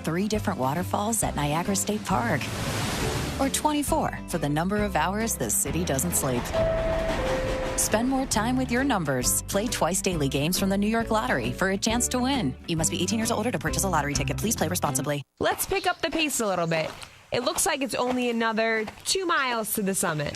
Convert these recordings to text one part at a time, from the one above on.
3 different waterfalls at Niagara State Park. Or 24 for the number of hours the city doesn't sleep. Spend more time with your numbers. Play twice daily games from the New York Lottery for a chance to win. You must be 18 years or older to purchase a lottery ticket. Please play responsibly. Let's pick up the pace a little bit. It looks like it's only another 2 miles to the summit.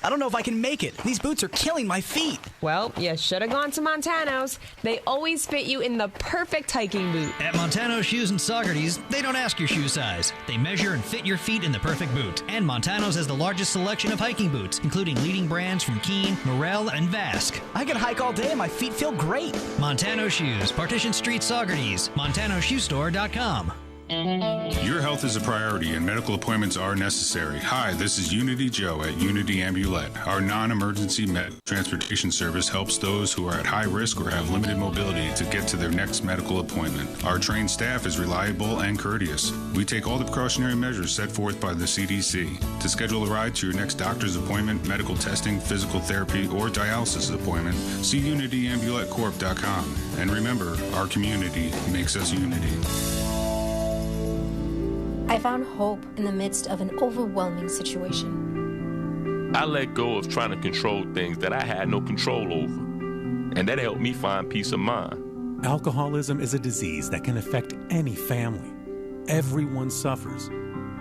I don't know if I can make it. These boots are killing my feet. Well, you should have gone to Montano's. They always fit you in the perfect hiking boot. At Montano's Shoes and Saugerties, they don't ask your shoe size. They measure and fit your feet in the perfect boot. And Montano's has the largest selection of hiking boots, including leading brands from Keen, Morel, and Vask. I can hike all day and my feet feel great. Montano Shoes, Partition Street, Saugerties. MontanoShoeStore.com. Your health is a priority and medical appointments are necessary. Hi, this is Unity Joe at Unity Ambulette. Our non-emergency transportation service helps those who are at high risk or have limited mobility to get to their next medical appointment. Our trained staff is reliable and courteous. We take all the precautionary measures set forth by the CDC. To schedule a ride to your next doctor's appointment, medical testing, physical therapy, or dialysis appointment, see UnityAmbuletteCorp.com. And remember, our community makes us unity. I found hope in the midst of an overwhelming situation. I let go of trying to control things that I had no control over, and that helped me find peace of mind. Alcoholism is a disease that can affect any family. Everyone suffers,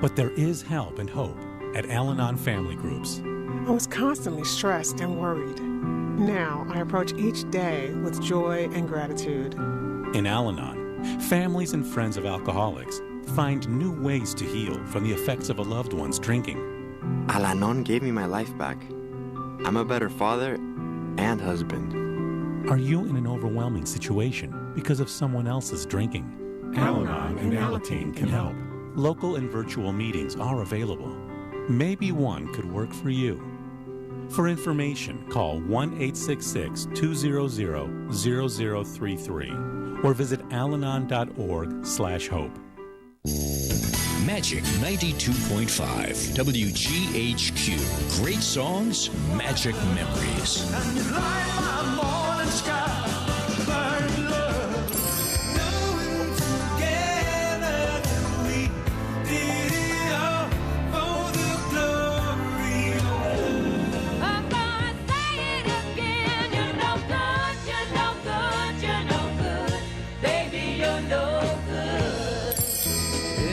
but there is help and hope at Al-Anon Family Groups. I was constantly stressed and worried. Now I approach each day with joy and gratitude. In Al-Anon, families and friends of alcoholics find new ways to heal from the effects of a loved one's drinking. Al-Anon gave me my life back. I'm a better father and husband. Are you in an overwhelming situation because of someone else's drinking? Al-Anon and Alateen can help. Local and virtual meetings are available. Maybe one could work for you. For information, call 1-866-200-0033 or visit alanon.org/hope. Magic 92.5 WGHQ. Great songs, magic memories.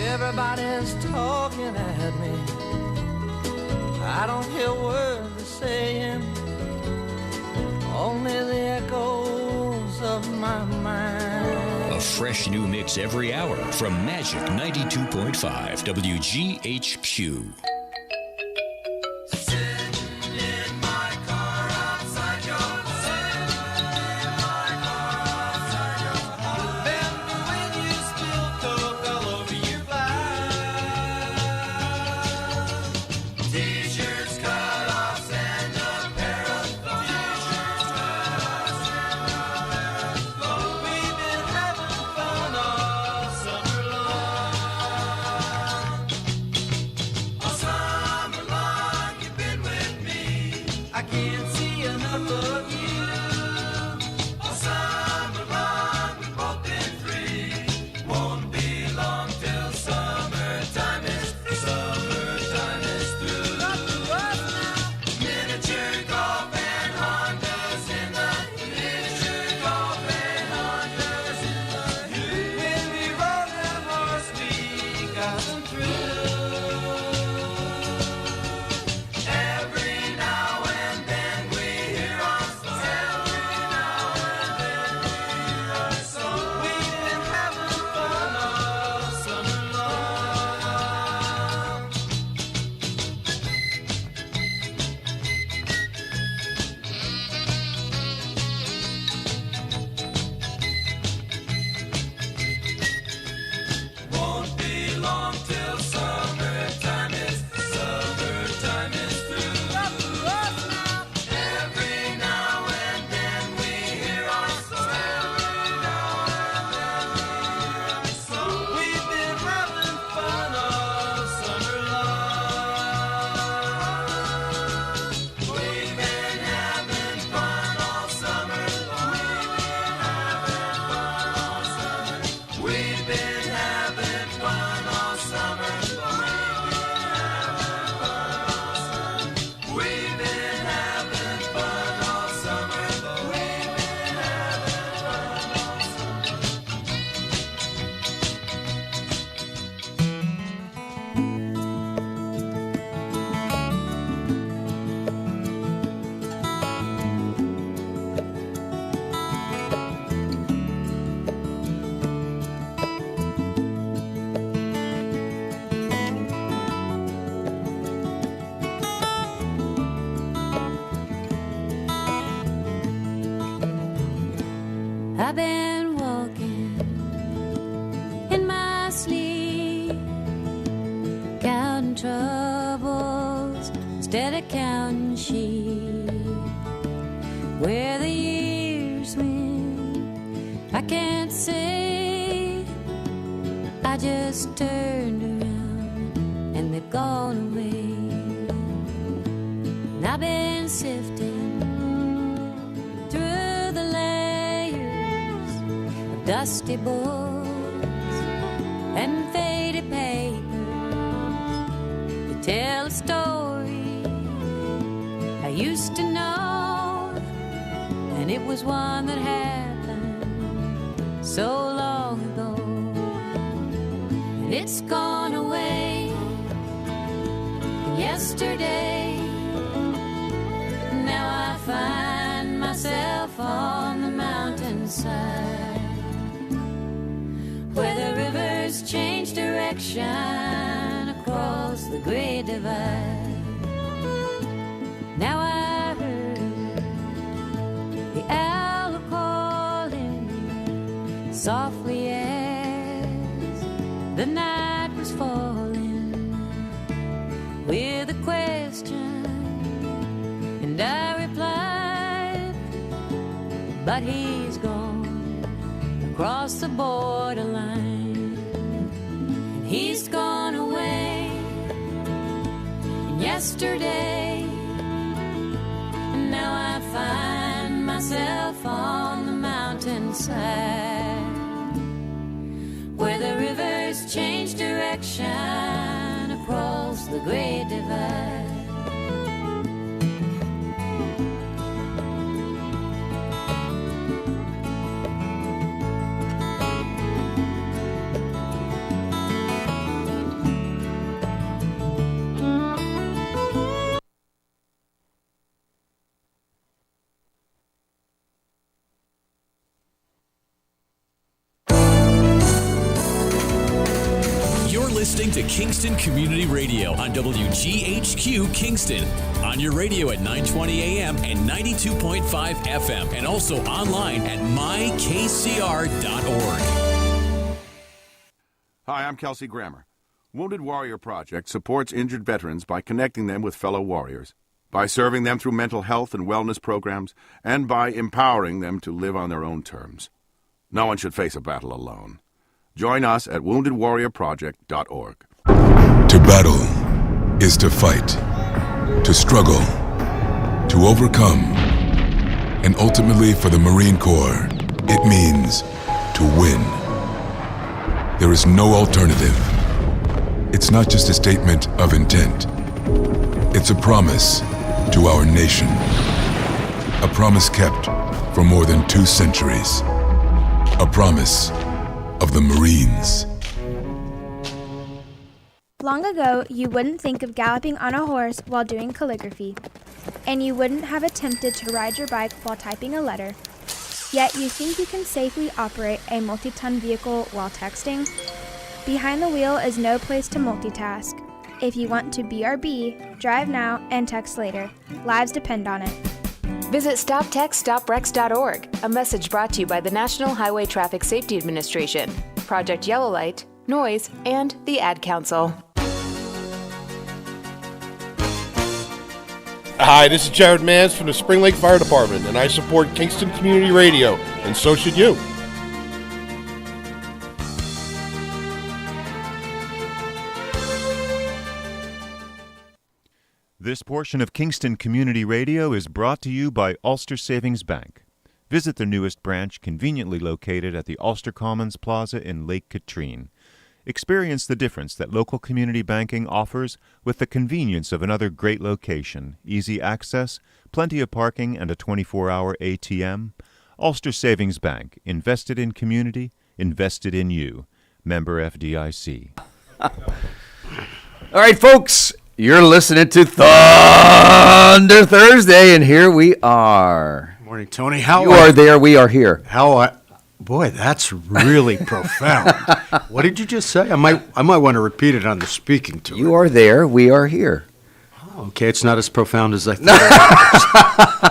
Everybody's talking at me. I don't hear words they're saying, only the echoes of my mind. A fresh new mix every hour from Magic 92.5 WGHQ. Won't be long till counting troubles instead of counting sheep. Where the years went, I can't say. I just turned around and they've gone away. And I've been sifting through the layers of dusty books and faded papers that tell a story I used to know, and it was one that happened so long ago, and it's gone away. And yesterday, now I find myself on the mountainside, where the rivers change direction across the great divide. Now I heard the owl calling softly as the night was falling, with a question, and I replied, but he's gone across the borderline, and he's gone away. And yesterday, and now I find myself on the mountainside, where the rivers change direction across the great divide. Listening to Kingston Community Radio on WGHQ Kingston. On your radio at 920 AM and 92.5 FM. And also online at mykcr.org. Hi, I'm Kelsey Grammer. Wounded Warrior Project supports injured veterans by connecting them with fellow warriors, by serving them through mental health and wellness programs, and by empowering them to live on their own terms. No one should face a battle alone. Join us at woundedwarriorproject.org. To battle is to fight, to struggle, to overcome, and ultimately for the Marine Corps, it means to win. There is no alternative. It's not just a statement of intent. It's a promise to our nation. A promise kept for more than 2 centuries. A promise of the Marines. Long ago, you wouldn't think of galloping on a horse while doing calligraphy, and you wouldn't have attempted to ride your bike while typing a letter. Yet you think you can safely operate a multi-ton vehicle while texting? Behind the wheel is no place to multitask. If you want to BRB, drive now and text later. Lives depend on it. Visit StopTextStopWrecks.org, a message brought to you by the National Highway Traffic Safety Administration, Project Yellow Light, Noise, and the Ad Council. Hi, this is Jared Mans from the Spring Lake Fire Department, and I support Kingston Community Radio, and so should you. This portion of Kingston Community Radio is brought to you by Ulster Savings Bank. Visit their newest branch, conveniently located at the Ulster Commons Plaza in Lake Katrine. Experience the difference that local community banking offers with the convenience of another great location, easy access, plenty of parking, and a 24-hour ATM. Ulster Savings Bank, invested in community, invested in you. Member FDIC. All right, folks. You're listening to Thunder Thursday, and here we are. Morning, Tony. You are there, we are here. Boy, that's really profound. What did you just say? I might want to repeat it on the speaking tour. You are there, we are here. Okay, it's not as profound as I thought.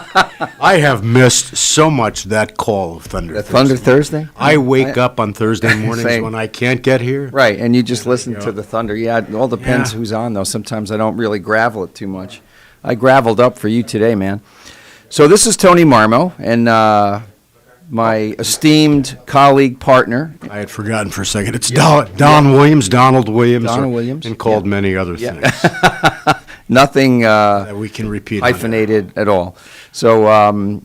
I have missed so much that call of Thunder Thursday. Thunder Thursday? I wake up on Thursday mornings when I can't get here. Right, and you just listen to the thunder. Yeah, it all depends who's on, though. Sometimes I don't really gravel it too much. I graveled up for you today, man. So this is Tony Marmo, and my esteemed colleague, partner. I had forgotten for a second. It's Donald Williams, and called many other things. Nothing that we can repeat. Hyphenated at all. So,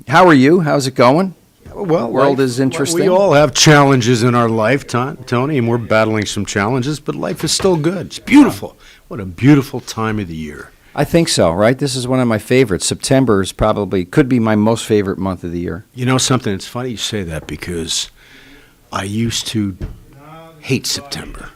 how are you? How's it going? Well, the world is interesting. We all have challenges in our life, Tony, and we're battling some challenges, but life is still good. It's beautiful. What a beautiful time of the year. I think so, right? This is one of my favorites. September is could be my most favorite month of the year. You know something? It's funny you say that because I used to hate September.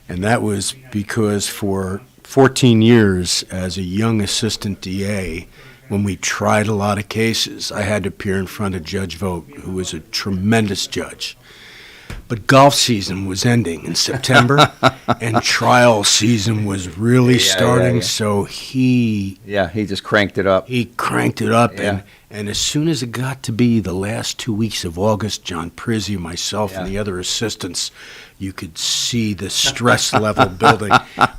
And that was because for 14 years as a young assistant DA, when we tried a lot of cases, I had to appear in front of Judge Vogt, who was a tremendous judge. But golf season was ending in September, and trial season was really starting, so he just cranked it up. He cranked it up, and as soon as it got to be the last 2 weeks of August, John Prizzi, myself, and the other assistants, you could see the stress level building.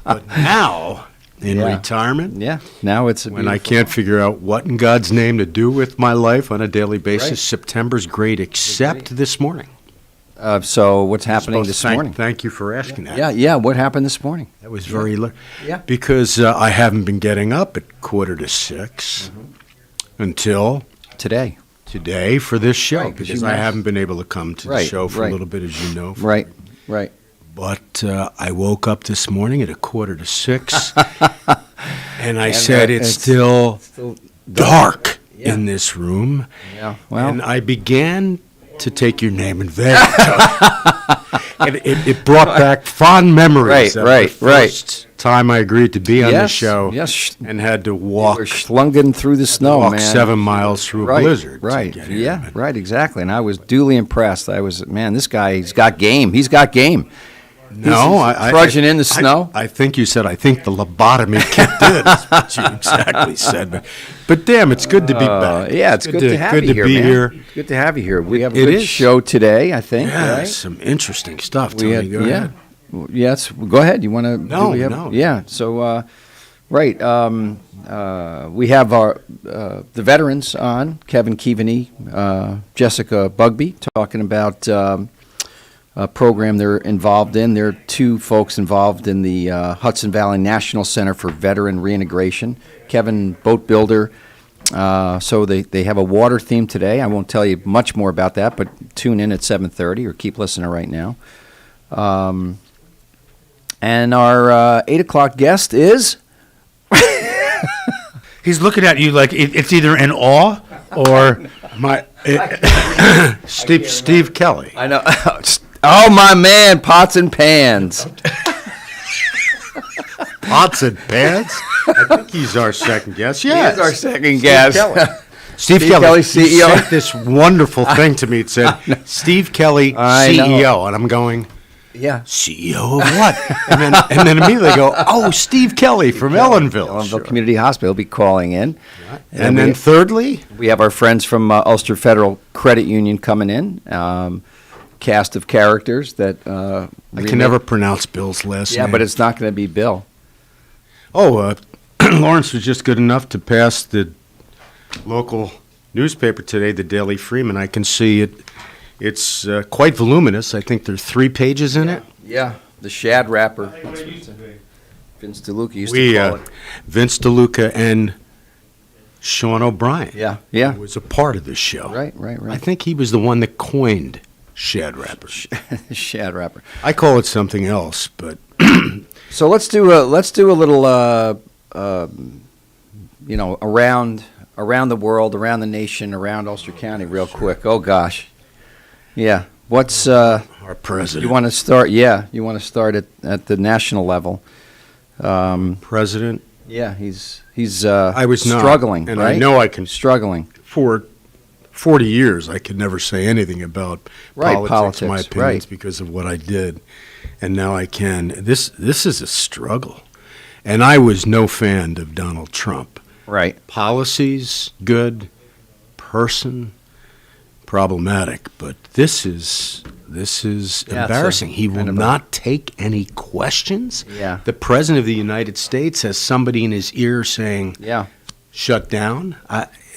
But now, in retirement, now it's when I can't figure out what in God's name to do with my life on a daily basis, September's great, except this morning. So what's happening this morning? Thank you for asking that. Yeah. What happened this morning? That was very because I haven't been getting up at 5:45 until today for this show, right, because I haven't been able to come to the show for a little bit, as you know. Right. But I woke up this morning at 5:45, and I said it's still dark in this room. Yeah. Well, and I began to take your name in vain. And it brought back fond memories. Right. First time I agreed to be on the show, and had to walk. You were schlunging through the snow, man. 7 miles through a blizzard. Right. Yeah. Right. Exactly. And I was duly impressed. This guy's got game. He's got game. No, I trudging in the snow. I think you said, I think the lobotomy kicked in. That's what you exactly said. But damn, it's good to be back. Yeah, it's good to have you here, man. It's good to have you here. We have a good show today, I think. Yeah, right? Some interesting stuff. Tony, go ahead. Yes, go ahead. You want to? No. Yeah. So, right. We have the veterans on, Kevin Keaveney, Jessica Bugby, talking about a program they're involved in. There are two folks involved in the Hudson Valley National Center for Veteran Reintegration. Kevin, boat builder. So they have a water theme today. I won't tell you much more about that, but tune in at 7:30 or keep listening right now. And our 8 o'clock guest is... He's looking at you like it's either in awe or Steve Kelly. I know. Oh, my man, Pots and Pans. Pots and Pans? I think he's our second guest. Yes. He is our second guest. Steve Kelly, CEO. He sent this wonderful thing to me. It said, Steve Kelly, CEO. And I'm going, CEO of what? and then immediately go, Steve Kelly from Ellenville. Ellenville Community Hospital will be calling in. Yeah. And then thirdly? We have our friends from Ulster Federal Credit Union coming in. Cast of characters that I can never pronounce Bill's last name. Yeah, but it's not going to be Bill. Lawrence was just good enough to pass the local newspaper today, the Daily Freeman. I can see it. It's quite voluminous. I think there are 3 pages in it. Yeah, the Shad Wrapper. Vince DeLuca used to call it. Vince DeLuca and Sean O'Brien. Yeah. Was a part of this show. Right. I think he was the one that coined Shad Wrapper. Shad Wrapper. I call it something else, but so let's do a little around the world, around the nation, around Ulster County, real quick. Oh gosh, yeah. What's our president? You want to start? Yeah, you want to start at the national level. President. Yeah, he's. I was struggling, and right? I know I can struggling for 40 years. I could never say anything about politics, my opinions, because of what I did, and now I can. This is a struggle, And I was no fan of Donald Trump. Right. Policies, good. Person, problematic. But this is embarrassing. He will not take any questions. Yeah. The President of the United States has somebody in his ear saying, "Yeah, shut down."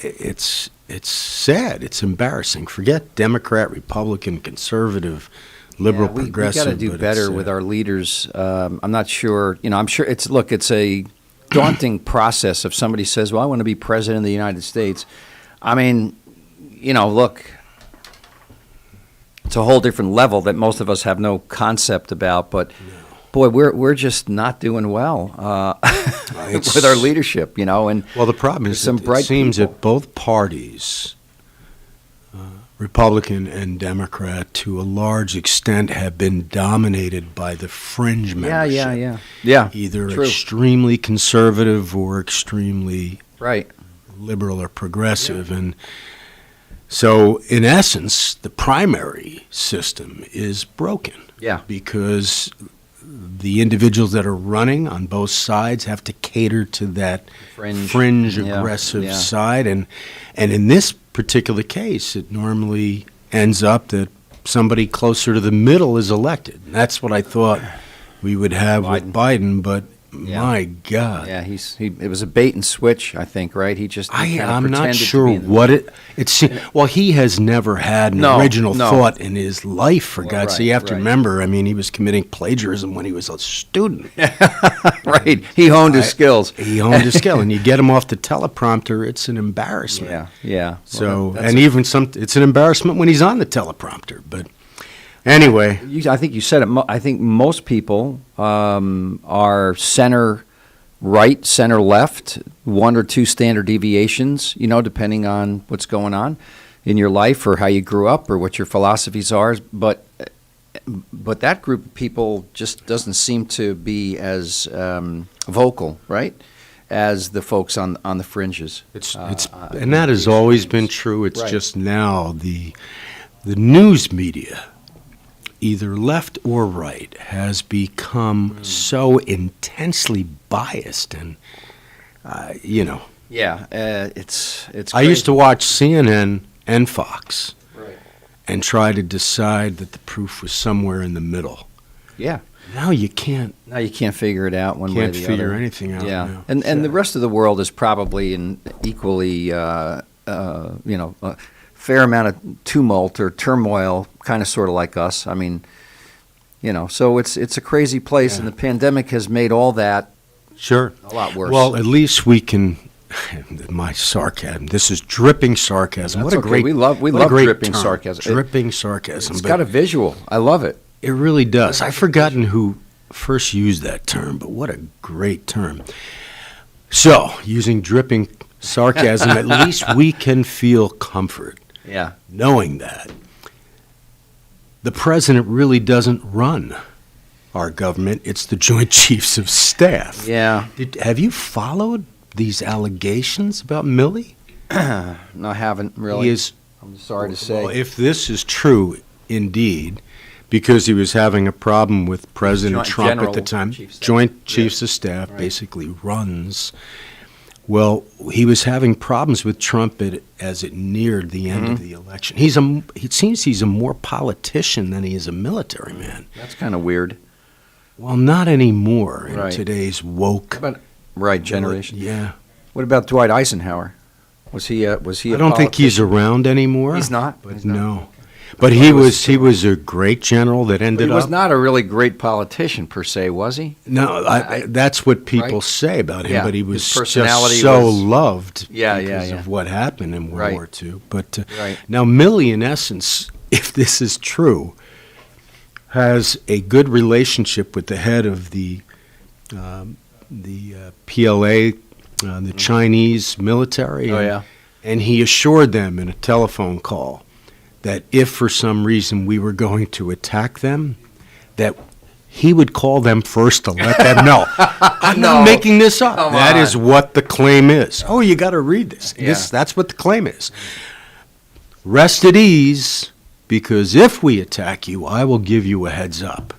It's sad. It's embarrassing. Forget Democrat, Republican, conservative, liberal, progressive. We got to do better with our leaders. I'm not sure. I'm sure it's a daunting process if somebody says, "Well, I want to be president of the United States." I mean, look, it's a whole different level that most of us have no concept about. But boy, we're just not doing well with our leadership. And the problem is it seems that both parties, Republican and Democrat, to a large extent, have been dominated by the fringe membership. Yeah. Either True. extremely conservative or extremely right. liberal or progressive. And so, in essence, the primary system is broken. Yeah. Because the individuals that are running on both sides have to cater to that fringe aggressive side. And in this particular case, it normally ends up that somebody closer to the middle is elected. And that's what I thought we would have with Biden, but my God. Yeah, it was a bait and switch, I think, right? He just I'm not sure what it's. Well, he has never had an original thought in his life, for God's sake. You have to remember, I mean, he was committing plagiarism when he was a student. Right. He honed his skills. He honed his skill, and you get him off the teleprompter, it's an embarrassment. Yeah. So, it's an embarrassment when he's on the teleprompter, but anyway. I think you said it. I think most people are center right, center left, one or two standard deviations, depending on what's going on in your life or how you grew up or what your philosophies are. But that group of people just doesn't seem to be as vocal, right, as the folks on the fringes. And that has always been true. It's just now the news media, either left or right, has become so intensely biased, and it's I used to watch CNN and Fox, and try to decide that the proof was somewhere in the middle. Yeah. Now you can't. Now you can't figure it out one way or the other. Can't figure anything out. Yeah, now. And the rest of the world is probably in equally fair amount of tumult or turmoil, kind of sort of like us. I mean, so it's a crazy place, and the pandemic has made all that a lot worse. Well, at least we can. My sarcasm. This is dripping sarcasm. That's what a great. We love dripping sarcasm. Dripping sarcasm. It's got a visual. I love it. It really does. I've forgotten who first used that term, but what a great term. So, using dripping sarcasm, at least we can feel comfort. Yeah. Knowing that the president really doesn't run our government. It's the Joint Chiefs of Staff. Yeah. Have you followed these allegations about Milley? No, I haven't really. I'm sorry to say. Well, if this is true, indeed, because he was having a problem with President Trump at the time, Joint Chiefs of Staff basically runs. Well, he was having problems with Trump as it neared the end of the election. It seems he's a more politician than he is a military man. That's kind of weird. Well, not anymore in today's woke generation. Yeah. What about Dwight Eisenhower? Was he? I don't think he's around anymore. He's not. But no. But he was a great general that ended up. He was not a really great politician per se, was he? No, that's what people say about him. Yeah, but he was his personality just so loved because of of what happened in World War II. But now Milley, in essence, if this is true, has a good relationship with the head of the PLA, the Chinese military. And he assured them in a telephone call that if for some reason we were going to attack them, that he would call them first to let them know. I'm not making this up. That is what the claim is. Oh, you got to read this. That's what the claim is. Rest at ease, because if we attack you, I will give you a heads up.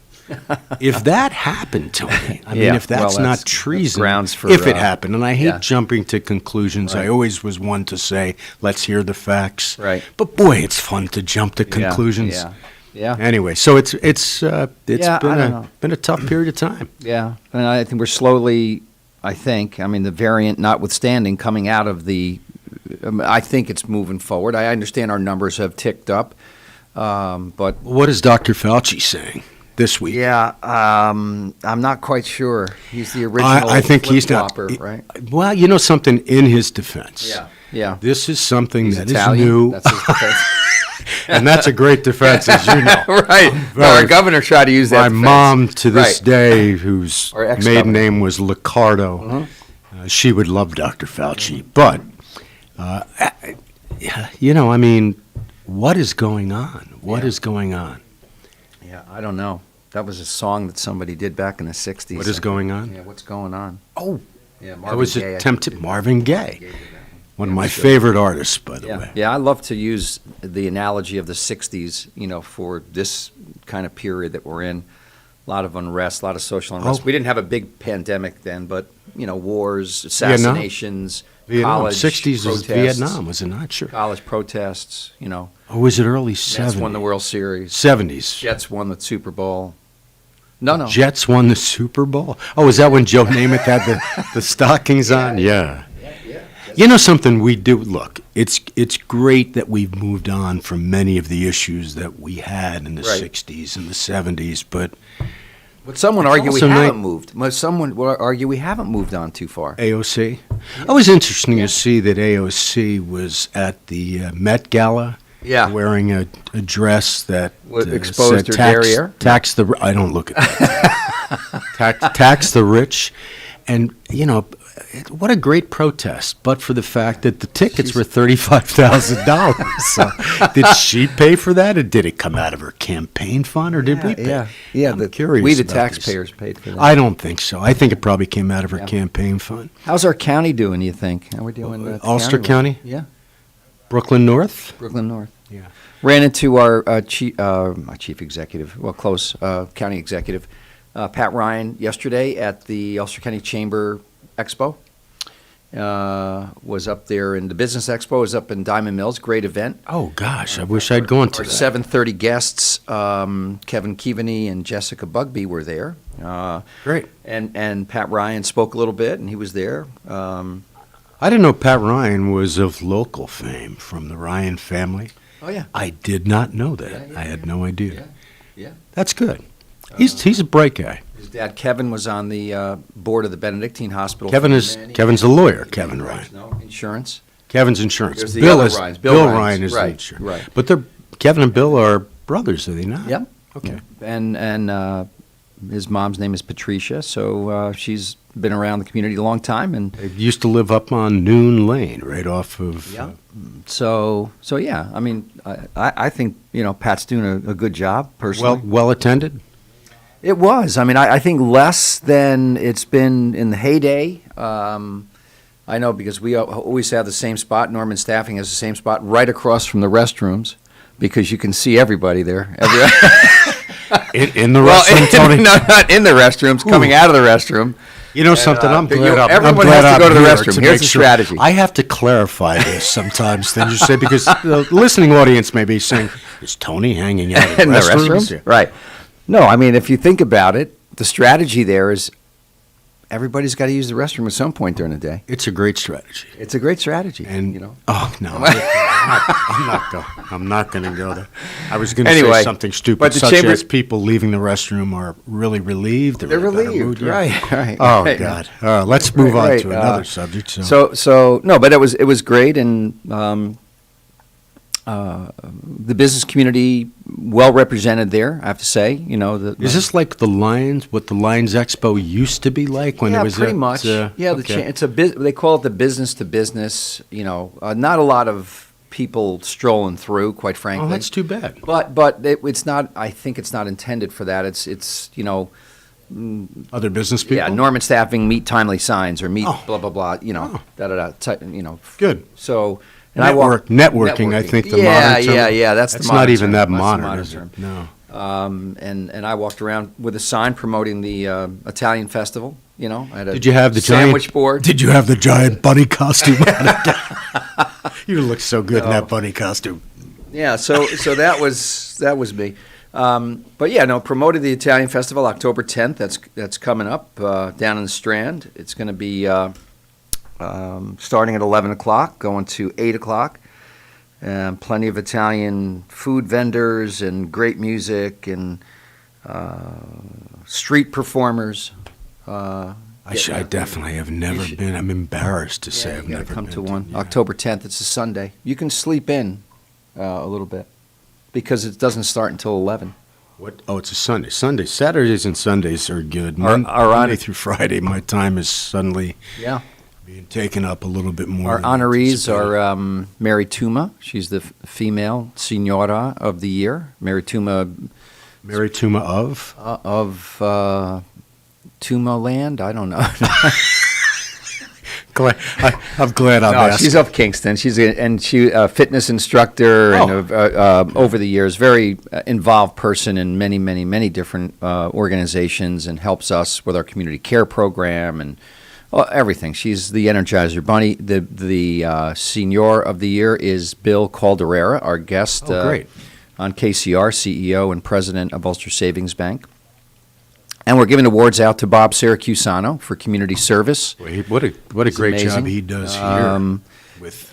If that happened, Tony, I mean, Yeah, if that's well, not that's treason, grounds for, if it happened, and I hate yeah. jumping to conclusions. Right. I always was one to say, let's hear the facts. Right. But boy, it's fun to jump to conclusions. Yeah. Anyway, so it's Yeah, I don't know. been a tough period of time. Yeah, and I think we're slowly, I mean, the variant notwithstanding, coming out of I think it's moving forward. I understand our numbers have ticked up, but... What is Dr. Fauci saying this week? Yeah, I'm not quite sure. He's the original I think he's not. flip-flopper, right? Well, you know something, in his defense. Yeah. This is something He's that Italian. is new. That's his defense. And that's a great defense, as you know. Right. Well, our governor tried to use that My defense. mom, to this Right. day, whose Or ex-governor. maiden name was Liccardo, she would love Dr. Fauci. But, you know, I mean, what is going on? What is going on? Yeah, I don't know. That was a song that somebody did back in the 60s. What is going on? Yeah, what's going on? Oh, yeah, that was Gaye, I attempted think. Marvin Gaye. One of my sure. favorite artists, by the Yeah. way. Yeah, I love to use the analogy of the 60s, for this kind of period that we're in. A lot of unrest, a lot of social unrest. Oh. We didn't have a big pandemic then, but, wars, assassinations, Vietnam. college 60s was protests. Vietnam, was it not? Sure. College protests, Or was it early 70s? Jets won the World Series. 70s. Jets won the Super Bowl. No. Jets won the Super Bowl. Oh, is that when Joe Namath had the stockings on? Yeah. You know something we do? Look, it's great that we've moved on from many of the issues that we had in the Right. 60s and the 70s, but Some would argue we also haven't nice- moved. Someone would argue we haven't moved on too far. AOC. It was interesting to see that AOC was at the Met Gala. Yeah. Wearing a dress that exposed said, her derriere? Tax the. I don't look at that. tax the rich, and what a great protest. But for the fact that the tickets were $35,000. So, did she pay for that, or did it come out of her campaign fund, or did we pay? Yeah. I'm curious. We, the about taxpayers, this. paid for that. I don't think so. I think it probably came out of her campaign fund. How's our county doing, you think? How we doing? at the Ulster county? County? Yeah. Brooklyn North? Brooklyn North. Yeah. Ran into our chief executive, close county executive, Pat Ryan, yesterday at the Ulster County Chamber Expo. Was up there in the Business Expo, was up in Diamond Mills, great event. Oh, gosh, I wish I'd gone to Our that. 7:30 guests, Kevin Keaveney and Jessica Bugbee were there. Great. And Pat Ryan spoke a little bit, and he was there. I didn't know Pat Ryan was of local fame from the Ryan family. Oh, yeah. I did not know that. I had no idea. Yeah. That's good. He's a bright guy. His dad, Kevin, was on the board of the Benedictine Hospital. Kevin's a lawyer, Kevin Ryan. No, insurance. Kevin's insurance. There's the Bill other is Ryans. Bill Ryans. Ryan is the Right, insurance. right. But Kevin and Bill are brothers, are they not? Yep. Okay. And his mom's name is Patricia, so she's been around the community a long time. And They used to live up on Noon Lane, right off of. Yeah. So yeah, I mean, I think Pat's doing a good job personally. Well attended. It was. I mean, I think less than it's been in the heyday. I know because we always have the same spot. Norman Staffing has the same spot right across from the restrooms because you can see everybody there. In the restroom, Tony? No, not in the restrooms, coming out of the restroom. You know something? I'm glad everyone I'm glad has to go to the here restroom. to Here's make the sure. strategy. I have to clarify this sometimes. Things you say because the listening audience may be saying, "Is Tony hanging out In in the restrooms?" restroom? Right. No, I mean, if you think about it, the strategy there is everybody's got to use the restroom at some point during the day. It's a great strategy. It's a great strategy. And you know. Oh no, I'm not going to go there. I was going to Anyway, say something stupid, but the such chamber- as people leaving the restroom are really relieved. They're in a better relieved, mood, yeah. right? Oh right. God. Let's move on Right, to another subject. So no, but it was great, and the business community well represented there. I have to say, Is this like the Lions? What the Lions Expo used to be like when yeah, it was pretty at, much. okay. It's they call it the business to business. Not a lot of people strolling through, quite frankly. Oh, that's too bad. But it's not. I think it's not intended for that. It's Other business people. Yeah, Norman Staffing, meet timely signs or meet Oh. blah blah blah. Da-da-da. Good. So. And networking, I think the yeah, modern term. yeah, that's the That's modern not even term. that That's the modern, modern is term. it? No. And I walked around with a sign promoting the Italian festival. You know, I had a Did you have the sandwich giant board? Did you have the giant bunny costume? You look so good in that bunny costume. Yeah, so that was me. But yeah, no, promoted the Italian festival October 10th. That's coming up down in the Strand. It's going to be starting at 11 o'clock, going to 8 o'clock. Plenty of Italian food vendors and great music and street performers. I definitely have never been. I'm embarrassed to say I've never come been to one. October 10th. It's a Sunday. You can sleep in a little bit because it doesn't start until 11. What? Oh, it's a Sunday. Saturdays and Sundays are good. Our Monday through Friday, my time is suddenly being taken up a little bit more. Our honorees are Mary Tuma. She's the female Signora of the Year. Mary Tuma of Tuma Land. I don't know. I'm glad I'm asking. She's of Kingston. She's a fitness instructor and over the years, very involved person in many different organizations and helps us with our community care program and everything. She's the Energizer Bunny. The Senior of the Year is Bill Calderera, our guest great. On KCR, CEO and President of Ulster Savings Bank. And we're giving awards out to Bob Syracusano for community service. What a great job he does here with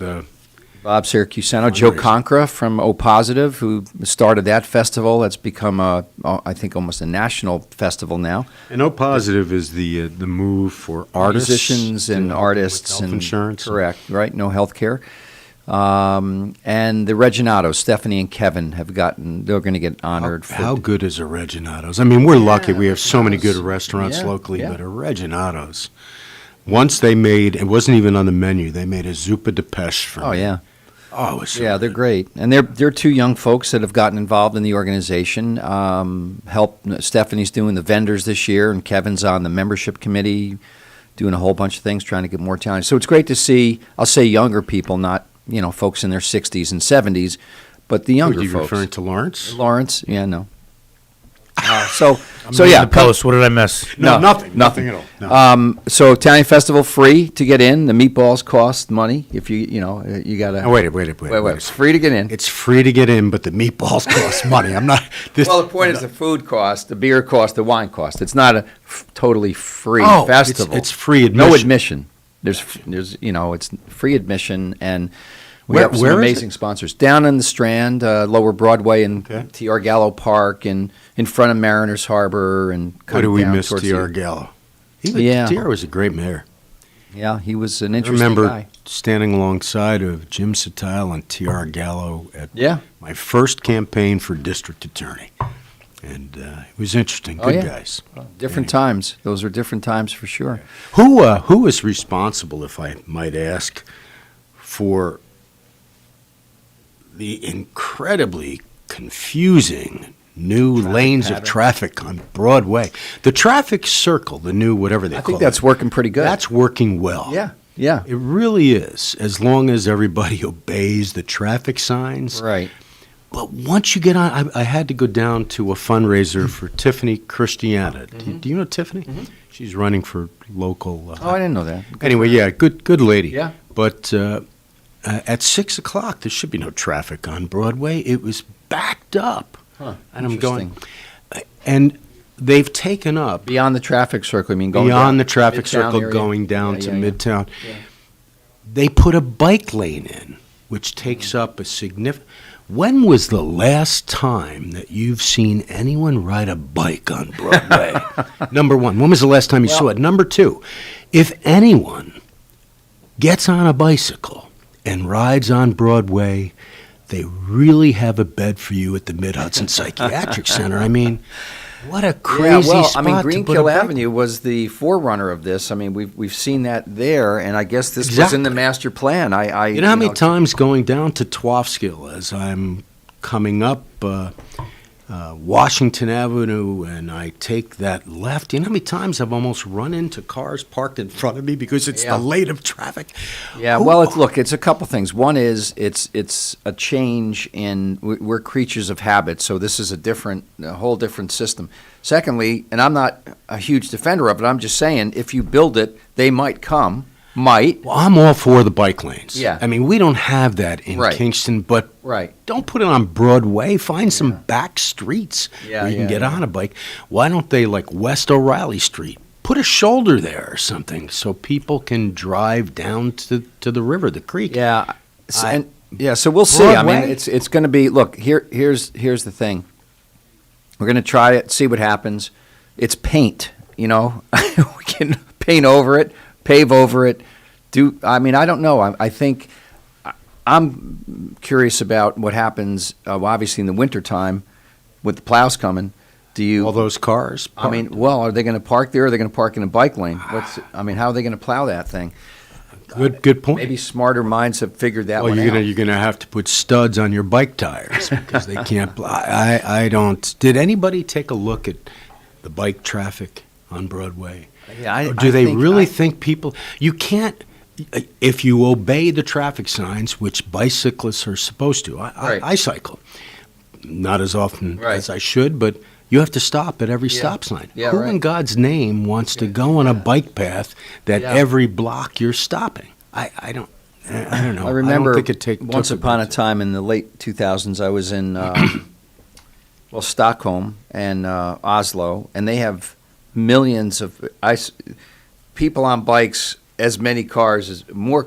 Bob Syracusano, Joe Concra from O Positive, who started that festival. That's become I think almost a national festival now. And O Positive is the move for artists, musicians and artists, health and insurance. Correct, right? No health care. And the Reginatos, Stephanie and Kevin, they're going to get honored. How good is a Reginatos? I mean, we're lucky we have so many good restaurants locally, but a Reginatos, once they made, it wasn't even on the menu, they made a zuppa de pesce for me. Oh, yeah. Oh, it was so they're great. And they're two young folks that have gotten involved in the organization. Stephanie's doing the vendors this year, and Kevin's on the membership committee, doing a whole bunch of things, trying to get more talent. So it's great to see, I'll say younger people, not folks in their 60s and 70s, but the younger folks. Are you referring to Lawrence? Lawrence, yeah, no. Post. What did I miss? No, nothing at all. No. So Italian Festival free to get in. The meatballs cost money. If you gotta. Oh, wait. It's free to get in. It's free to get in, but the meatballs cost money. I'm not. Well, the point is the food cost, the beer cost, the wine cost. It's not a totally free festival. It's free admission. No admission. There's it's free admission, and we have some amazing sponsors down in the Strand, Lower Broadway, and T.R. Gallo Park, and in front of Mariners Harbor, and what do we miss T.R. Gallo? T.R. was a great mayor. Yeah, he was an interesting guy. I remember standing alongside of Jim Satile and T.R. Gallo at my first campaign for district attorney. And it was interesting. Good guys. Different times. Those are different times for sure. Who is responsible, if I might ask, for the incredibly confusing new lanes of traffic on Broadway? The traffic circle, the new whatever they call it. I think that's working pretty good. That's working well. Yeah. It really is, as long as everybody obeys the traffic signs. Right. But once you get on, I had to go down to a fundraiser for Tiffany Christiana. Mm-hmm. Do you know Tiffany? Mm-hmm. She's running for local. I didn't know that. Anyway, good lady. Yeah. But at 6 o'clock, there should be no traffic on Broadway. It was backed up. Huh. And I'm going, and they've taken up beyond the traffic circle. I mean, going beyond down the traffic Midtown circle, area. going down to Midtown. Yeah. They put a bike lane in, which takes up a significant. When was the last time that you've seen anyone ride a bike on Broadway? Number one. When was the last time you saw it? Number two, if anyone gets on a bicycle and rides on Broadway, they really have a bed for you at the Mid-Hudson Psychiatric Center. I mean, what a crazy spot to put a Greenkill bike. Avenue was the forerunner of this. I mean, we've seen that there, and I guess this was in the master plan. You know how many times going down to Twaffskill as I'm coming up, Washington Avenue and I take that left, you know how many times I've almost run into cars parked in front of me because it's the lane of traffic? Yeah, well, it's a couple things. One is it's a change in, we're creatures of habit, so this is a whole different system. Secondly, and I'm not a huge defender of it, I'm just saying, if you build it, they might come. Well, I'm all for the bike lanes. Yeah. I mean, we don't have that in Kingston, but don't put it on Broadway. Find some back streets where you can get on a bike. Why don't they, like West O'Reilly Street, put a shoulder there or something so people can drive down to the river, the creek? Yeah. So we'll see. I mean, it's going to be, look, here's the thing. We're going to try it, see what happens. It's paint, we can paint over it, pave over it. I don't know. I think I'm curious about what happens, obviously in the wintertime with the plows coming. All those cars parked? Are they going to park there or are they going to park in a bike lane? How are they going to plow that thing? Good point. Maybe smarter minds have figured that one out. You're going to have to put studs on your bike tires because they can't. I don't. Did anybody take a look at the bike traffic on Broadway? Yeah, do they really think people? You can't. If you obey the traffic signs, which bicyclists are supposed to. I cycle, not as often as I should, but you have to stop at every stop sign. Yeah, Who in God's name wants to go on a bike path that every block you're stopping? I don't know. I remember I don't think once upon a time in the late 2000s, I was in Stockholm and Oslo, and they have millions of people on bikes, as many cars as more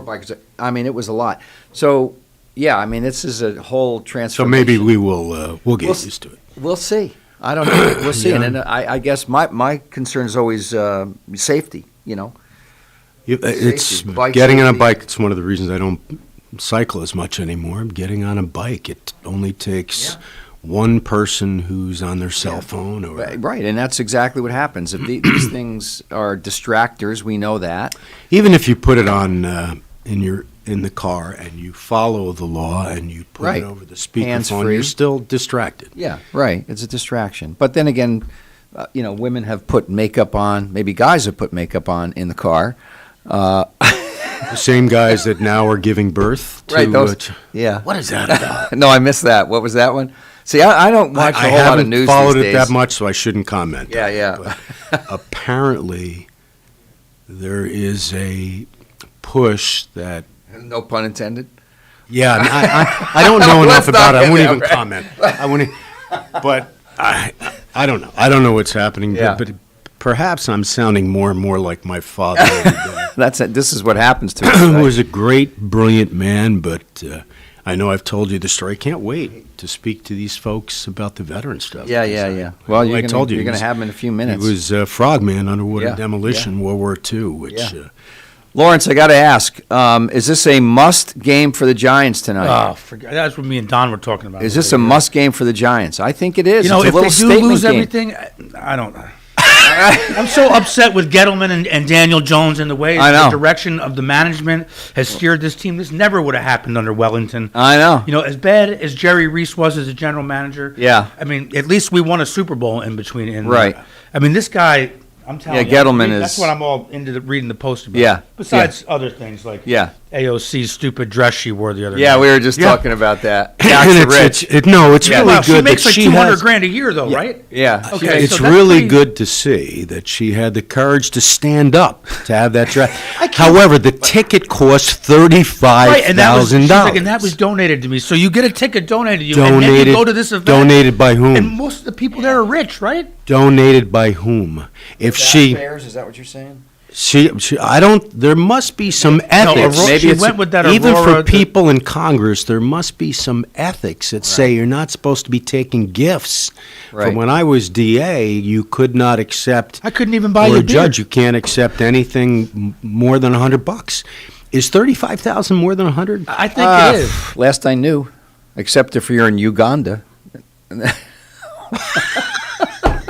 bikes. It was a lot. So this is a whole transformation. So maybe we'll get used to it. We'll see. I don't know. We'll see. And then I guess my concern is always safety. It's getting on a bike. It's one of the reasons I don't cycle as much anymore. Getting on a bike, it only takes one person who's on their cell phone. Right, and that's exactly what happens. If these things are distractors, we know that. Even if you put it on in the car and you follow the law and you put it over the speakerphone, you're still distracted. Yeah, right. It's a distraction. But then again, women have put makeup on. Maybe guys have put makeup on in the car. The same guys that now are giving birth to. What is that about? No, I missed that. What was that one? See, I don't watch a whole lot of news these days. I haven't followed it that much, so I shouldn't comment. Yeah. But apparently, there is a push that. No pun intended. Yeah, I don't know enough about it. I won't even comment. But I don't know. I don't know what's happening. Yeah. But perhaps I'm sounding more and more like my father every day. This is what happens to us. Who was a great, brilliant man, but I know I've told you the story. I can't wait to speak to these folks about the veteran stuff. Yeah. Well, you're going to have him in a few minutes. He was Frogman, Underwater Demolition, World War II, which... Lawrence, I got to ask, is this a must game for the Giants tonight? That's what me and Don were talking about. Is this a must game for the Giants? I think it is. If they do lose everything, I don't know. I'm so upset with Gettleman and Daniel Jones and the way the direction of the management has steered this team. This never would have happened under Wellington. I know. As bad as Jerry Reese was as a general manager. Yeah. At least we won a Super Bowl in between. Right. This guy... I'm telling you. Gettleman is... That's what I'm all into reading the post about. Yeah. Besides other things like AOC's stupid dress she wore the other day. Yeah, we were just talking about that. It's really good. She makes like $200,000 a year, though, right? Yeah. Okay, it's really good to see that she had the courage to stand up to have that dress. However, the ticket cost $35,000. And that was donated to me. So you get a ticket donated to you, and then you go to this event. Donated by whom? And most of the people there are rich, right? Donated by whom? If she... Is that what you're saying? There must be some ethics. Even for people in Congress, there must be some ethics that say you're not supposed to be taking gifts. Right. From when I was DA, you could not accept. I couldn't even buy you a judge. You can't accept anything more than $100. Is $35,000 more than $100? I think it is. Last I knew, except if you're in Uganda.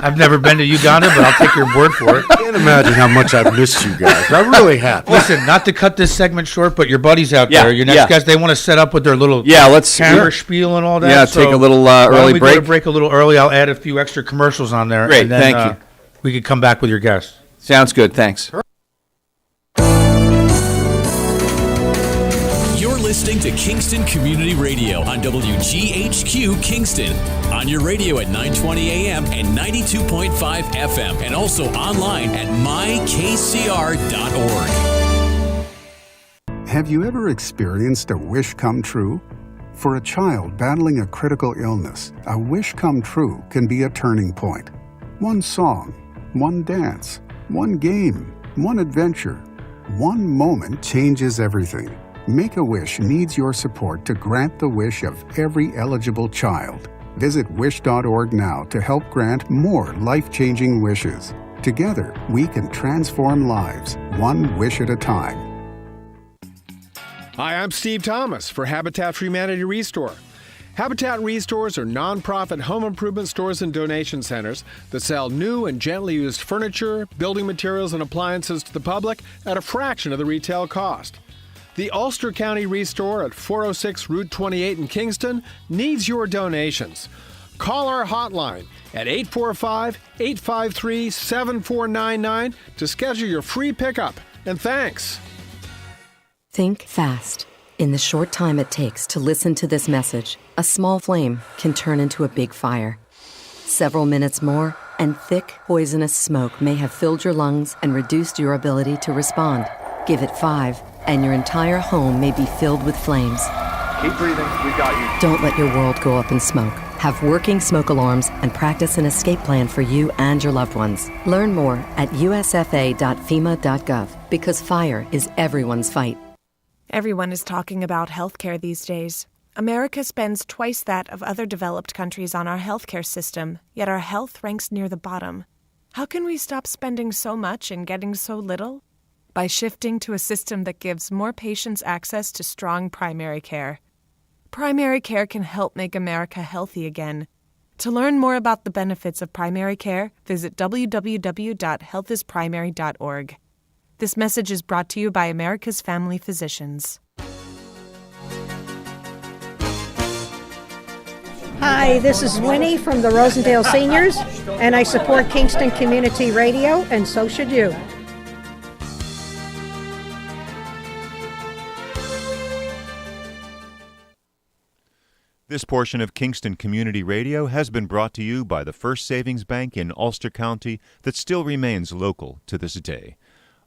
I've never been to Uganda, but I'll take your word for it. I can't imagine how much I've missed you guys. I really have. Listen, not to cut this segment short, but your buddies out there, your next guys, they want to set up with their little camera spiel and all that. Yeah, take a little early break. Go to break a little early. I'll add a few extra commercials on there. Great, and then, thank you. We could come back with your guests. Sounds good, thanks. You're listening to Kingston Community Radio on WGHQ Kingston. On your radio at 920 AM and 92.5 FM. And also online at mykcr.org. Have you ever experienced a wish come true? For a child battling a critical illness, a wish come true can be a turning point. One song, one dance, one game, one adventure, one moment changes everything. Make-A-Wish needs your support to grant the wish of every eligible child. Visit wish.org now to help grant more life-changing wishes. Together, we can transform lives, one wish at a time. Hi, I'm Steve Thomas for Habitat for Humanity Restore. Habitat Restores are nonprofit home improvement stores and donation centers that sell new and gently used furniture, building materials, and appliances to the public at a fraction of the retail cost. The Ulster County Restore at 406 Route 28 in Kingston needs your donations. Call our hotline at 845-853-7499 to schedule your free pickup. And thanks. Think fast. In the short time it takes to listen to this message, a small flame can turn into a big fire. Several minutes more, and thick, poisonous smoke may have filled your lungs and reduced your ability to respond. Give it 5, and your entire home may be filled with flames. Keep breathing. We got you. Don't let your world go up in smoke. Have working smoke alarms and practice an escape plan for you and your loved ones. Learn more at usfa.fema.gov because fire is everyone's fight. Everyone is talking about healthcare these days. America spends twice that of other developed countries on our healthcare system, yet our health ranks near the bottom. How can we stop spending so much and getting so little? By shifting to a system that gives more patients access to strong primary care. Primary care can help make America healthy again. To learn more about the benefits of primary care, visit www.healthisprimary.org. This message is brought to you by America's Family Physicians. Hi, this is Winnie from the Rosendale Seniors, and I support Kingston Community Radio, and so should you. This portion of Kingston Community Radio has been brought to you by the First Savings Bank in Ulster County that still remains local to this day.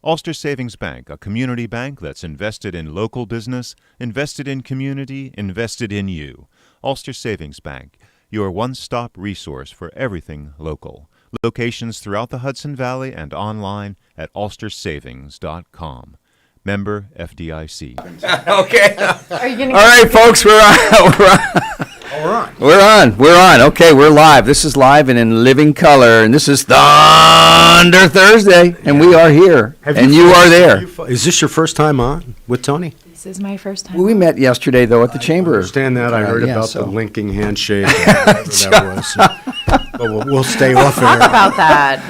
Ulster Savings Bank, a community bank that's invested in local business, invested in community, invested in you. Ulster Savings Bank, your one-stop resource for everything local. Locations throughout the Hudson Valley and online at ulstersavings.com. Member FDIC. Okay. Are you gonna All right, folks, we're on. We're on. Okay, we're live. This is live and in living color, and this is Thunder Thursday, and we are here, and you are there. Is this your first time on with Tony? This is my first time. Well, we met yesterday, though, at the chamber. I understand that. I heard about the linking handshake. That was. But we'll stay off Talk about that.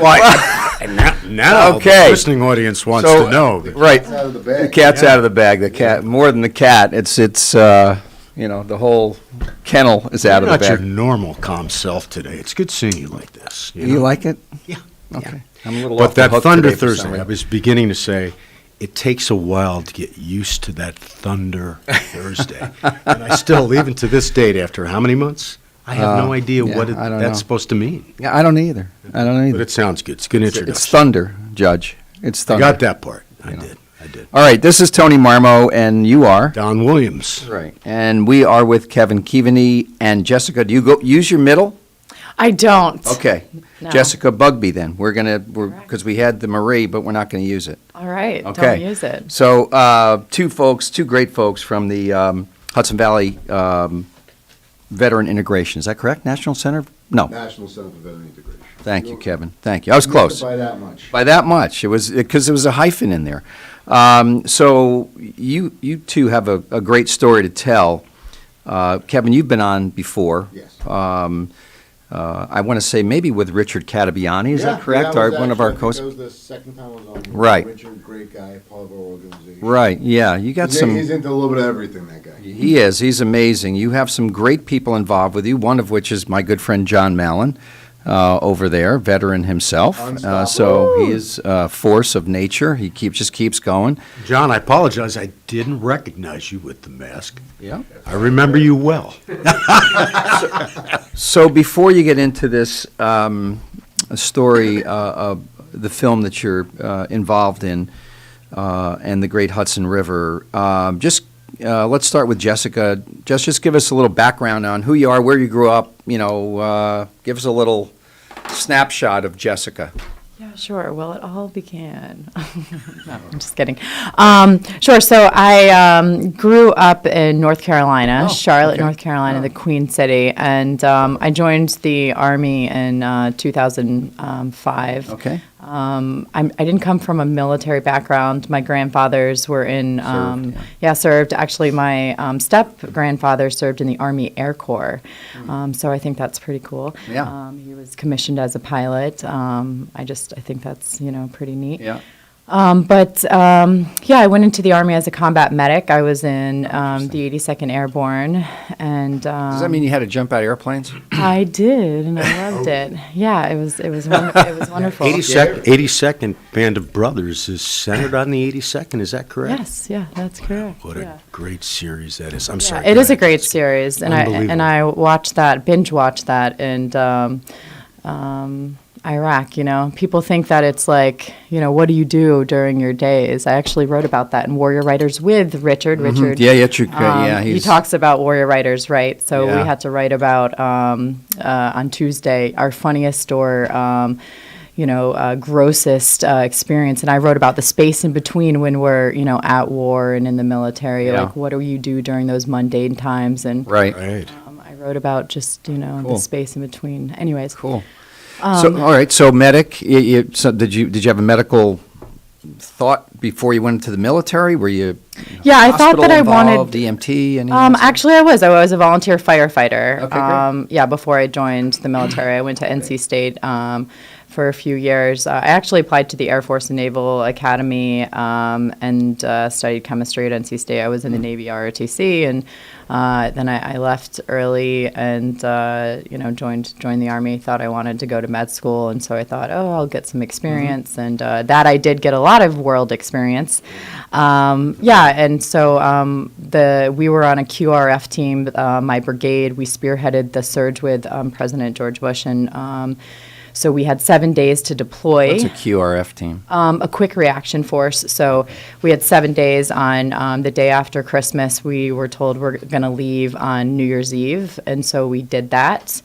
Now okay. The listening audience wants to know. Right. The cat's out of the bag. The cat, more than the cat, it's the whole kennel is out of the bag. Not your normal calm self today. It's good seeing you like this. You like it? Yeah. Okay. I'm a little But off the that hook Thunder today for some Thursday, I reason. was beginning to say, it takes a while to get used to that Thunder Thursday. And I still, even to this date, after how many months? I have no idea what that's supposed to mean. Yeah, I don't either. But it sounds good. It's a good introduction. It's thunder, Judge. It's thunder. I got that part. I did. All right, this is Tony Marmo, and you are? Don Williams. Right. And we are with Kevin Keaveney and Jessica. Do you use your middle? I don't. Okay. No. Jessica Bugby, then. Because we had the Marie, but we're not going to use it. All right. Okay. Don't use it. So, two great folks from the Hudson Valley Veteran Integration. Is that correct? National Center? No. National Center for Veteran Integration. Thank you, Kevin. Thank you. I was close. By that much. By that much. It was because there was a hyphen in there. So you two have a great story to tell. Kevin, you've been on before. Yes. I want to say maybe with Richard Catabiani, is that correct? One of our coaches. That was the second time I was on. Right. Richard, great guy, part of our organization. Right, yeah, you got some. He's into a little bit of everything, that guy. He is, he's amazing. You have some great people involved with you, one of which is my good friend John Mallon. Over there, veteran himself. So he is a force of nature. He just keeps going. John, I apologize. I didn't recognize you with the mask. Yeah. I remember you well. So before you get into this story of the film that you're involved in and the Great Hudson River, let's start with Jessica. Just give us a little background on who you are, where you grew up. Give us a little snapshot of Jessica. Yeah, sure. Well, it all began. No, I'm just kidding. Sure. So I grew up in North Carolina, Charlotte, North Carolina, the Queen City, and I joined the Army in 2005. Okay. I didn't come from a military background. My grandfathers were in, served. Actually, my step-grandfather served in the Army Air Corps, so I think that's pretty cool. Yeah. He was commissioned as a pilot. I think that's, pretty neat. Yeah. I went into the Army as a combat medic. I was in the 82nd Airborne, and does that mean you had to jump out of airplanes? I did, and I loved it. Yeah, it was wonderful. 82nd Band of Brothers is centered on the 82nd. Is that correct? Yes, yeah, that's correct. What a great series that is. I'm sorry. It is a great series, and I watched that, binge watched that, and Iraq, people think that it's like, what do you do during your days? I actually wrote about that in Warrior Writers with Richard. Mm-hmm. Richard, he talks about Warrior Writers, right? So we had to write about on Tuesday our funniest or grossest experience, and I wrote about the space in between when we're at war and in the military. Like, what do you do during those mundane times? And right. I wrote about just the space in between. Anyways, cool. So medic. So did you have a medical thought before you went into the military? Were you? Yeah, I thought that I wanted EMT. Actually, I was a volunteer firefighter. Okay, great. Before I joined the military, I went to NC State for a few years. I actually applied to the Air Force and Naval Academy and studied chemistry at NC State. I was in the Navy ROTC, and then I left early and joined the Army. Thought I wanted to go to med school, and so I thought, I'll get some experience, and that I did get a lot of world experience. And so we were on a QRF team. My brigade, we spearheaded the surge with President George Bush, and so we had 7 days to deploy. What's a QRF team? A quick reaction force. So we had 7 days on the day after Christmas. We were told we're going to leave on New Year's Eve, and so we did that.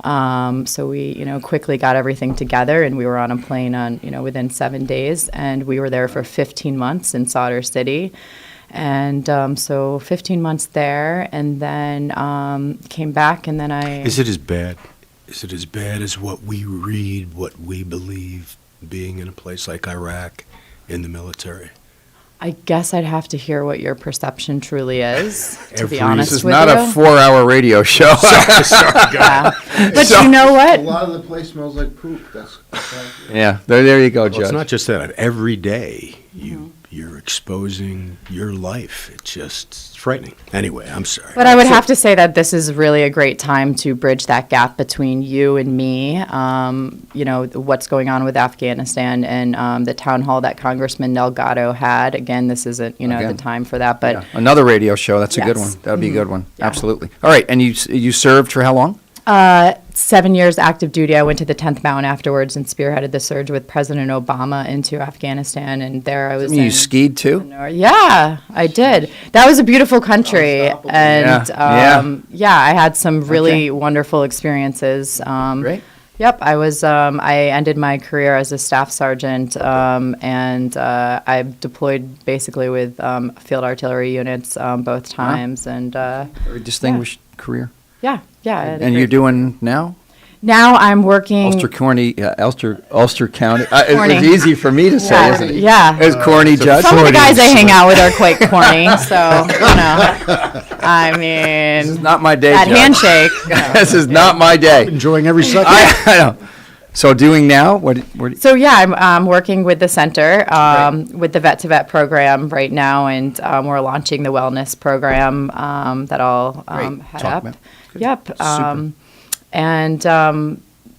So we, quickly got everything together, and we were on a plane within 7 days, and we were there for 15 months in Sauter City. And so 15 months there, and then came back, and then Is it as bad? Is it as bad as what we read, what we believe, being in a place like Iraq in the military? I guess I'd have to hear what your perception truly is, to be honest with you. This is not a 4-hour radio show. Sorry, But you know what? A lot of the place smells like poop. That's yeah, there you go, Judge. It's not just that. Every day you're exposing your life. It's frightening. Anyway, I'm sorry. But I would have to say that this is really a great time to bridge that gap between you and me, what's going on with Afghanistan and the town hall that Congressman Delgado had. Again, this isn't, the time for that. But another radio show. That's a good one. That would be a good one. Yeah. Absolutely. All right. And you served for how long? 7 years active duty. I went to the 10th Mountain afterwards and spearheaded the surge with President Obama into Afghanistan. And there I was. You skied too? Yeah, I did. That was a beautiful country. And I had some really wonderful experiences. Great. Yep, I was. I ended my career as a staff sergeant, and I deployed basically with field artillery units both times. And very distinguished career. Yeah. And you're doing now? Now I'm working. Ulster County. It Corny. was easy for me to say, isn't it? Yeah. As corny judge. Some of the guys I hang out with are quite corny, so, you know. I mean. This is not my day, That Judge. handshake. This is not my day. Enjoying every second. I know. So doing now? So yeah, I'm working with the center, with the Vet to Vet program right now, and we're launching the wellness program that I'll head Talk up. about. Good. Yep. Super.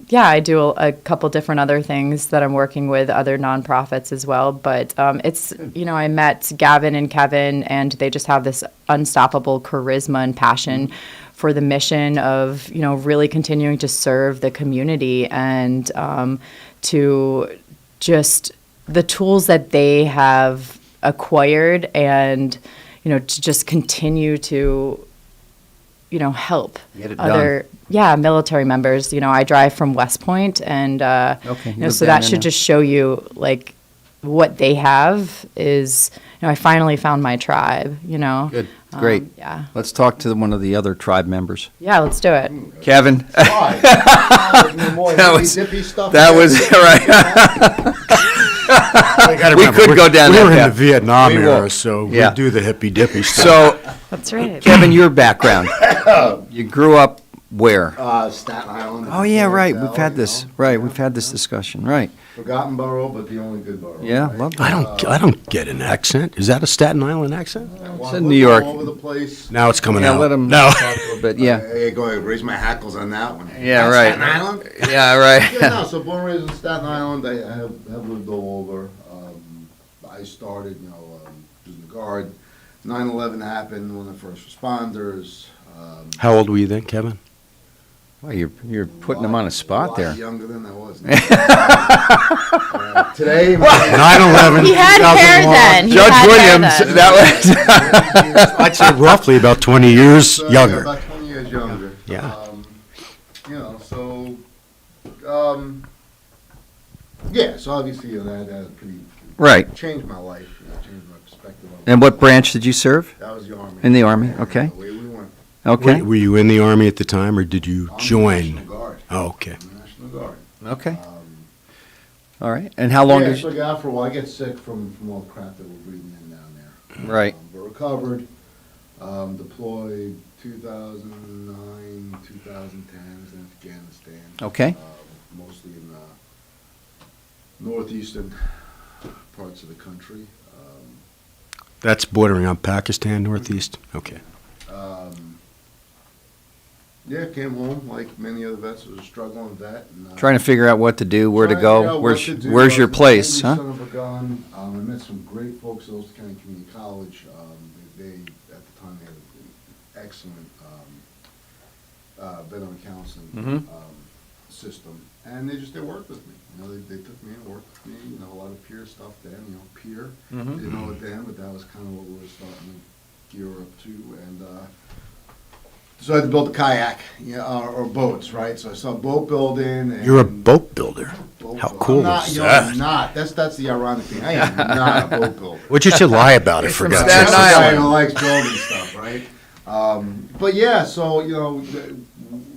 Yeah, I do a couple different other things that I'm working with other nonprofits as well. But it's, I met Gavin and Kevin, and they just have this unstoppable charisma and passion for the mission of, really continuing to serve the community and to just the tools that they have acquired and, to just continue to, help Get it other military members. I drive from West Point, and so that should just show you like what they have is. I finally found my tribe. Good, great. Yeah. Let's talk to one of the other tribe members. Yeah, let's do it. Kevin. that was right. We could go down we that were in the path. Vietnam We era, will. so Yeah. we do the hippy dippy stuff. So, that's right. Kevin, your background. You grew up where? Staten Island. Oh yeah, right. We've had this. Right, we've had this discussion. Right. Forgotten borough, but the only good borough. Yeah, love that. I don't get an accent. Is that a Staten Island accent? It's in New York. All over the place. Now it's coming Yeah, out. let him No. talk a little bit. Yeah. Hey, go ahead, raise my hackles on that one. Yeah, That's right. Staten Island? Yeah, right. Yeah, no, so born and raised in Staten Island. I have lived all over. I started, was in the Guard. 9/11 happened, one of the first responders. How old were you then, Kevin? Well, you're putting him on a spot there. Younger than I was. Today, 9/11. He had hair 2001. then. He Judge had hair Williams, then. that was. I'd say roughly about 20 years So, younger. Yeah, about 20 years younger. Yeah. So obviously that pretty Right. changed my life, changed my perspective on And what branch did you serve? That was the Army. In the Army. Okay. We went. Okay. Were you in the Army at the time, or did you join? National Guard. Oh, okay. National Guard. Okay. All right. And how long yeah, did so I got out for a while. I get sick from all the crap that we're breathing in down there. Right. But recovered, deployed 2009, 2010 in Afghanistan. Okay. Mostly in northeastern parts of the country. That's bordering on Pakistan, northeast? Okay. Yeah, came home like many other vets. Was a struggling vet. And, Trying to figure out what to do, where to trying figure go. out Where's what to do. where's I your was a place, handy huh? Son of a gun. I met some great folks at Ulster County Community College. They at the time they had an excellent veteran counseling Mhm. system, and they worked with me. They took me and worked with me. A lot of peer stuff then. Peer. Mhm. Didn't know it then, but that was kind of what we were starting to gear up to, and. So I had to build a kayak, or boats, right? So I saw boat building. And You're a boat builder. How cool not, is you know, that? I'm not. That's the ironic thing. I am not a boat builder. What you should lie about it, for God's That's sake. the guy who likes building stuff, right? But yeah, so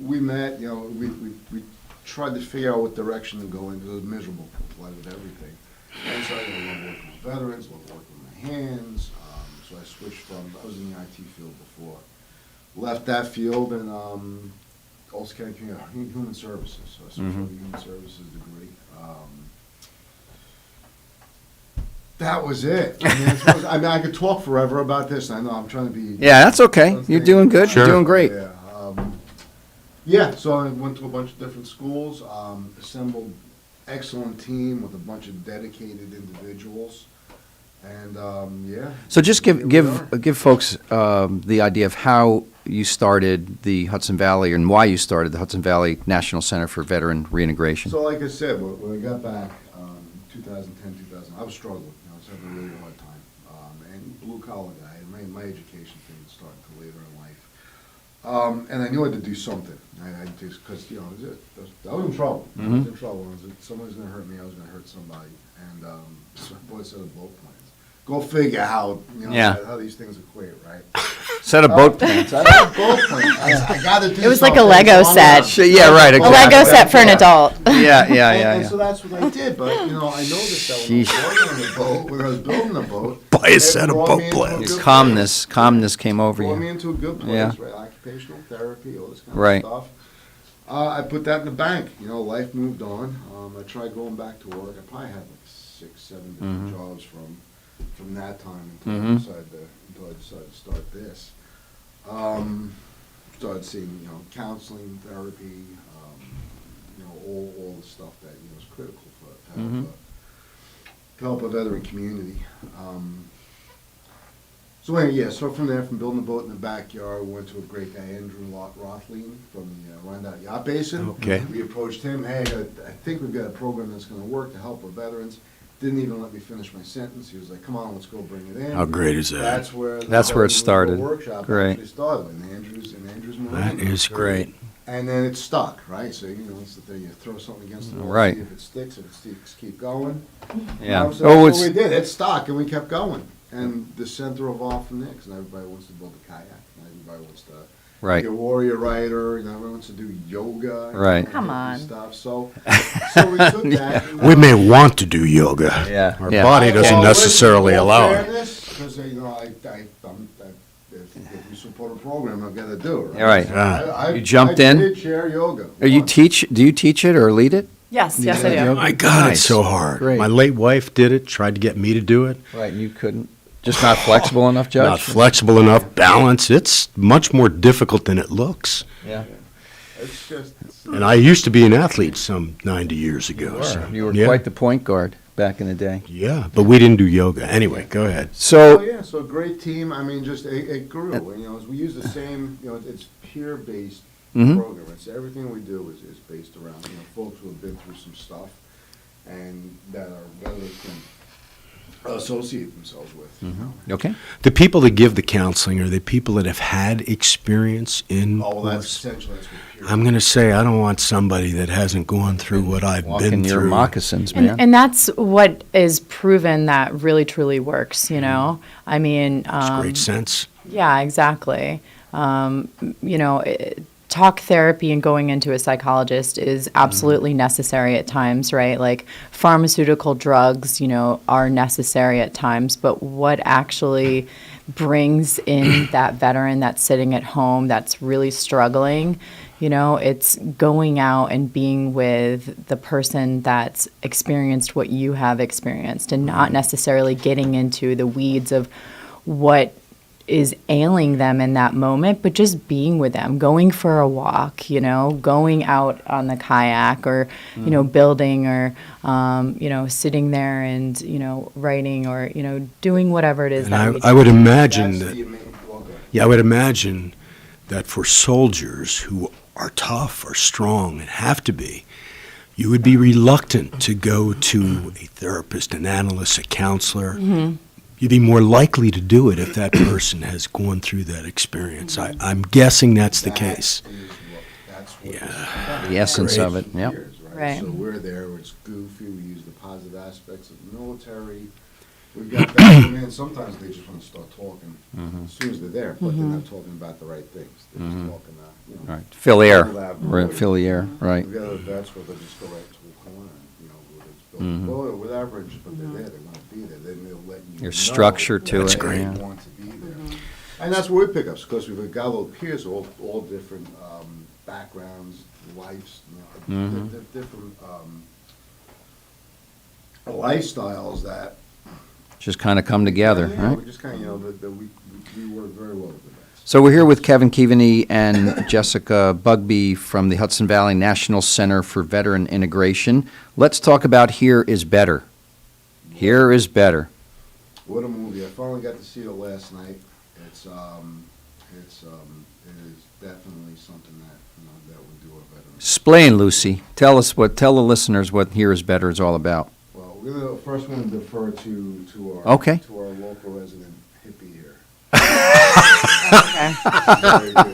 we met. We tried to figure out what direction to go in because it was miserable with everything. And so I love working with veterans, love working with my hands. So I switched from. I was in the IT field before. Left that field and Ulster County Human Services. So I switched to the Human Services degree. That was it. I mean, I could talk forever about this. I know I'm trying to be. Yeah, that's okay. You're doing good. Sure. You're doing great. Yeah. So I went to a bunch of different schools, assembled excellent team with a bunch of dedicated individuals. And So just give folks the idea of how you started the Hudson Valley and why you started the Hudson Valley National Center for Veteran Reintegration. So like I said, when I got back, 2010, 2000, I was struggling. I was having a really hard time. And blue collar guy, and my education thing was starting to later in life. And I knew I had to do something. I just because I was in trouble. I was in trouble. Somebody was going to hurt me. I was going to hurt somebody. And so I bought a set of boat plans. go figure how, how these things equate, right? Set of boat plans. I have boat plans. I got to do It was like a something Lego on set. that. Yeah, right, A exactly. Lego set for an adult. And so that's what I did. But, I noticed that when I was working on the boat, when I was building the boat, Buy a set of brought boat me into a plans. good Calmness came over Brought me you. into a good place, Yeah. right? Occupational therapy, all this kind Right. of stuff. I put that in the bank. Life moved on. I tried going back to work. I probably had like 6, 7 different jobs from that time until I decided to start this. Started seeing, counseling, therapy, all the stuff that is critical to help a veteran community. So anyway, so from there, from building a boat in the backyard, we went to a great guy, Andrew Rothlein from the Wyandotte Yacht Basin. Okay. We approached him, hey, I think we've got a program that's going to work to help our veterans. Didn't even let me finish my sentence. He was like, come on, let's go bring it in. How great is that? That's where it started. Workshop Great. actually started in Andrew's Marine. That is great. And then it stuck, right? So, it's the thing, you throw something against the wall, Right. see if it sticks. If it sticks, keep going. Yeah. So that's what we did. It stuck, and we kept going. And the center evolved from there, because everybody wants to build a kayak, and everybody wants to Right. be a warrior rider, everyone wants to do yoga. Right. Come on. Stuff. So we took that. And, We may want to do yoga. Yeah. Our Yeah. body doesn't necessarily allow it. Because, if you support a program, I've got to do it. All right. You jumped in? I did chair yoga. Do you teach it or lead it? Yes, yes, I do. My God, Nice. it's so hard. Great. My late wife did it, tried to get me to do it. Right, you couldn't. Just not flexible enough, Judge? Not flexible enough, balance. It's much more difficult than it looks. Yeah. It's just. And I used to be an athlete some 90 years ago. You were yeah. quite the point guard back in the day. Yeah, but we didn't do yoga. Anyway, go ahead. So, So great team. I mean, just it grew. And, as we use the same, it's peer-based program. It's everything we do is based around folks who have been through some stuff, and that our veterans can associate themselves with. Okay. The people that give the counseling are the people that have had experience in Oh, that's horse. essential. That's what peer. I'm going to say I don't want somebody that hasn't gone through what I've Walk been in your through. moccasins, man. And that's what is proven that really truly works, I mean, It's great sense. yeah, exactly. Talk therapy and going into a psychologist is absolutely necessary at times, right? Like pharmaceutical drugs, are necessary at times, but what actually brings in that veteran that's sitting at home that's really struggling, it's going out and being with the person that's experienced what you have experienced and not necessarily getting into the weeds of what is ailing them in that moment, but just being with them, going for a walk, going out on the kayak or, building or, sitting there and, writing or, doing whatever it is. And that we I do. would imagine That's that. the amazing. Yeah, I would imagine that for soldiers who are tough or strong and have to be, you would be reluctant to go to a therapist, an analyst, a counselor. You'd be more likely to do it if that person has gone through that experience. I'm guessing that's the case. That's what Yeah. The essence Great. of it, yep. Right. So we're there, it's goofy, we use the positive aspects of the military. We've got that, sometimes they just want to start talking as soon as they're there, but they're not talking about the right things. They're just talking, Right. Fill the air. Right. Fill the air, right. We've got other vets where they just go right to a corner, whether it's building a boat or whatever, but they're there, they want to be there, then they'll let you know. There's structure to That's it. great. yeah. They want to be there. And that's where we pick up, because we've got little peers, all different backgrounds, lives, different lifestyles that. Just kind of come together, Yeah, right? we just kind of, we work very well with the vets. So we're here with Kevin Keaveney and Jessica Bugbee from the Hudson Valley National Center for Veteran Integration. Let's talk about Here is Better. Here is Better. What a movie. I finally got to see it last night. It is definitely something that would do a veteran. Explain, Lucy. Tell the listeners what Here is Better is all about. Well, we're gonna defer to our Okay. to our local resident hippie here. Okay.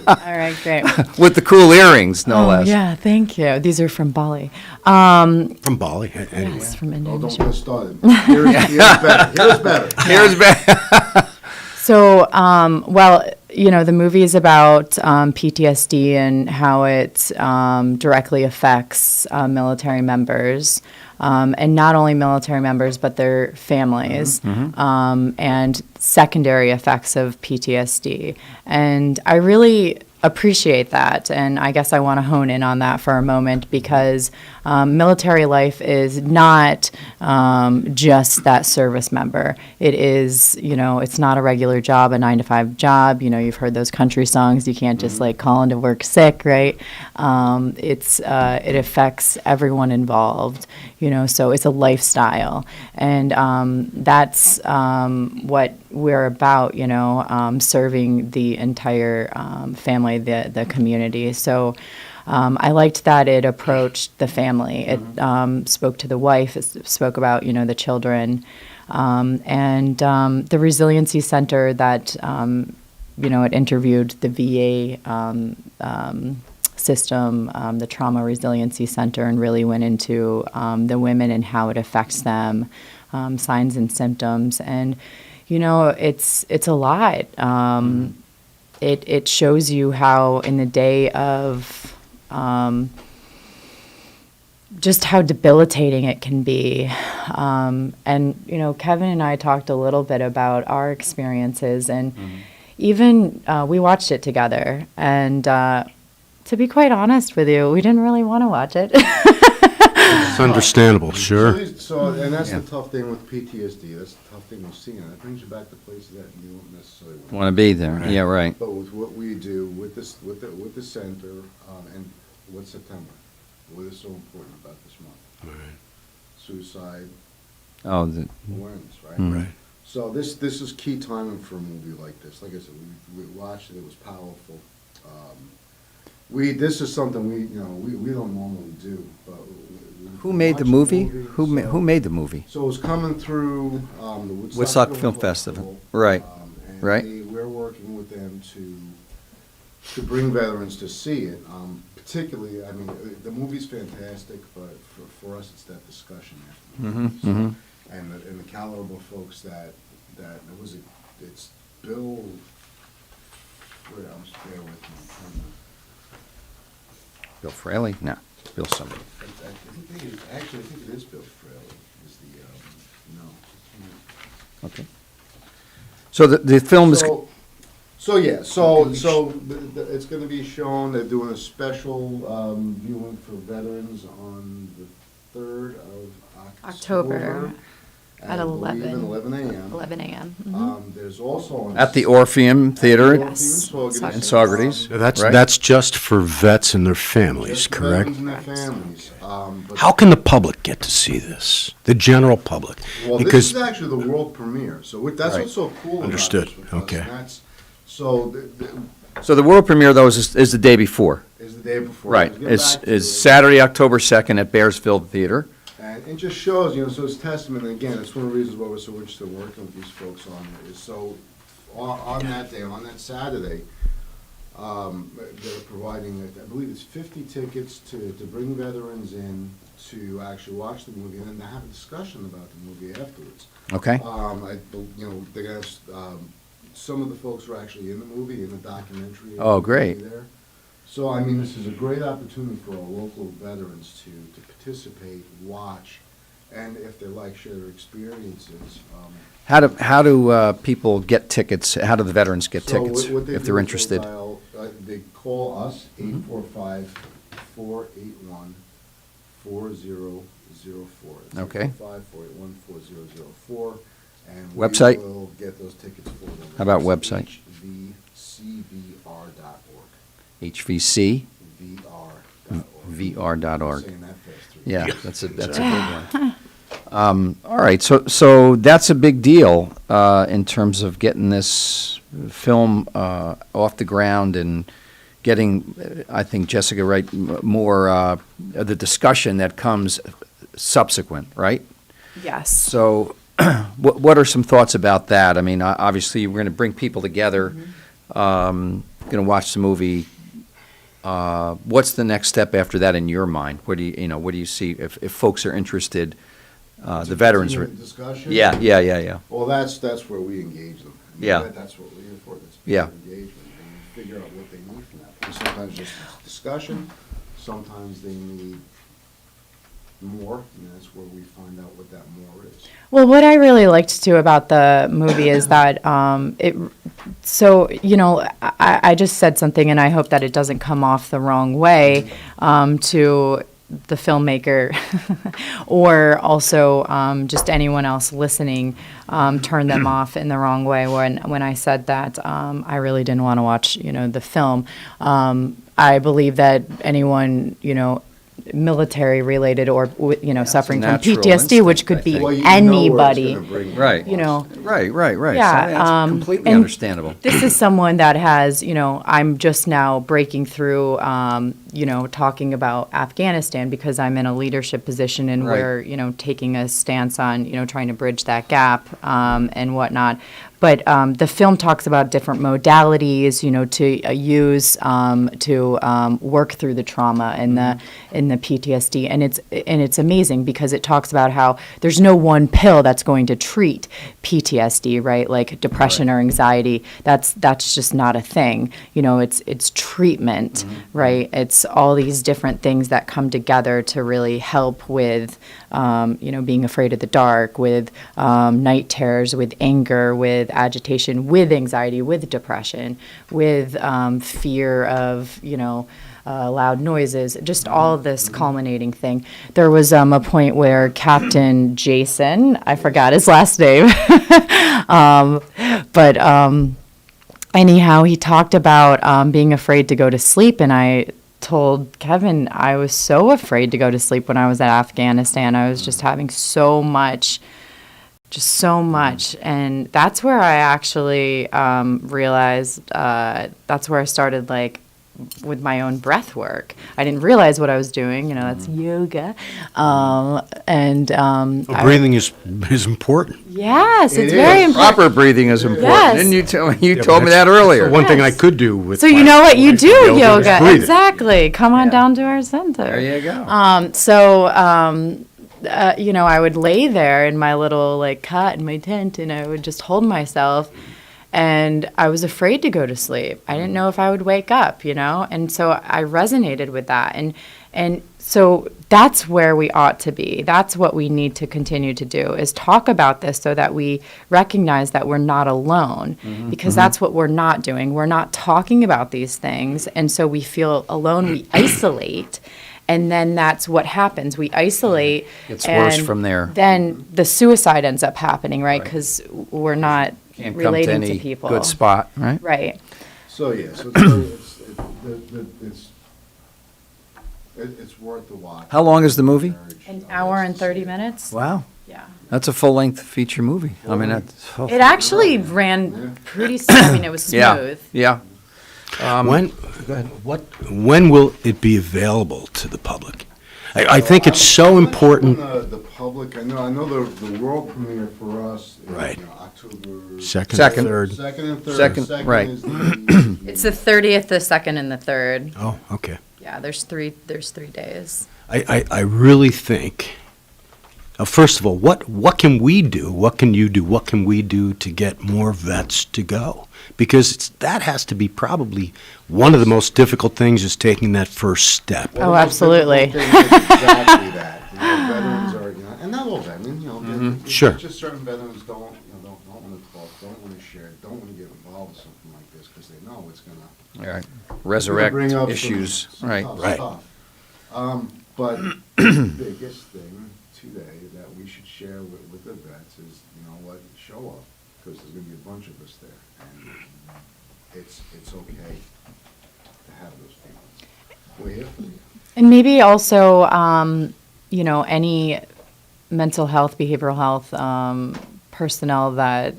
All right, great. With the cool earrings, no less. Yeah, thank you. These are from Bali. From Bali, anyway. Yes, from Oh, Indonesia. don't get started. Here's better. Here's better. Here's better. So, well, you know, the movie is about PTSD and how it directly affects military members, and not only military members, but their families, and secondary effects of PTSD. And I really appreciate that, and I guess I want to hone in on that for a moment, because military life is not just that service member. It is, you know, it's not a regular job, a 9-to-5 job. You know, you've heard those country songs. You can't just like call into work sick, right? It affects everyone involved. You know, so it's a lifestyle, and that's what we're about. You know, serving the entire family, the community. So. I liked that it approached the family. It spoke to the wife. It spoke about, you know, the children, and the resiliency center that, you know, it interviewed the VA system, the trauma resiliency center, and really went into the women and how it affects them, signs and symptoms, and you know, it's a lot. It shows you how in the day of just how debilitating it can be. And, you know, Kevin and I talked a little bit about our experiences, and even we watched it together. And to be quite honest with you, we didn't really want to watch it. It's understandable, sure. So, and that's the tough thing with PTSD. That's the tough thing with seeing it. It brings you back to places that you don't necessarily Want to be there. Right. Yeah, right. But with what we do with this, with the center, and with September, what is so important about this month? Right. Suicide Oh, the, awareness, right? Right. So this is key timing for a movie like this. Like I said, we watched it. It was powerful. This is something we don't normally do. But who made the movie? Who made the movie? So it was coming through the Woodstock Film Festival. Right. And Right. we're working with them to bring veterans to see it. Particularly, I mean, the movie's fantastic, but for us, it's that discussion after the movie. So, and the caliber of folks that it's Bill. Wait, I'm just bear with me. Bill Fraley? No, Bill somebody. I think it is Bill Fraley. Is the no? Okay. So the film is. So it's going to be shown. They're doing a special viewing for veterans on the 3rd of October. At 11 a.m. 11 a.m. There's also At the Orpheum Theater in Saugerties. Saugerties. That's just for vets and their families, correct? Veterans and their families. But How can the public get to see this? The general public? Well, this is actually the world premiere, so that's Right. what's so cool. Understood. About this with us, Okay. and that's, so So the world premiere, though, is the day before. is the day before. Right. Let's get It's back to it. Saturday, October 2nd at Bearsfield Theater. And it just shows, so it's testament, and again, it's one of the reasons why we're so interested in working with these folks on it, is so, on that day, on that Saturday, they're providing, I believe it's 50 tickets to bring veterans in to actually watch the movie, and then to have a discussion about the movie afterwards. Okay. They're gonna have, some of the folks are actually in the movie, in the documentary. Oh, great. There. So, I mean, this is a great opportunity for our local veterans to participate, watch, and if they like, share their experiences. How do people get tickets? How do the veterans get So tickets what they if do they're is interested? they call us, 845-481-4004. Okay. 845-481-4004. And Website? we will get those tickets for them. How about It's website? hvcvr.org. HVC? VR.org. VR.org. Saying that fast, too. Yeah, that's a big one. All right, so that's a big deal in terms of getting this film off the ground and getting, I think, Jessica, right, the discussion that comes subsequent, right? Yes. So what are some thoughts about that? I mean, obviously, we're going to bring people together, going to watch the movie. What's the next step after that in your mind? What do you see if folks are interested? The veterans. Discussion? Yeah. Well, that's where we engage them. I mean, Yeah. That's what we're here for. That's Yeah. engagement, and figure out what they need from that. And sometimes just discussion. Sometimes they need more, and that's where we find out what that more is. Well, what I really liked too about the movie is that I just said something, and I hope that it doesn't come off the wrong way to the filmmaker or also just anyone else listening, turn them off in the wrong way. When I said that, I really didn't want to watch, the film. I believe that anyone, military related or suffering from PTSD, which could be anybody. Right. Right. Yeah, So that's completely and understandable. This is someone that has, I'm just now breaking through, talking about Afghanistan because I'm in a leadership position and Right. we're, taking a stance on, trying to bridge that gap and whatnot. But the film talks about different modalities, to use to work through the trauma and the PTSD, and it's amazing because it talks about how there's no one pill that's going to treat PTSD, right? Like depression or anxiety, that's just not a thing. It's treatment, right? It's all these different things that come together to really help with, being afraid of the dark, with night terrors, with anger, with agitation, with anxiety, with depression, with fear of, loud noises, just all this culminating thing. There was a point where Captain Jason, I forgot his last name, but anyhow, he talked about being afraid to go to sleep, and I told Kevin I was so afraid to go to sleep when I was at Afghanistan. I was just having so much, and that's where I actually realized, that's where I started, like, with my own breath work. I didn't realize what I was doing, that's yoga. Breathing is important. Yes, it's very important. Proper breathing is important. Yes. Didn't you told me that earlier. One thing I could do with So you know what you do yoga. breathing. Exactly. Come on down to our center. There you go. I would lay there in my little cot in my tent, and I would just hold myself. And I was afraid to go to sleep. I didn't know if I would wake up, and so I resonated with that. And so that's where we ought to be. That's what we need to continue to do, is talk about this so that we recognize that we're not alone, because that's what we're not doing. We're not talking about these things, and so we feel alone. We isolate. And then that's what happens. We isolate. It's worse from there. Then the suicide ends up happening, right? Because we're not Can't come relating to any people. good spot, right? Right. So it's worth the watch. How long is the movie? An hour and 30 minutes. Wow. Yeah. That's a full-length feature movie. I mean, that's... It actually ran pretty smooth. I mean, it was smooth. Yeah. When will it be available to the public? I think it's so important. The public, I know the world premiere for us is Right. October Second, third. Second and third. Second, right. Is the, It's the 30th, the 2nd, and the 3rd. Oh, okay. Yeah, there's 3 days. I really think, first of all, what can we do? What can you do? What can we do to get more vets to go? Because that has to be probably one of the most difficult things, is taking that first step. Oh, absolutely. Exactly that. Veterans are, and not all veterans, Sure. just certain veterans don't want to talk, don't want to share, don't want to get involved with something like this because they know it's going to Right. Resurrect bring up issues. some Right. tough Right. stuff. But the biggest thing today that we should share with the vets is, show up, because there's going to be a bunch of us there, and it's okay to have those feelings. We're here for you. And maybe also, any mental health, behavioral health personnel that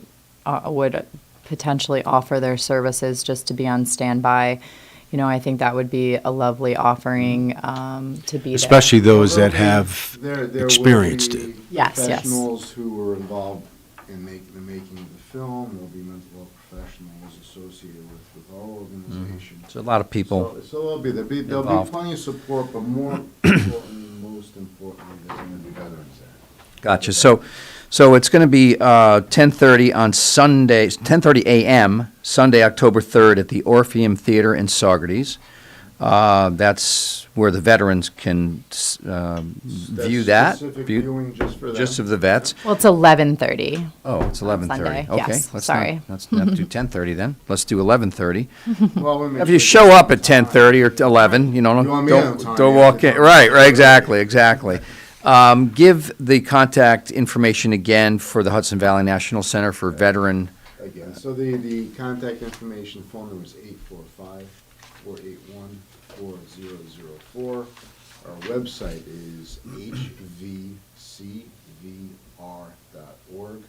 would potentially offer their services just to be on standby, I think that would be a lovely offering to be Especially there. those that have There experienced will be it. Yes, yes. professionals who were involved in the making of the film. There'll be mental health professionals associated with our organization. So a lot of people So there'll be involved. plenty of support, but most importantly, there's going to be veterans there. Gotcha. So it's going to be 10:30 on Sunday, 10:30 a.m. Sunday, October 3rd at the Orpheum Theater in Saugerties. That's where the veterans can view that. Specific viewing just for them. Just of the vets. Well, it's 11:30. Oh, it's 11:30. Sunday. Okay, Yes, let's sorry. Let's not do 10:30 then. Let's do 11:30. Well, we make If you sure- show up at 10:30 or 11, You want me on time, don't yeah. walk in. Right, exactly. Give the contact information again for the Hudson Valley National Center for Veteran. Again, so the contact information, phone number is 845-481-4004. Our website is hvcvr.org.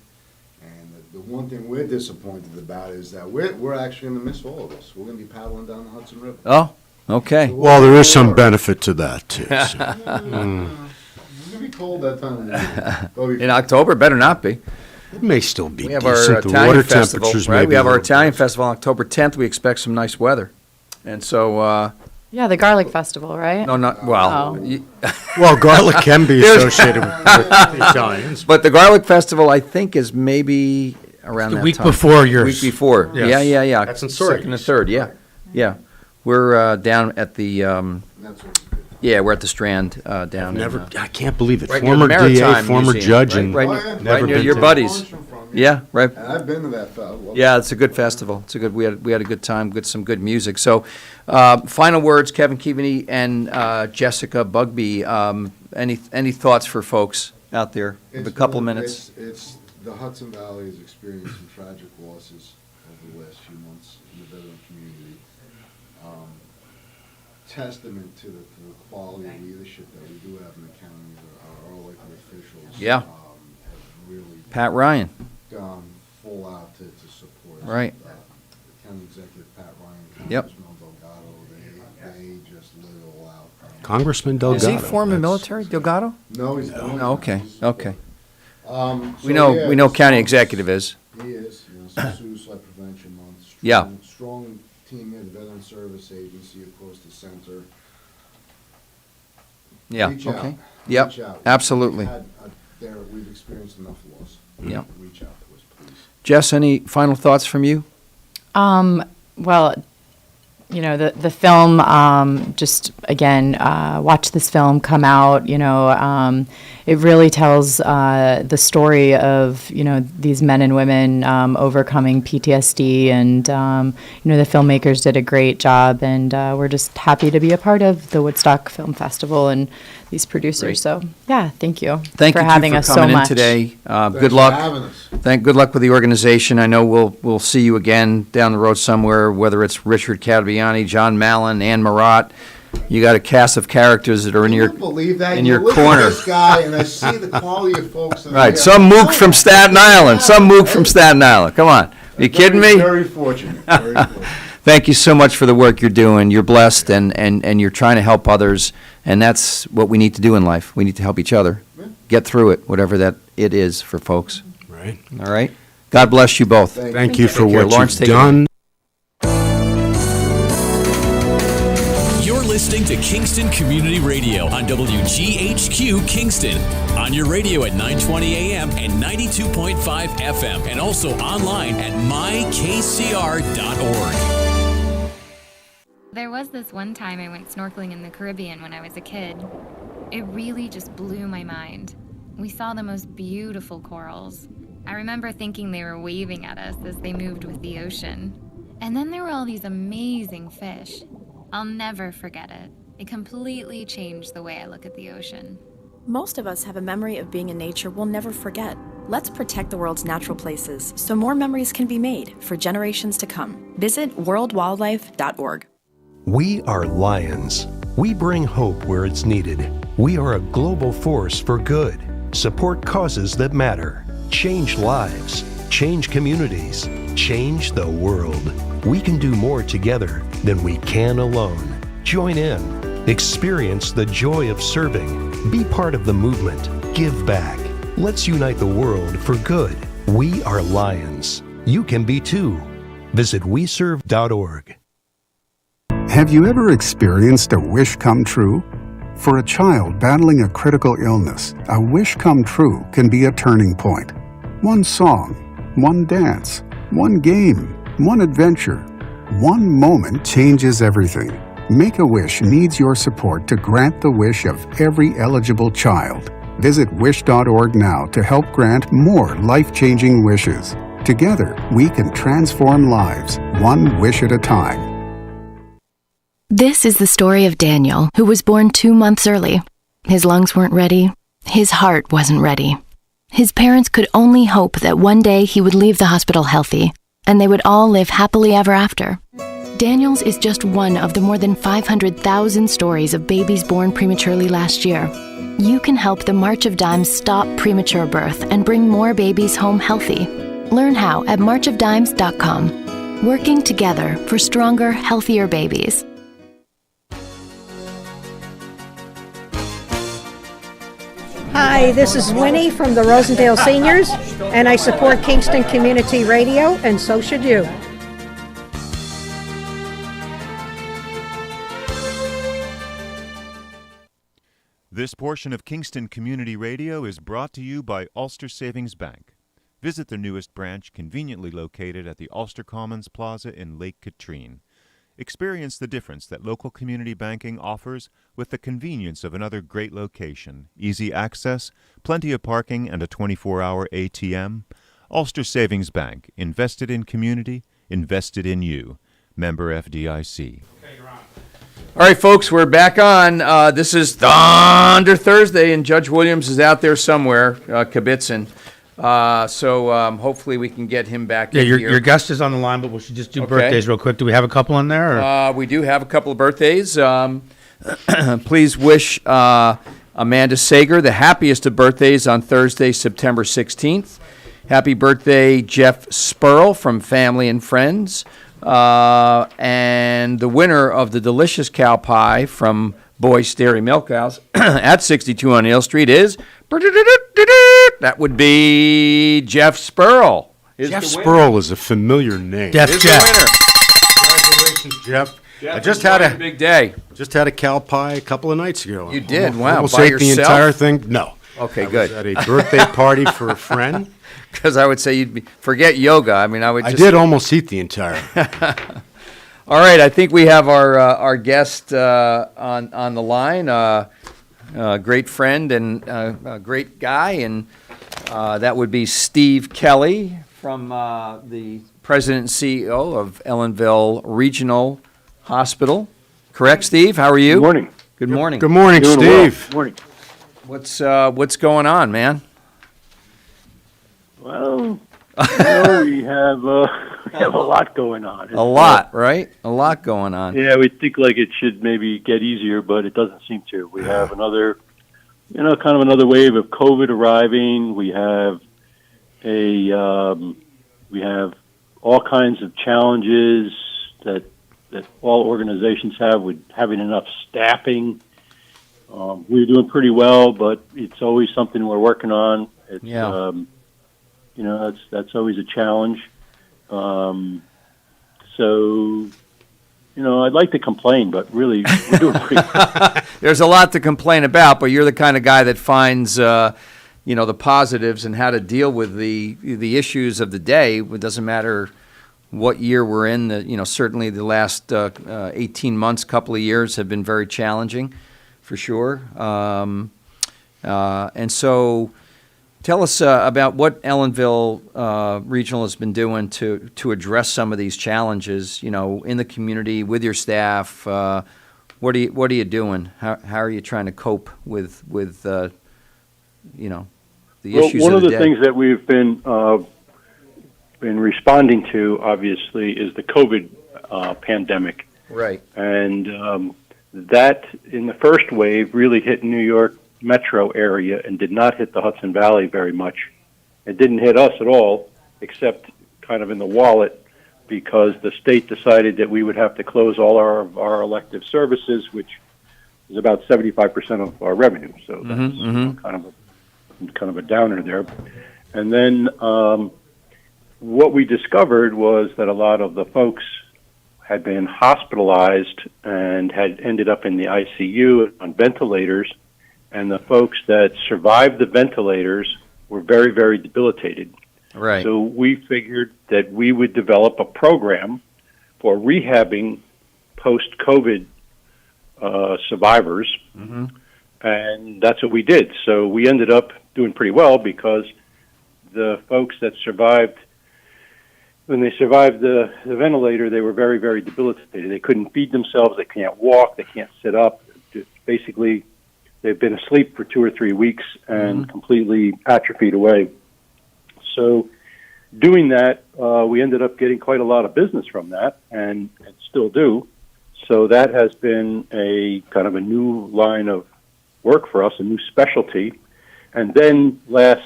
And the one thing we're disappointed about is that we're actually going to miss all of this. We're going to be paddling down the Hudson River. Oh, okay. Well, there is some benefit to that, too. so. It's going to be cold that time of year. In October, better not be. It may still be We have decent. our The Italian water festival, temperatures may right? be We have a our little Italian festival on October 10th. We expect some nice weather. And so, Yeah, the garlic festival, right? no, not, well. Oh. Well, garlic can be There's- associated with the Italians. But the garlic festival, I think, is maybe around The that week time. before yours. Week before. Yes. Yeah. That's in Second and Syracuse. third, yeah. We're down at the, That's what we're at the Strand down. Never, in, I can't believe it. right near the Former DA, Maritime former Museum, judge, right- and right, Oh, yeah. right never near been your to- buddies. Yeah, right. And I've been to that festival. Yeah, it's a good festival. It's a good. We had a good time. Some good music. So, final words, Kevin Keaveney and Jessica Bugby. Any thoughts for folks out there? It's A couple really- minutes. It's the Hudson Valley is experiencing tragic losses over the last few months in the veteran community. Testament to the quality of leadership that we do have in the county. Our elected officials. Yeah. Have really Pat Ryan. gone full out to support us. Right. The county executive Pat Ryan, Yep. Congressman Delgado, they just lit it all out. Congressman Delgado. Is he former that's- military, Delgado? No, he's not. No. Okay. Okay. So, We know. yeah, We know. it's County strong. executive is. He is, it's Suicide Prevention Month. Yeah. Strong team here, the Veteran Service Agency across the center. Yeah. Reach out. Okay. Yep. Reach out. Absolutely. We've experienced enough loss. Yep. Reach out to us, please. Jess, any final thoughts from you? Well, the film, just again, watch this film come out, it really tells the story of, these men and women overcoming PTSD, and, the filmmakers did a great job, and we're just happy to be a part of the Woodstock Film Festival and these producers. Great. So, yeah, thank you Thank for you having for us so coming in much. today. Thanks Good for luck. having us. Good luck with the organization. I know we'll see you again down the road somewhere, whether it's Richard Catabiani, John Mallon, Ann Marat. You got a cast of characters that are in I your can't believe that. in You your look corner. at this guy, and I see the quality of folks. That are Right, here. some mook from Staten Island. Some mook from Staten Island. Come on, you kidding me? Very fortunate. Very fortunate. Thank you so much for the work you're doing. You're blessed, and you're trying to help others, and that's what we need to do in life. We need to help each other get through it, whatever that it is for folks. Right. All right. God bless you both. Thank you for Take care. what Lawrence, you've take it away. done. You're listening to Kingston Community Radio on WGHQ Kingston. On your radio at 920 AM and 92.5 FM, and also online at mykcr.org. There was this one time I went snorkeling in the Caribbean when I was a kid. It really just blew my mind. We saw the most beautiful corals. I remember thinking they were waving at us as they moved with the ocean. And then there were all these amazing fish. I'll never forget it. It completely changed the way I look at the ocean. Most of us have a memory of being in nature we'll never forget. Let's protect the world's natural places so more memories can be made for generations to come. Visit worldwildlife.org. We are Lions. We bring hope where it's needed. We are a global force for good. Support causes that matter. Change lives. change communities, change the world. We can do more together than we can alone. Join in. Experience the joy of serving. Be part of the movement. Give back. Let's unite the world for good. We are Lions. You can be too. Visit weserve.org. Have you ever experienced a wish come true? For a child battling a critical illness, a wish come true can be a turning point. One song, one dance, one game, one adventure, one moment changes everything. Make-A-Wish needs your support to grant the wish of every eligible child. Visit wish.org now to help grant more life-changing wishes. Together, we can transform lives, one wish at a time. This is the story of Daniel, who was born 2 months early. His lungs weren't ready. His heart wasn't ready. His parents could only hope that one day he would leave the hospital healthy, and they would all live happily ever after. Daniel's is just one of the more than 500,000 stories of babies born prematurely last year. You can help the March of Dimes stop premature birth and bring more babies home healthy. Learn how at marchofdimes.com. Working together for stronger, healthier babies. Hi, this is Winnie from the Rosendale Seniors, and I support Kingston Community Radio, and so should you. This portion of Kingston Community Radio is brought to you by Ulster Savings Bank. Visit their newest branch, conveniently located at the Ulster Commons Plaza in Lake Katrine. Experience the difference that local community banking offers with the convenience of another great location, easy access, plenty of parking, and a 24-hour ATM. Ulster Savings Bank, invested in community, invested in you. Member FDIC. All right, folks, we're back on. This is Thunder Thursday, and Judge Williams is out there somewhere, kibitzing. So hopefully we can get him back in here. Your guest is on the line, but we should just do birthdays real quick. Do we have a couple in there? Or? We do have a couple of birthdays. Please wish Amanda Sager the happiest of birthdays on Thursday, September 16th. Happy birthday, Jeff Spurl from Family and Friends. And the winner of the delicious cow pie from Boyce Dairy Milk House at 62 on Hill Street is, that would be Jeff Spurl. Jeff Spurl is a familiar name. Jeff. Congratulations, Jeff. I just had a big day. Just had a cow pie a couple of nights ago. You did? Wow. Almost By ate yourself? the entire thing. No. Okay, I good. was at a birthday party for a friend. Because I would say forget yoga. I mean, I did almost eat the entire. All right, I think we have our guest on the line. Great friend and a great guy, and that would be Steve Kelly from the president and CEO of Ellenville Regional Hospital. Correct, Steve? How are you? Good morning. Good morning. Good morning, Doing Steve. well. Morning. What's going on, man? Well, we have a lot going on. A lot, right? A lot going on. Yeah, we think like it should maybe get easier, but it doesn't seem to. We have another, kind of another wave of COVID arriving. We have we have all kinds of challenges that all organizations have with having enough staffing. We're doing pretty well, but it's always something we're working on. It's, that's always a challenge. So, I'd like to complain, but really, we're doing pretty well. There's a lot to complain about, but you're the kind of guy that finds, the positives and how to deal with the issues of the day. It doesn't matter what year we're in. Certainly the last 18 months, couple of years have been very challenging, for sure. And so, tell us about what Ellenville Regional has been doing to address some of these challenges, in the community with your staff. What are you doing? How are you trying to cope with the issues one of the of the day? things that we've been responding to, obviously, is the COVID pandemic. Right. And that, in the first wave, really hit New York metro area and did not hit the Hudson Valley very much. It didn't hit us at all, except kind of in the wallet, because the state decided that we would have to close all our elective services, which is about 75% of our revenue. So that's kind of a downer there. And then what we discovered was that a lot of the folks had been hospitalized and had ended up in the ICU on ventilators, and the folks that survived the ventilators were very, very debilitated. Right. So we figured that we would develop a program for rehabbing post-COVID survivors, and that's what we did. So we ended up doing pretty well because the folks that survived, when they survived the ventilator, they were very, very debilitated. They couldn't feed themselves, they can't walk, they can't sit up. Basically, they've been asleep for 2 or 3 weeks and completely atrophied away. So doing that, we ended up getting quite a lot of business from that, and still do. So that has been a kind of a new line of work for us, a new specialty. And then last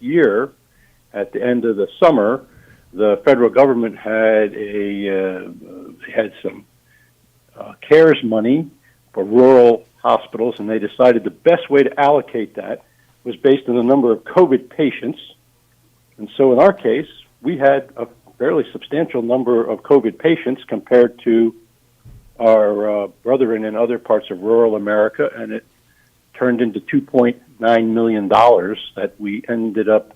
year, at the end of the summer, the federal government had some CARES money for rural hospitals, and they decided the best way to allocate that was based on the number of COVID patients. And so in our case, we had a fairly substantial number of COVID patients compared to our brethren in other parts of rural America, and it turned into $2.9 million that we ended up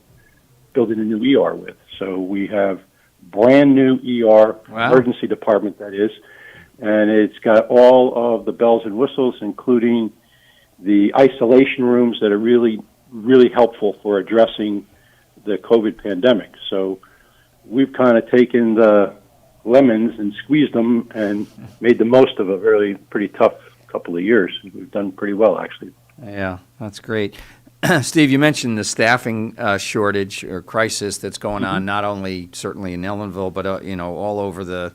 building a new ER with. So we have brand new ER, emergency department that is, and it's got all of the bells and whistles, including the isolation rooms that are really, really helpful for addressing the COVID pandemic. So we've kind of taken the lemons and squeezed them and made the most of a really pretty tough couple of years. We've done pretty well, actually. Yeah, that's great. Steve, you mentioned the staffing shortage or crisis that's going on, not only certainly in Ellenville, but all over the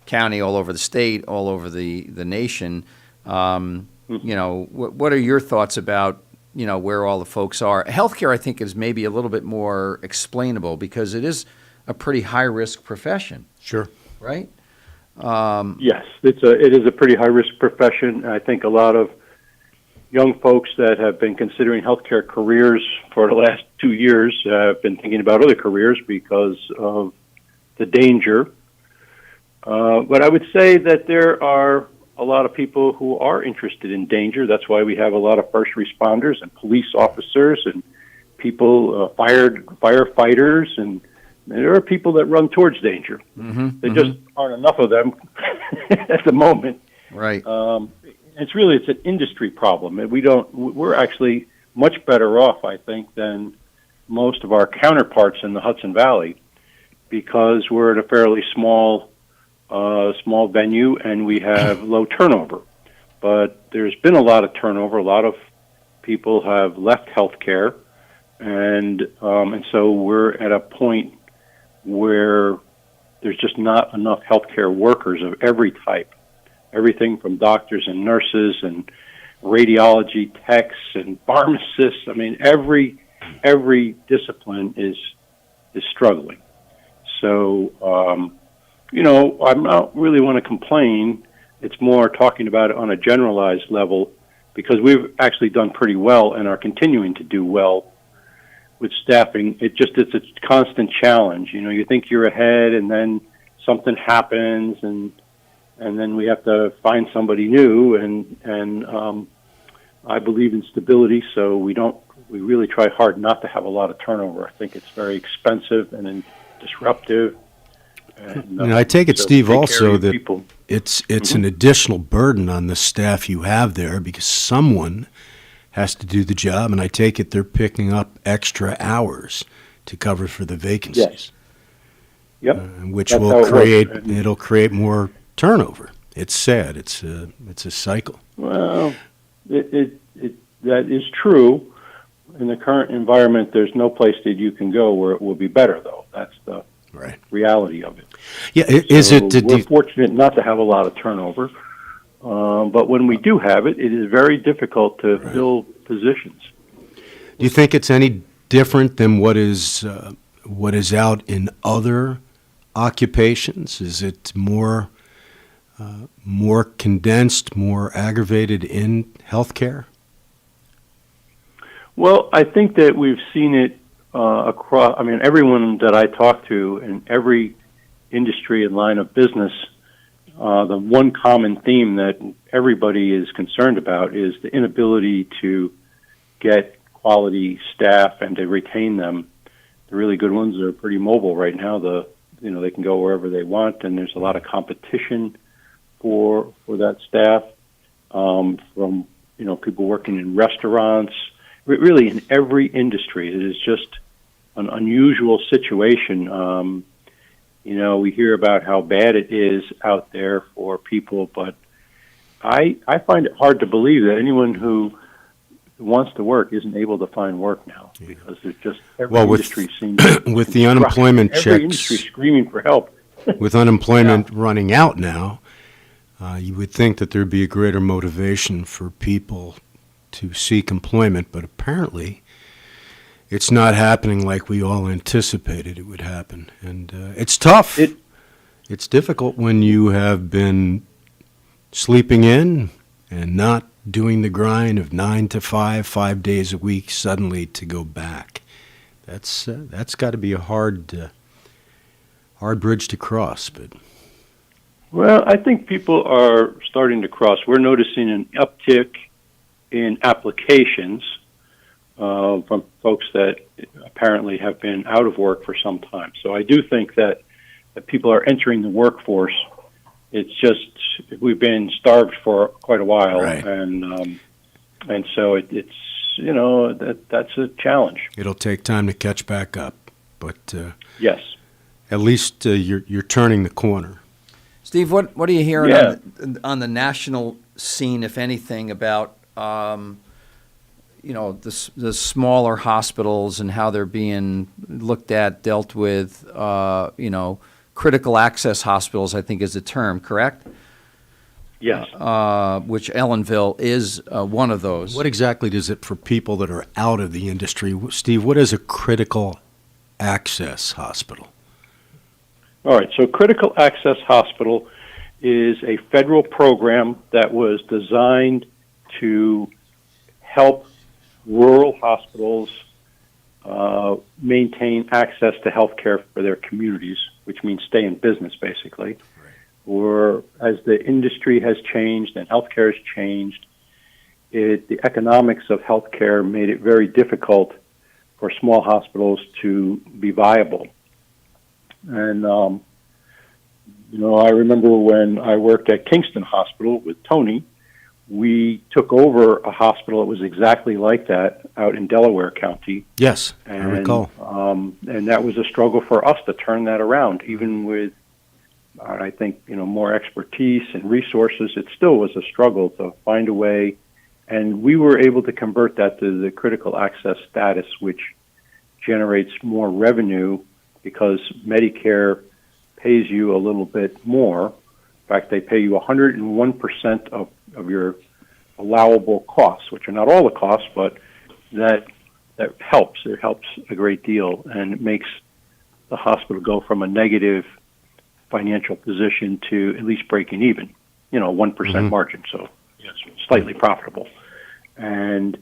county, all over the state, all over the nation. What are your thoughts about where all the folks are? Healthcare, I think, is maybe a little bit more explainable because it is a pretty high-risk profession. Sure. Right? Yes, it is a pretty high-risk profession. I think a lot of young folks that have been considering healthcare careers for the last 2 years have been thinking about other careers because of the danger. But I would say that there are a lot of people who are interested in danger. That's why we have a lot of first responders and police officers and people, firefighters, and there are people that run towards danger. There just aren't enough of them at the moment. Right. It's an industry problem. We're actually much better off, I think, than most of our counterparts in the Hudson Valley because we're at a fairly small venue and we have low turnover. But there's been a lot of turnover. A lot of people have left healthcare, and so we're at a point where there's just not enough healthcare workers of every type. Everything from doctors and nurses and radiology techs and pharmacists. I mean, every discipline is struggling. So, I don't really want to complain. It's more talking about it on a generalized level because we've actually done pretty well and are continuing to do well with staffing. It's a constant challenge. You think you're ahead and then something happens and then we have to find somebody new, and I believe in stability, so we really try hard not to have a lot of turnover. I think it's very expensive and disruptive. And I take it, Steve, also that people. It's an additional burden on the staff you have there because someone has to do the job, and I take it they're picking up extra hours to cover for the vacancies. Yes. Yep. Which will create more turnover. It's sad. It's a cycle. Well, that is true. In the current environment, there's no place that you can go where it will be better, though. That's the reality of it. Yeah, we're fortunate not to have a lot of turnover, but when we do have it, it is very difficult to fill positions. Do you think it's any different than what what is out in other occupations? Is it more condensed, more aggravated in healthcare? Well, I think that we've seen it across. I mean, everyone that I talk to in every industry and line of business, the one common theme that everybody is concerned about is the inability to get quality staff and to retain them. The really good ones are pretty mobile right now. They can go wherever they want, and there's a lot of competition for that staff from people working in restaurants. Really, in every industry, it is just an unusual situation. We hear about how bad it is out there for people, but I find it hard to believe that anyone who wants to work isn't able to find work now, because there's just industry seems with the unemployment checks, every industry screaming for help. With unemployment running out now, you would think that there'd be a greater motivation for people to seek employment, but apparently it's not happening like we all anticipated it would happen. And it's tough. It's difficult when you have been sleeping in and not doing the grind of 9 to 5 days a week, suddenly to go back. That's got to be a hard bridge to cross. But well, I think people are starting to cross. We're noticing an uptick in applications from folks that apparently have been out of work for some time. So I do think that people are entering the workforce. It's just we've been starved for quite a while, right. and so it's that's a challenge. It'll take time to catch back up, but yes, at least you're turning the corner. Steve, what are you hearing on the national scene, if anything, about the smaller hospitals and how they're being looked at, dealt with? Critical access hospitals, I think, is the term, correct? Yes. Which Ellenville is one of those. What exactly does it for people that are out of the industry? Steve, what is a critical access hospital? All right, so Critical Access Hospital is a federal program that was designed to help rural hospitals maintain access to health care for their communities, which means stay in business, basically. Or as the industry has changed and healthcare has changed, the economics of healthcare made it very difficult for small hospitals to be viable. And, I remember when I worked at Kingston Hospital with Tony, we took over a hospital that was exactly like that out in Delaware County. Yes, I recall. And that was a struggle for us to turn that around, even with, I think, more expertise and resources. It still was a struggle to find a way. And we were able to convert that to the critical access status, which generates more revenue because Medicare pays you a little bit more. In fact, they pay you 101% of your allowable costs, which are not all the costs, but that helps. It helps a great deal, and it makes the hospital go from a negative financial position to at least breaking even, 1% margin, so it's slightly profitable. And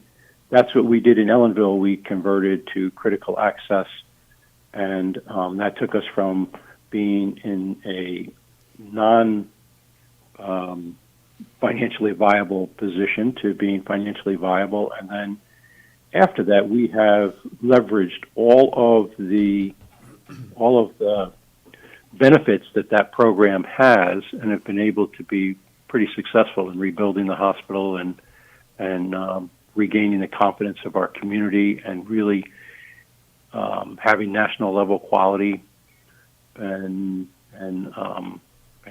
that's what we did in Ellenville. We converted to critical access, and that took us from being in a financially viable position to being financially viable. And then after that, we have leveraged all of the benefits that program has, and have been able to be pretty successful in rebuilding the hospital and regaining the confidence of our community, and really having national level quality and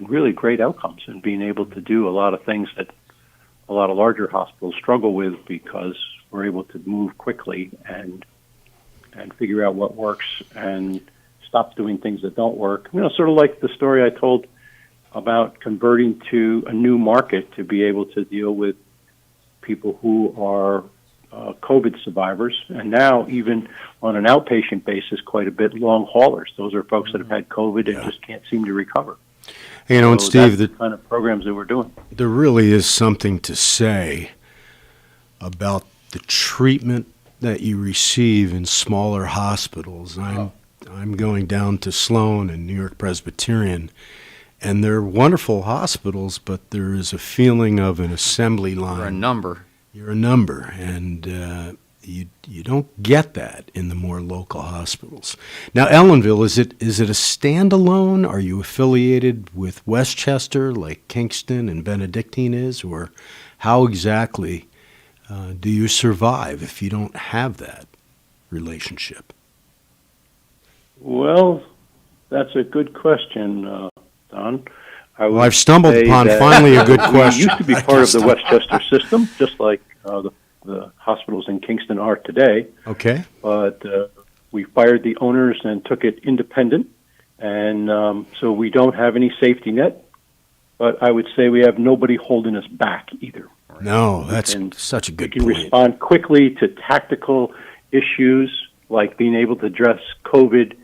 really great outcomes, and being able to do a lot of things that a lot of larger hospitals struggle with, because we're able to move quickly and figure out what works and stop doing things that don't work. Sort of like the story I told about converting to a new market to be able to deal with people who are COVID survivors, and now even on an outpatient basis, quite a bit long haulers. Those are folks that have had COVID and just can't seem to recover. You know, and So Steve, that's the kind of programs that we're doing. There really is something to say about the treatment that you receive in smaller hospitals. I'm going down to Sloan and New York Presbyterian, and they're wonderful hospitals, but there is a feeling of an assembly line. You're a number. You're a number, and you don't get that in the more local hospitals. Now, Ellenville, is it a standalone? Are you affiliated with Westchester like Kingston and Benedictine is, or how exactly do you survive if you don't have that relationship? Well, that's a good question, Don. Well, I've stumbled upon finally a good question. We used to be part of the Westchester system, just like the hospitals in Kingston are today. Okay. But we fired the owners and took it independent, and so we don't have any safety net. But I would say we have nobody holding us back either. No, that's such a good point. We can respond quickly to tactical issues like being able to address COVID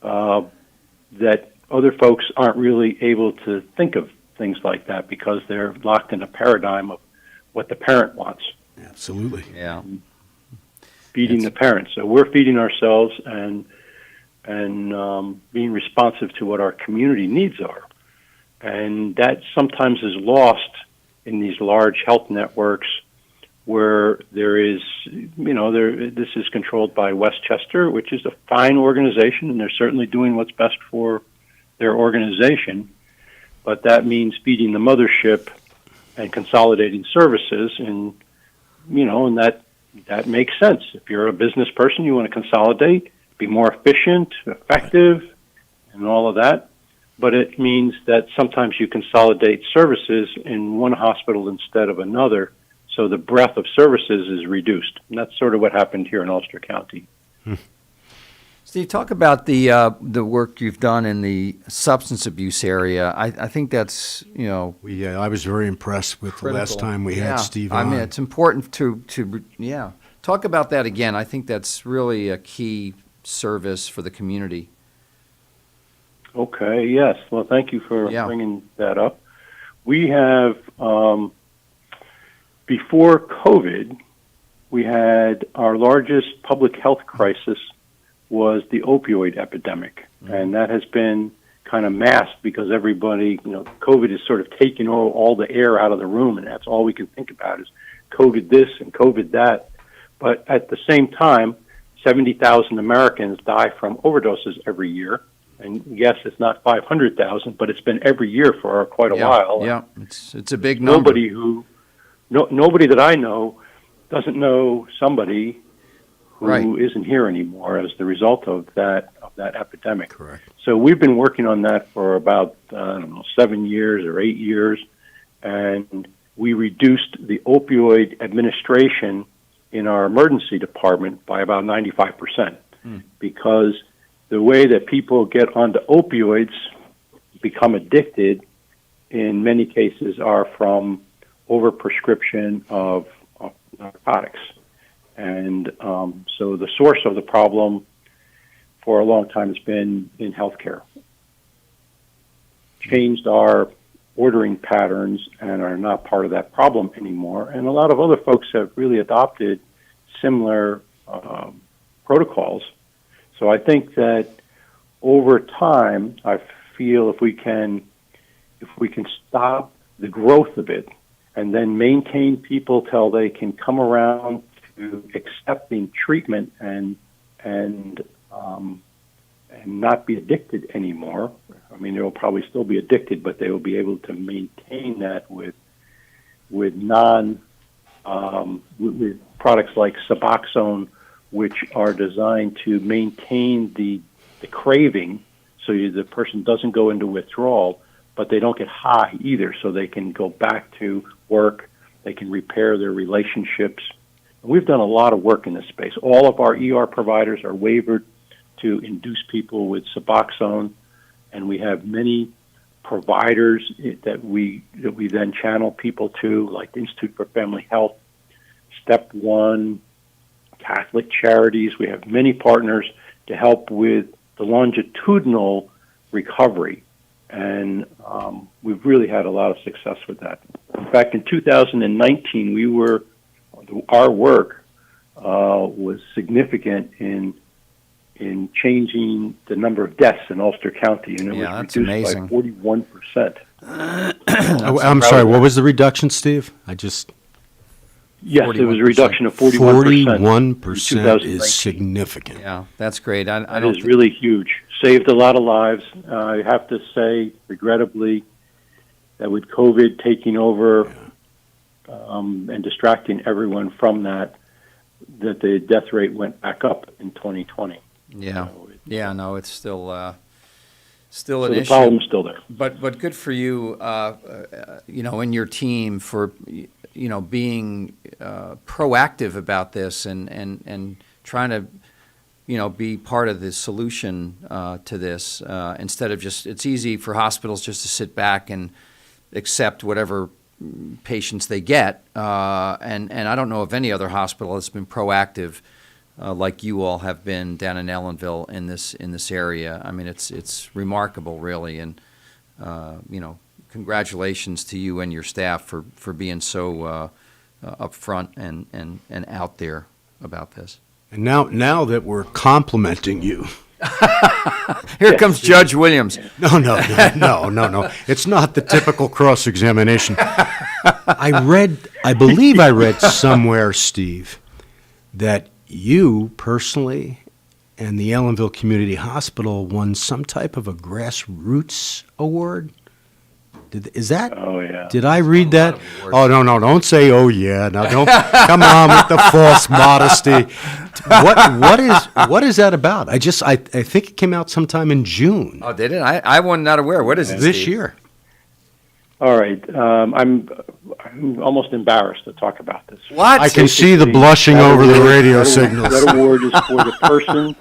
that other folks aren't really able to think of things like that because they're locked in a paradigm of what the parent wants. Absolutely. Yeah. Feeding the parents. So we're feeding ourselves and being responsive to what our community needs are. And that sometimes is lost in these large health networks where there is, this is controlled by Westchester, which is a fine organization, and they're certainly doing what's best for their organization. But that means feeding the mothership and consolidating services, and that makes sense. If you're a business person, you want to consolidate, be more efficient, effective, and all of that. But it means that sometimes you consolidate services in one hospital instead of another, so the breadth of services is reduced. And that's sort of what happened here in Ulster County. Steve, talk about the work you've done in the substance abuse area. I think that's, I was very impressed with critical. The last time we had Steve on. I mean, it's important to talk about that again. I think that's really a key service for the community. Okay, yes. Well, thank you for bringing that up. We have, before COVID, we had our largest public health crisis was the opioid epidemic. Mm-hmm. And that has been kind of masked because everybody, COVID is sort of taking all the air out of the room, and that's all we can think about is COVID this and COVID that. But at the same time, 70,000 Americans die from overdoses every year. And yes, it's not 500,000, but it's been every year for quite a while. Yeah, it's a big number. Nobody that I know doesn't know somebody who isn't here anymore as the result of that epidemic. Correct. So we've been working on that for about 7 years or 8 years, and we reduced the opioid administration in our emergency department by about 95% because the way that people get onto opioids, become addicted, in many cases are from overprescription of narcotics. And so the source of the problem for a long time has been in healthcare. Changed our ordering patterns and are not part of that problem anymore. And a lot of other folks have really adopted similar protocols. So I think that over time, I feel if we can stop the growth of it and then maintain people till they can come around to accepting treatment and not be addicted anymore. I mean, they will probably still be addicted, but they will be able to maintain that with with products like Suboxone, which are designed to maintain the craving, so the person doesn't go into withdrawal, but they don't get high either, so they can go back to work, they can repair their relationships. We've done a lot of work in this space. All of our ER providers are waivered to induce people with Suboxone, and we have many providers that we then channel people to, like the Institute for Family Health, Step One, Catholic Charities. We have many partners to help with the longitudinal recovery, and we've really had a lot of success with that. In fact, in 2019, our work was significant in changing the number of deaths in Ulster County, and it was that's reduced amazing. by 41%. I'm sorry, what was the reduction, Steve? Yes, it was a reduction of 41%. 41% is significant. Yeah, that's great. That is really huge. Saved a lot of lives. I have to say, regrettably, that with COVID taking over and distracting everyone from that the death rate went back up in 2020. Yeah, no, it's still an So issue. the problem's still there. But good for you, and your team for being proactive about this and trying to be part of the solution to this instead of just. It's easy for hospitals just to sit back and accept whatever patients they get, and I don't know of any other hospital that's been proactive like you all have been down in Ellenville in this area. I mean, it's remarkable, really, and congratulations to you and your staff for being so upfront and out there about this. And now that we're complimenting you. Here comes Judge Williams. No. It's not the typical cross-examination. I believe I read somewhere, Steve, that you personally and the Ellenville Community Hospital won some type of a grassroots award. Is that? Oh yeah. Did I read that? Oh no! Don't say oh yeah. Now don't come on with the false modesty. What is that about? I think it came out sometime in June. Oh, did it? I was not aware. What is it? This Steve? year. All right. I'm almost embarrassed to talk about this. What? I can see the blushing over the radio signals. That award is for the person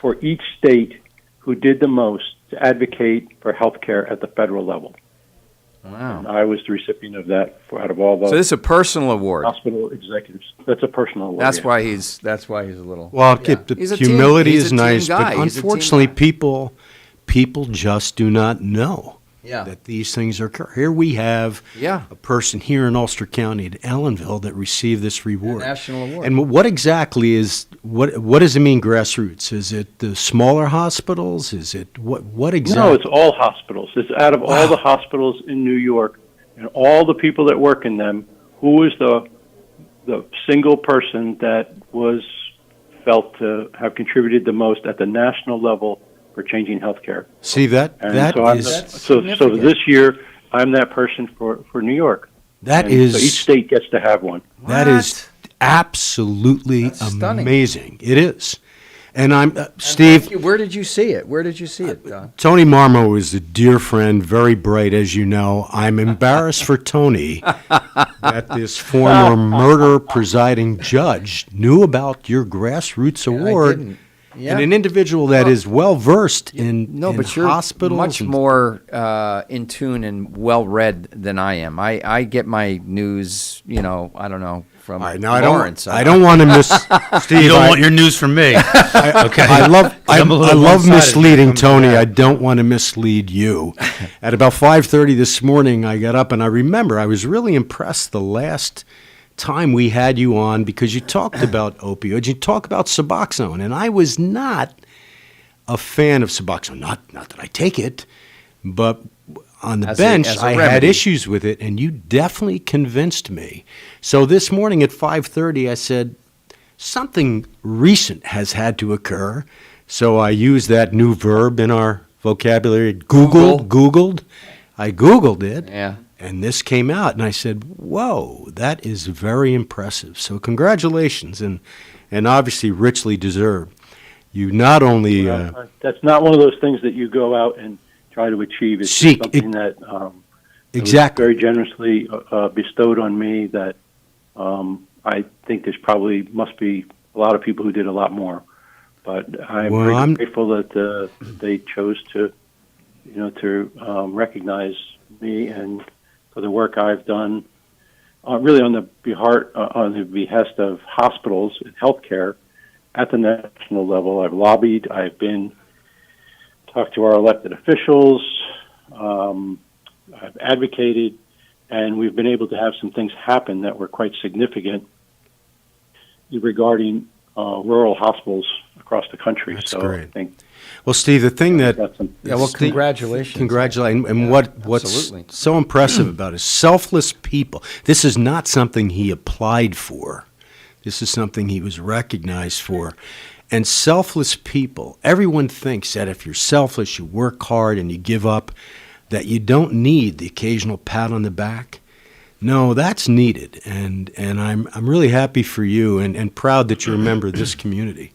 for each state who did the most to advocate for health care at the federal level. Wow. And I was the recipient of that out of all the So this is a personal award. hospital executives. That's a personal award. That's yeah. why he's a little. Well, He's a humility team- he's is a team nice, guy. but He's a team unfortunately, guy. people just do not know Yeah. that these things occur. Here we have Yeah. a person here in Ulster County at Ellenville that received this reward. national award. And what exactly is what does it mean, grassroots? Is it the smaller hospitals? Is it what exactly? No, it's all hospitals. It's out of all the hospitals in New York and all the people that work in them, who was the single person that was felt to have contributed the most at the national level for changing healthcare. See that? And That so is so this year I'm that person for New York. That And is so each state gets to have one. That is absolutely stunning. amazing. It is. And I'm Steve. Where did you see it? Don? Tony Marmo is a dear friend, very bright, as you know. I'm embarrassed for Tony that this former murder presiding judge knew about your grassroots award. didn't. Yeah. And an individual that is well versed in But you're hospitals. much and- more in tune and well read than I am. I get my news, I don't know, from Lawrence. I don't want to miss Steve. You don't want your news from me. Okay. I love I'm a little love one-sided misleading when it comes to Tony. that. I don't want to mislead you. At about 5:30 this morning, I got up and I remember I was really impressed the last time we had you on because you talked about opioids, you talked about Suboxone, and I was not a fan of Suboxone. Not that I take it, but on the bench as a I had remedy. issues with it, and you definitely convinced me. So this morning at 5:30, I said something recent has had to occur. So I used that new verb in our vocabulary. Googled. I Googled it. Yeah. And this came out, and I said, whoa, that is very impressive. So congratulations, and obviously richly deserved. You not only... That's not one of those things that you go out and try to achieve. It's Seek. something that Exactly. was very generously bestowed on me that I think there's must be a lot of people who did a lot more. But I'm grateful that they chose to recognize me and for the work I've done really on the behest of hospitals and healthcare at the national level. I've lobbied. I've talked to our elected officials. I've advocated, and we've been able to have some things happen that were quite significant regarding rural hospitals across the country. That's so great. I think, well, Steve, the thing that congratulations. Congratulations. And what's Absolutely. so impressive about it is selfless people. This is not something he applied for. This is something he was recognized for. And selfless people, everyone thinks that if you're selfless, you work hard and you give up, that you don't need the occasional pat on the back. No, that's needed. And I'm really happy for you and proud that you're a member of this community,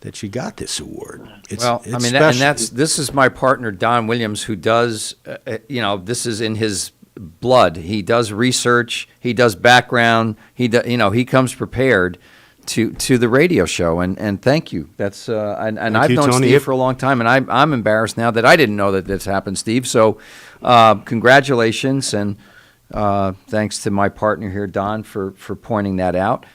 that you got this award. It's special. This is my partner, Don Williams, who does, this is in his blood. He does research, he does background, he comes prepared to the radio show, and thank you. That's and I've known Tony. Steve for a long time, and I'm embarrassed now that I didn't know that this happened, Steve. So, congratulations, and thanks to my partner here, Don, for pointing that out.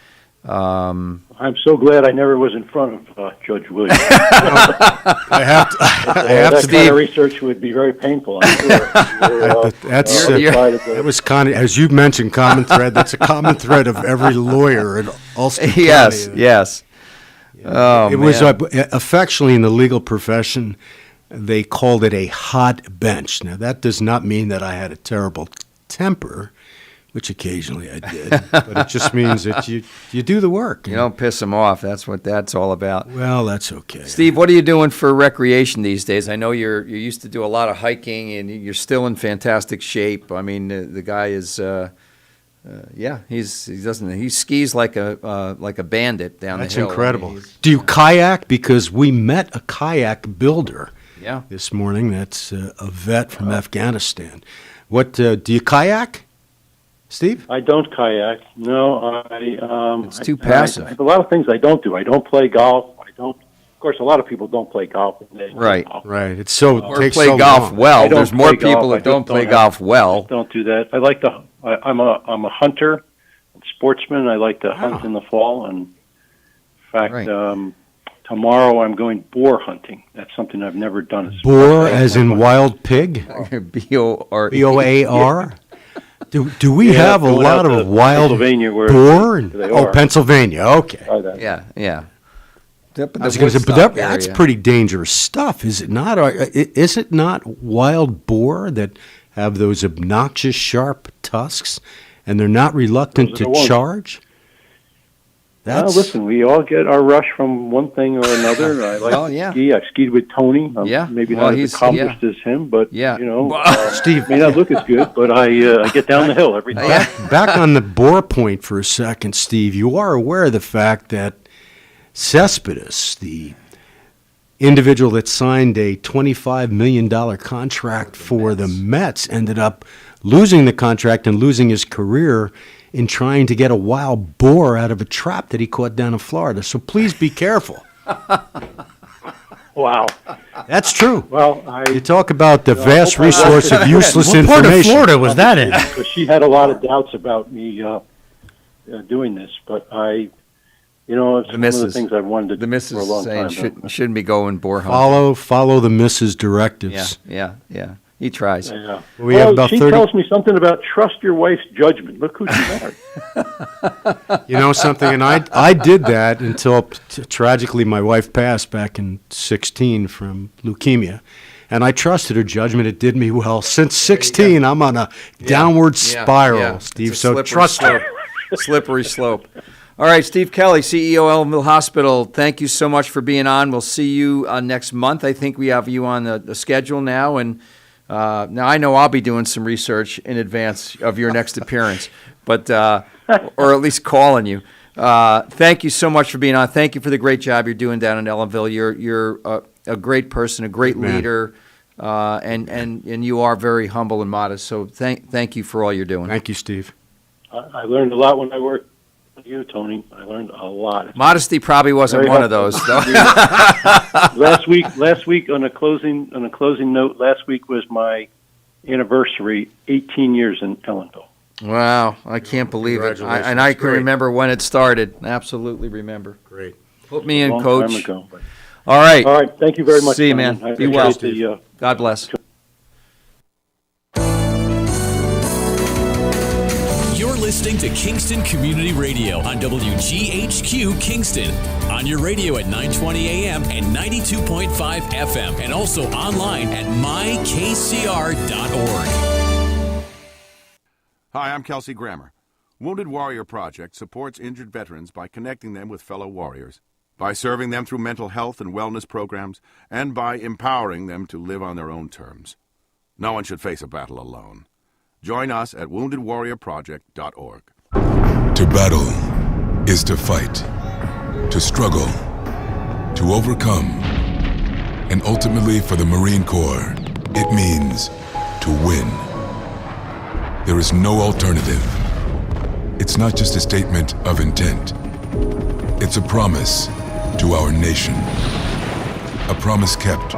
I'm so glad I never was in front of Judge Williams. I have that kind of research would be very painful, I'm sure. That was kind of, as you mentioned, common thread. That's a common thread of every lawyer in Ulster County. Yes. Oh, it was affectionately in the legal profession, they called it a hot bench. Now, that does not mean that I had a terrible temper, which occasionally I did, but it just means that you do the work. You don't piss them off. That's what that's all about. Well, that's okay. Steve, what are you doing for recreation these days? I know you used to do a lot of hiking, and you're still in fantastic shape. I mean, the guy is, he skis like a bandit down the hill. That's incredible. Do you kayak? Because we met a kayak builder. This morning. That's a vet from Afghanistan. What do you kayak? Steve? I don't kayak. No, it's too passive. I have a lot of things I don't do. I don't play golf. Of course, a lot of people don't play golf. Right. It's so or takes play so golf long. well. There's more people that don't play golf well. I don't do that. I'm a hunter, sportsman. I like to hunt in the fall. And in fact, tomorrow I'm going boar hunting. That's something I've never done. Boar, as in wild pig? B-O-R-E. B-O-A-R? Do we have a lot of wild boar? Pennsylvania. Okay. Yeah. I was going to say, but that's pretty dangerous stuff, is it not? Is it not wild boar that have those obnoxious sharp tusks, and they're not reluctant to charge? Listen, we all get our rush from one thing or another. I like to ski. I've skied with Tony. Maybe not as accomplished as him, but Steve may not look as good, but I get down the hill every time. Back on the boar point for a second, Steve, you are aware of the fact that Cespedes, the individual that signed a $25 million contract for the Mets, ended up losing the contract and losing his career in trying to get a wild boar out of a trap that he caught down in Florida. So please be careful. Wow. That's true. Well, you talk about the vast resource of useless information. What part of Florida was that in? Because she had a lot of doubts about me doing this, but it's one of the things I've wanted to do for a long time. Shouldn't be going boar hunting. Follow the missus' directives. Yeah. He tries. Yeah. We have about she 30... tells me something about trust your wife's judgment. Look who she married. You know something, and I did that until tragically my wife passed back in 2016 from leukemia, and I trusted her judgment. It did me well. Since 2016, I'm on a downward spiral, Steve. So trust her. Slippery slope. All right, Steve Kelly, CEO Ellenville Hospital, thank you so much for being on. We'll see you next month. I think we have you on the schedule now, and now I know I'll be doing some research in advance of your next appearance, but or at least calling you. Thank you so much for being on. Thank you for the great job you're doing down in Ellenville. You're a great person, a great leader, and you are very humble and modest. So thank you for all you're doing. Thank you, Steve. I learned a lot when I worked with you, Tony. I learned a lot. Modesty probably wasn't one of those, though. Last week on a closing note, last week was my anniversary, 18 years in Ellenville. Wow, I can't believe it. Congratulations. And I can Great. remember when it started. Absolutely remember. Great. Put me in, Long Coach. time ago, but- All right. All right. Thank you very much. See you, Simon. man. I Be well. appreciate the, God bless. You're listening to Kingston Community Radio on WGHQ Kingston. On your radio at 920 AM and 92.5 FM, and also online at mykcr.org. Hi, I'm Kelsey Grammer. Wounded Warrior Project supports injured veterans by connecting them with fellow warriors, by serving them through mental health and wellness programs, and by empowering them to live on their own terms. No one should face a battle alone. Join us at woundedwarriorproject.org. To battle is to fight, to struggle, to overcome, and ultimately for the Marine Corps, it means to win. There is no alternative. It's not just a statement of intent. It's a promise to our nation. A promise kept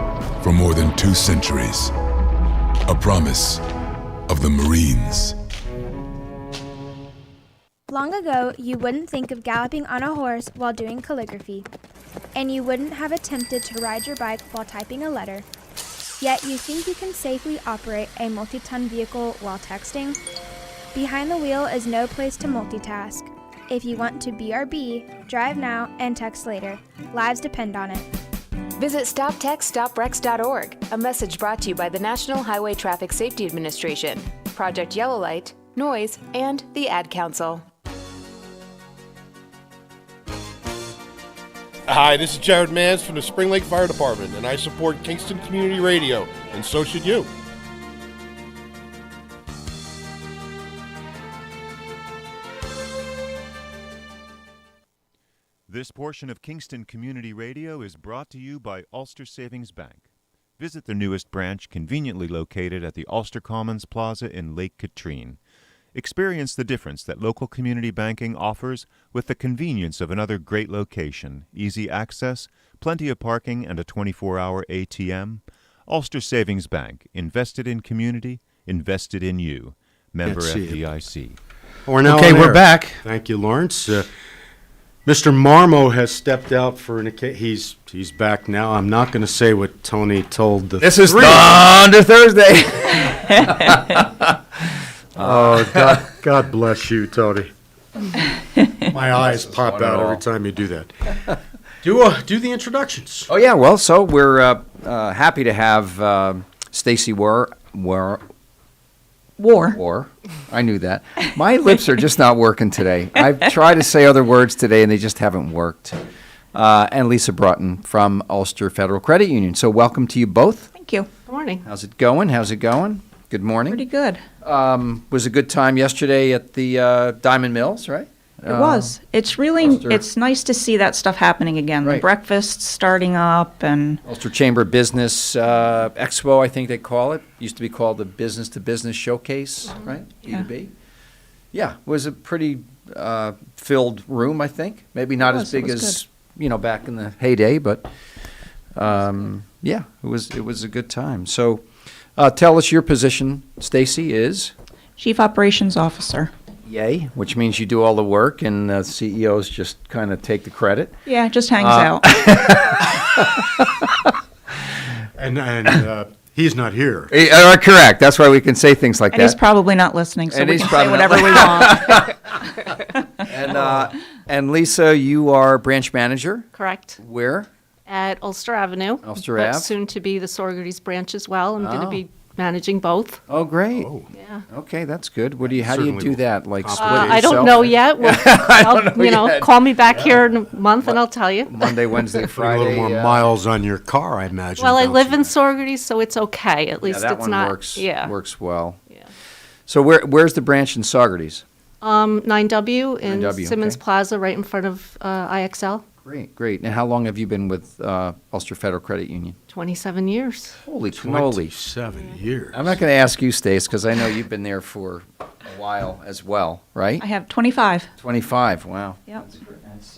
for more than 2 centuries. A promise of the Marines. Long ago, you wouldn't think of galloping on a horse while doing calligraphy, and you wouldn't have attempted to ride your bike while typing a letter. Yet you think you can safely operate a multi-ton vehicle while texting? Behind the wheel is no place to multitask. If you want to BRB, drive now and text later. Lives depend on it. Visit StopTextStopWrecks.org, a message brought to you by the National Highway Traffic Safety Administration, Project Yellow Light, Noise, and the Ad Council. Hi, this is Jared Mans from the Spring Lake Fire Department, and I support Kingston Community Radio, and so should you. This portion of Kingston Community Radio is brought to you by Ulster Savings Bank. Visit their newest branch, conveniently located at the Ulster Commons Plaza in Lake Katrine. Experience the difference that local community banking offers with the convenience of another great location, easy access, plenty of parking, and a 24-hour ATM. Ulster Savings Bank, invested in community, invested in you. Member FDIC. We're now Okay, on we're air. back. Thank you, Lawrence. Mr. Marmo has stepped out for an occasion. He's back now. I'm not going to say what Tony told the This is three. Thunder Thursday. Oh, God bless you, Tony. My eyes pop out every time you do that. Do the introductions. Oh, yeah. Well, so we're happy to have Stacy War. I knew that. My lips are just not working today. I've tried to say other words today, and they just haven't worked. And Lisa Broughton from Ulster Federal Credit Union. So welcome to you both. Thank you. Good morning. How's it going? Good morning. Pretty good. Was a good time yesterday at the Diamond Mills, right? It was. It's really, Ulster. it's nice to see that stuff happening again. Right. The breakfasts starting up and. Ulster Chamber of Business Expo, I think they call it. Used to be called the Business to Business Showcase, right? Yeah. B2B. Yeah, it was a pretty filled room, I think. Maybe not as big as, back in the heyday, but yeah, it was a good time. So tell us your position, Stacy, is? Chief Operations Officer. Yay, which means you do all the work and CEOs just kind of take the credit. Yeah, just hangs out. And he's not here. Correct. That's why we can say things like And that. he's probably not listening, so And we he's can say probably not whatever we want. And Lisa, you are branch manager. Correct. Where? At Ulster Avenue. Ulster but Ave. soon to be the Sorgerties branch as well. I'm going Oh. to be managing both. Oh, great. Yeah. Okay, that's good. How do you do that? Like split I don't yourself? know yet. Well, don't know yet. call me back here in a month and I'll tell you. Monday, Wednesday, Put a Friday. little more miles on your car, I imagine. Well, I don't live you? in Sorgerties, so it's okay. At least that it's one not. works. Yeah. Works well. Yeah. So where's the branch in Saugerties? 9W in 9W, Simmons okay. Plaza, right in front of IXL. Great. And how long have you been with Ulster Federal Credit Union? 27 years. Holy cannoli. 27 years. I'm not going to ask you, Stace, because I know you've been there for a while as well, right? I have 25. 25, wow. Yep.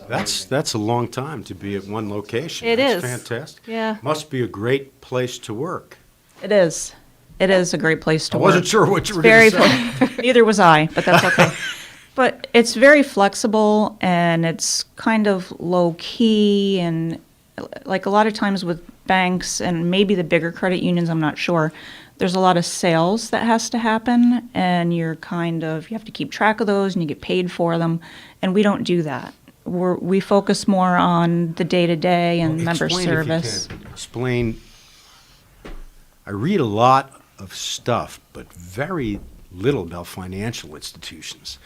That's a long time to be at one location. It That's is. fantastic. Yeah. Must be a great place to work. It is. It is a great place to I work. wasn't sure what you were It's gonna very say. Neither was I, but that's okay. But it's very flexible, and it's kind of low key, and like a lot of times with banks and maybe the bigger credit unions, I'm not sure. There's a lot of sales that has to happen, and you have to keep track of those, and you get paid for them, and we don't do that. We focus more on the day-to-day and member Explain, if you service. can. Explain. I read a lot of stuff, but very little about financial institutions.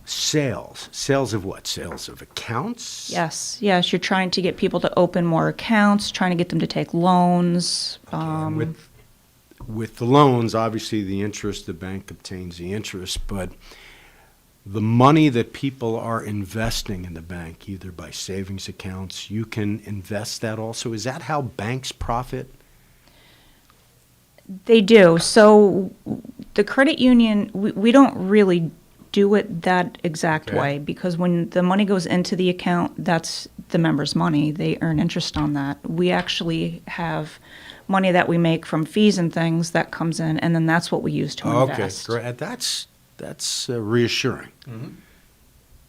Sales of what? Sales of accounts? Yes, you're trying to get people to open more accounts, trying to get them to take loans. With the loans, obviously the bank obtains the interest, but the money that people are investing in the bank, either by savings accounts, you can invest that also. Is that how banks profit? They do. So the credit union, we don't really do it that exact Okay. way, because when the money goes into the account, that's the member's money. They earn interest on that. We actually have money that we make from fees and things that comes in, and then that's what we use to invest. Okay, great. That's reassuring.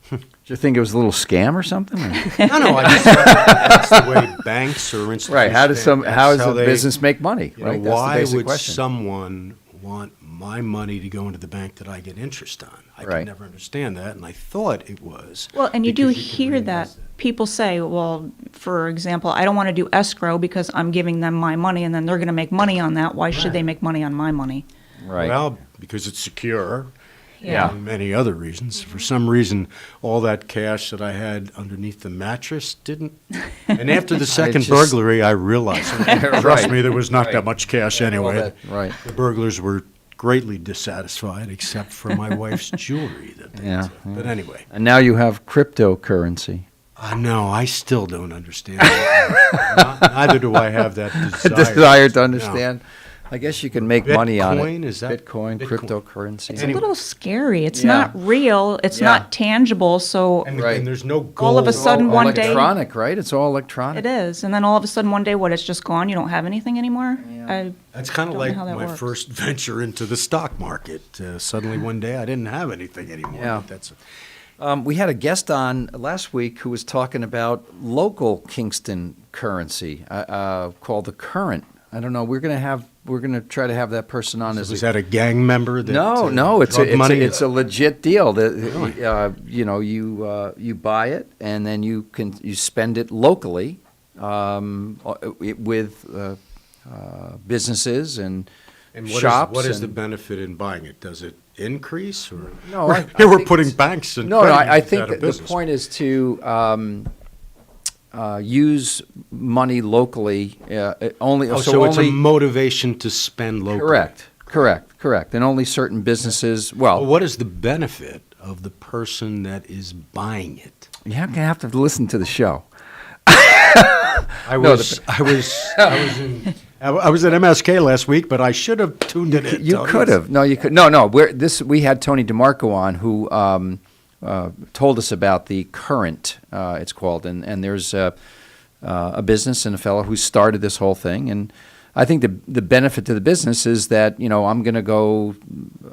Did you think it was a little scam or something? No, I just that's the way banks or institutions. Right. How does think. how That's does a they- business make money? You know, Right. That's the why basic would question. someone want my money to go into the bank that I get interest on? I Right. could never understand that, and I thought it was. Well, and you do because can hear that. People say, well, for example, I don't want to do escrow because I'm giving them my money, and then they're going to make money on that. Why should they make money on my money? Right. Well, because it's secure. Yeah. And many other reasons. For some reason, all that cash that I had underneath the mattress didn't. And after the second just- burglary, I realized. Trust Right. me, there was not Right. that much cash anyway. right. The burglars were greatly dissatisfied, except for my wife's jewelry that they Yeah. took. But anyway. And now you have cryptocurrency. No, I still don't understand. Neither do I have that desire. Desire to No. understand. I guess you can make money on it. Bitcoin, is that- Bitcoin, Bitcoin. cryptocurrency? It's a little scary. It's Yeah. not real. It's Yeah. not tangible. So And there's no gold. all of a sudden one day electronic, right? It's all electronic. it is, and then all of a sudden one day, what? It's just gone. You don't have anything anymore. That's kind of don't know like how that my works. first venture into the stock market. Suddenly one day I didn't have anything anymore. Yeah. But that's We had a guest on last week who was talking about local Kingston currency called the Current. I don't know. We're gonna try to have that person on. Was that a gang member? That, No. It's drug money? it's a legit deal. You buy it and then you spend it locally with businesses and And shops. what is the and- benefit in buying it? Does it increase or? No, Here we're putting banks and No, credit I unions think out of that the business. point is to use money locally only. So it's only a motivation to spend locally. Correct. And only certain businesses. Well, What is the benefit of the person that is buying it? you're going to have to listen to the show. I No, was at MSK last week, but I should have tuned it in. You Tony. could have. No, you could. No. We had Tony DeMarco on who told us about the Current. It's called, and there's a business and a fellow who started this whole thing, and I think the benefit to the business is that I'm going to go.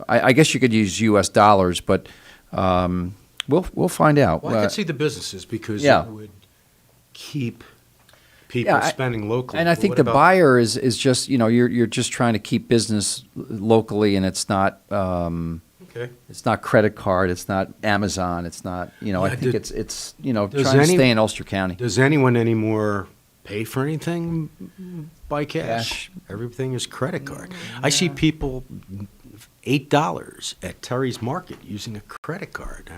I guess you could use U.S. dollars, but we'll find out. Well, I could see the businesses because yeah. it would keep people spending locally. And I But think what the about- buyer is just you're just trying to keep business locally, and it's not Okay. it's not credit card, it's not Amazon, it's not I think did- it's Does trying to any- stay in Ulster County. Does anyone anymore pay for anything by cash? Everything is credit card. I see people $8 at Terry's Market using a credit card.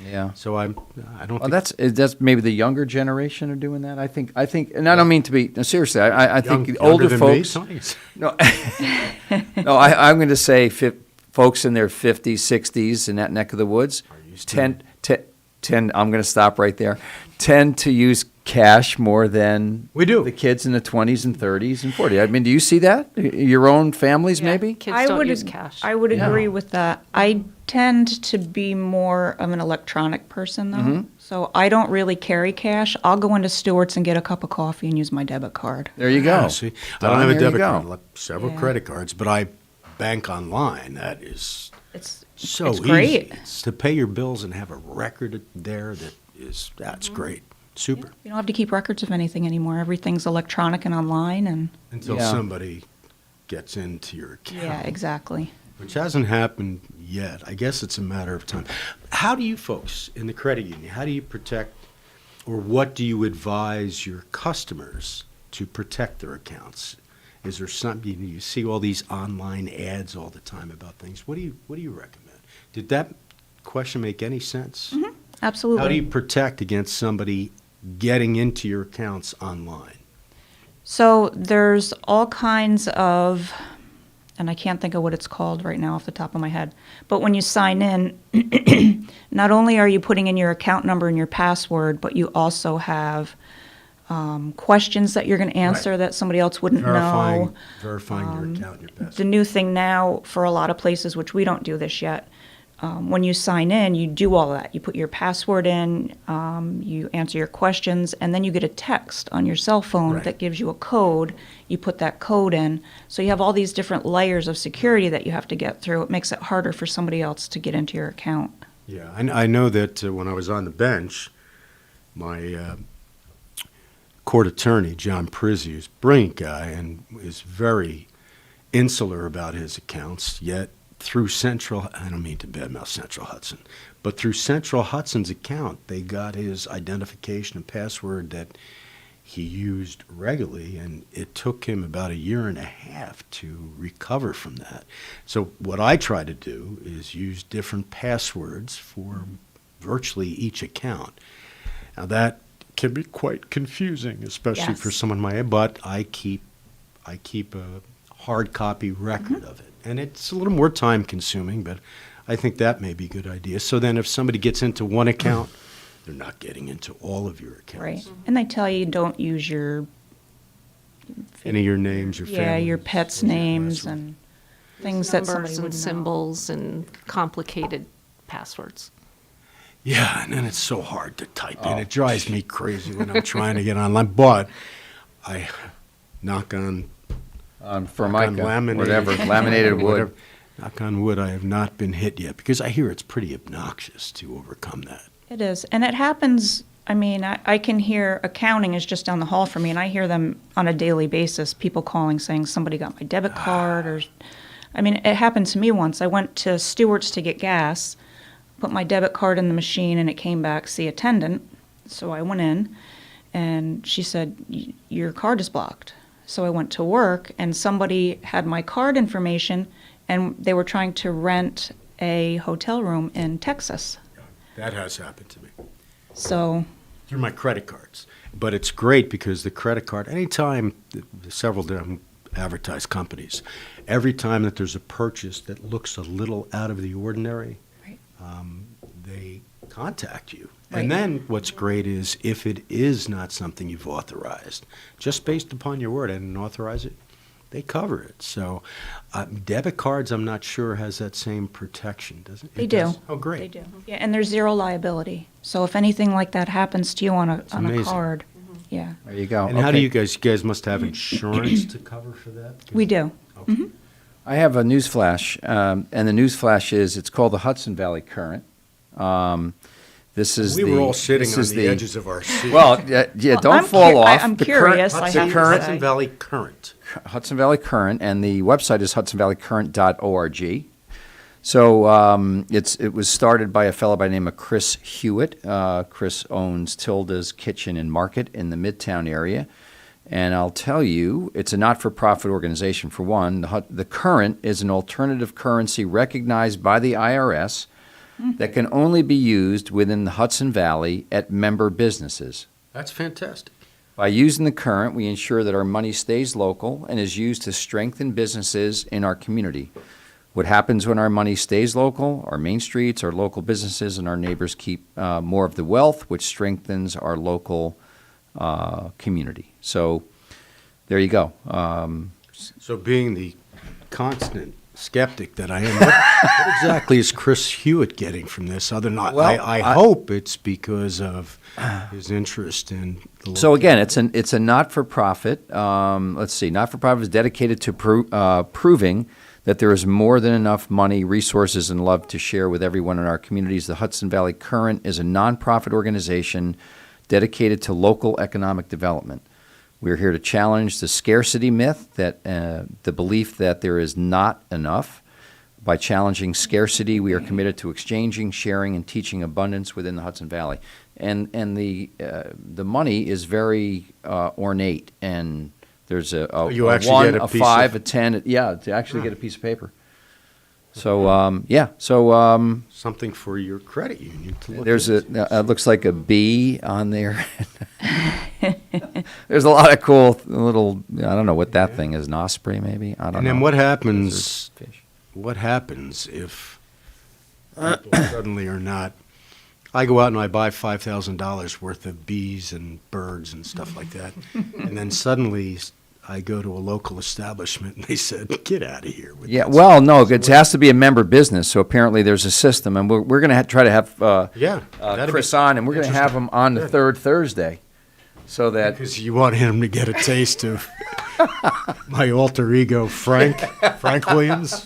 Yeah. So I don't. Well, think that's maybe the younger generation are doing that. I think, and I don't mean to be no, seriously. I think the Younger older than me, folks. Sonny? No, no. I'm going to say folks in their 50s, 60s in that neck of the woods tend. I'm going to stop right there. Tend to use cash more than we do. The kids in the 20s and 30s and 40s. I mean, do you see that? Your own families, maybe? Kids don't use cash. I would Yeah. agree with that. I tend to be more of an electronic person, though. Mhm. So I don't really carry cash. I'll go into Stewart's and get a cup of coffee and use my debit card. There you go. See, I don't have a There you debit go. card. Like several Yeah. credit cards, but I bank online. That is it's so great. easy. It's to pay your bills and have a record there that's great. Super. You don't have to keep records of anything anymore. Everything's electronic and online, and Until somebody gets into your account. yeah, exactly. Which hasn't happened yet. I guess it's a matter of time. How do you folks in the credit union, how do you protect, or what do you advise your customers to protect their accounts? Is there something, you see all these online ads all the time about things. What do you recommend? Did that question make any sense? Mm-hmm. Absolutely. How do you protect against somebody getting into your accounts online? So there's all kinds of, and I can't think of what it's called right now off the top of my head, but when you sign in, not only are you putting in your account number and your password, but you also have questions that you're going to answer that somebody else wouldn't know. Verifying your account and your password. The new thing now for a lot of places, which we don't do this yet, when you sign in, you do all that. You put your password in, you answer your questions, and then you get a text on your cell phone that gives you a code. You put that code in. So you have all these different layers of security that you have to get through. It makes it harder for somebody else to get into your account. Yeah, I know that when I was on the bench, my court attorney, John Prizzi, is a brilliant guy and is very insular about his accounts, yet through I don't mean to badmouth Central Hudson, but through Central Hudson's account, they got his identification and password that he used regularly, and it took him about 1.5 years to recover from that. So what I try to do is use different passwords for virtually each account. Now that can be quite confusing, especially for someone my age, but I keep a hard copy record of it. And it's a little more time consuming, but I think that may be a good idea. So then if somebody gets into one account, they're not getting into all of your accounts. Right. And they tell you don't use Any of your names, your family. Yeah, your pets' names and things that somebody Numbers would and know. symbols and complicated passwords. Yeah, and then it's so hard to type in. It drives me crazy when I'm trying to get online. But I knock on Formica, laminated laminated wood. Knock on wood, I have not been hit yet because I hear it's pretty obnoxious to overcome that. It is. And it happens, I mean, I can hear accounting is just down the hall from me, and I hear them on a daily basis, people calling saying somebody got my debit card or, I mean, it happened to me once. I went to Stewart's to get gas, put my debit card in the machine, and it came back, see attendant. So I went in, and she said, your card is blocked. So I went to work, and somebody had my card information, and they were trying to rent a hotel room in Texas. That has happened to me. So through my credit cards. But it's great because the credit card, anytime, several different advertised companies, every time that there's a purchase that looks a little out of the ordinary, they contact you. Right. And then what's great is if it is not something you've authorized, just based upon your word, I didn't authorize it, they cover it. So debit cards, I'm not sure, has that same protection, does it? They It do. does? Oh, great. They do. Yeah, and there's zero liability. So if anything like that happens to you on a amazing. card, yeah. There you go. And how do you guys must have insurance to cover for that? We do. I have a news flash, and the news flash is it's called the Hudson Valley Current. This is We the, were all sitting this on is the edges of our seats. Well, yeah, don't I'm fall off. I'm The curious. I Hudson, have to Hudson say. Valley Current. Hudson Valley Current, and the website is hudsonvalleycurrent.org. So it was started by a fellow by the name of Chris Hewitt. Chris owns Tilda's Kitchen and Market in the Midtown area. And I'll tell you, it's a not-for-profit organization, for one. The Current is an alternative currency recognized by the IRS that can only be used within the Hudson Valley at member businesses. That's fantastic. By using the Current, we ensure that our money stays local and is used to strengthen businesses in our community. What happens when our money stays local? Our main streets, our local businesses, and our neighbors keep more of the wealth, which strengthens our local community. So there you go. So being the constant skeptic that I am, what exactly is Chris Hewitt getting from this? Other than I hope it's because of his interest in the So again, it's a not-for-profit. Let's see, not-for-profit is dedicated to proving that there is more than enough money, resources, and love to share with everyone in our communities. The Hudson Valley Current is a nonprofit organization dedicated to local economic development. We're here to challenge the scarcity myth, that the belief that there is not enough. By challenging scarcity, we are committed to exchanging, sharing, and teaching abundance within the Hudson Valley. And the money is very ornate, and there's a You a actually 1, get a a piece 5, of- a 10. Yeah, to actually get a piece of paper. So So something for your credit union to look there's at. it looks like a bee on there. There's a lot of cool little. I don't know what that thing is. An osprey, maybe. I don't know. And then what happens? What happens if people suddenly are not? I go out and I buy $5,000 worth of bees and birds and stuff like that, and then suddenly I go to a local establishment and they said, "Get out of here." With Yeah, that well, stuff." no, it has to be a member business. So apparently there's a system, and we're going to try to have that'd Chris be on, and we're going to have interesting. him on the Good. third Thursday, so that Because you want him to get a taste of my alter ego, Frank Williams.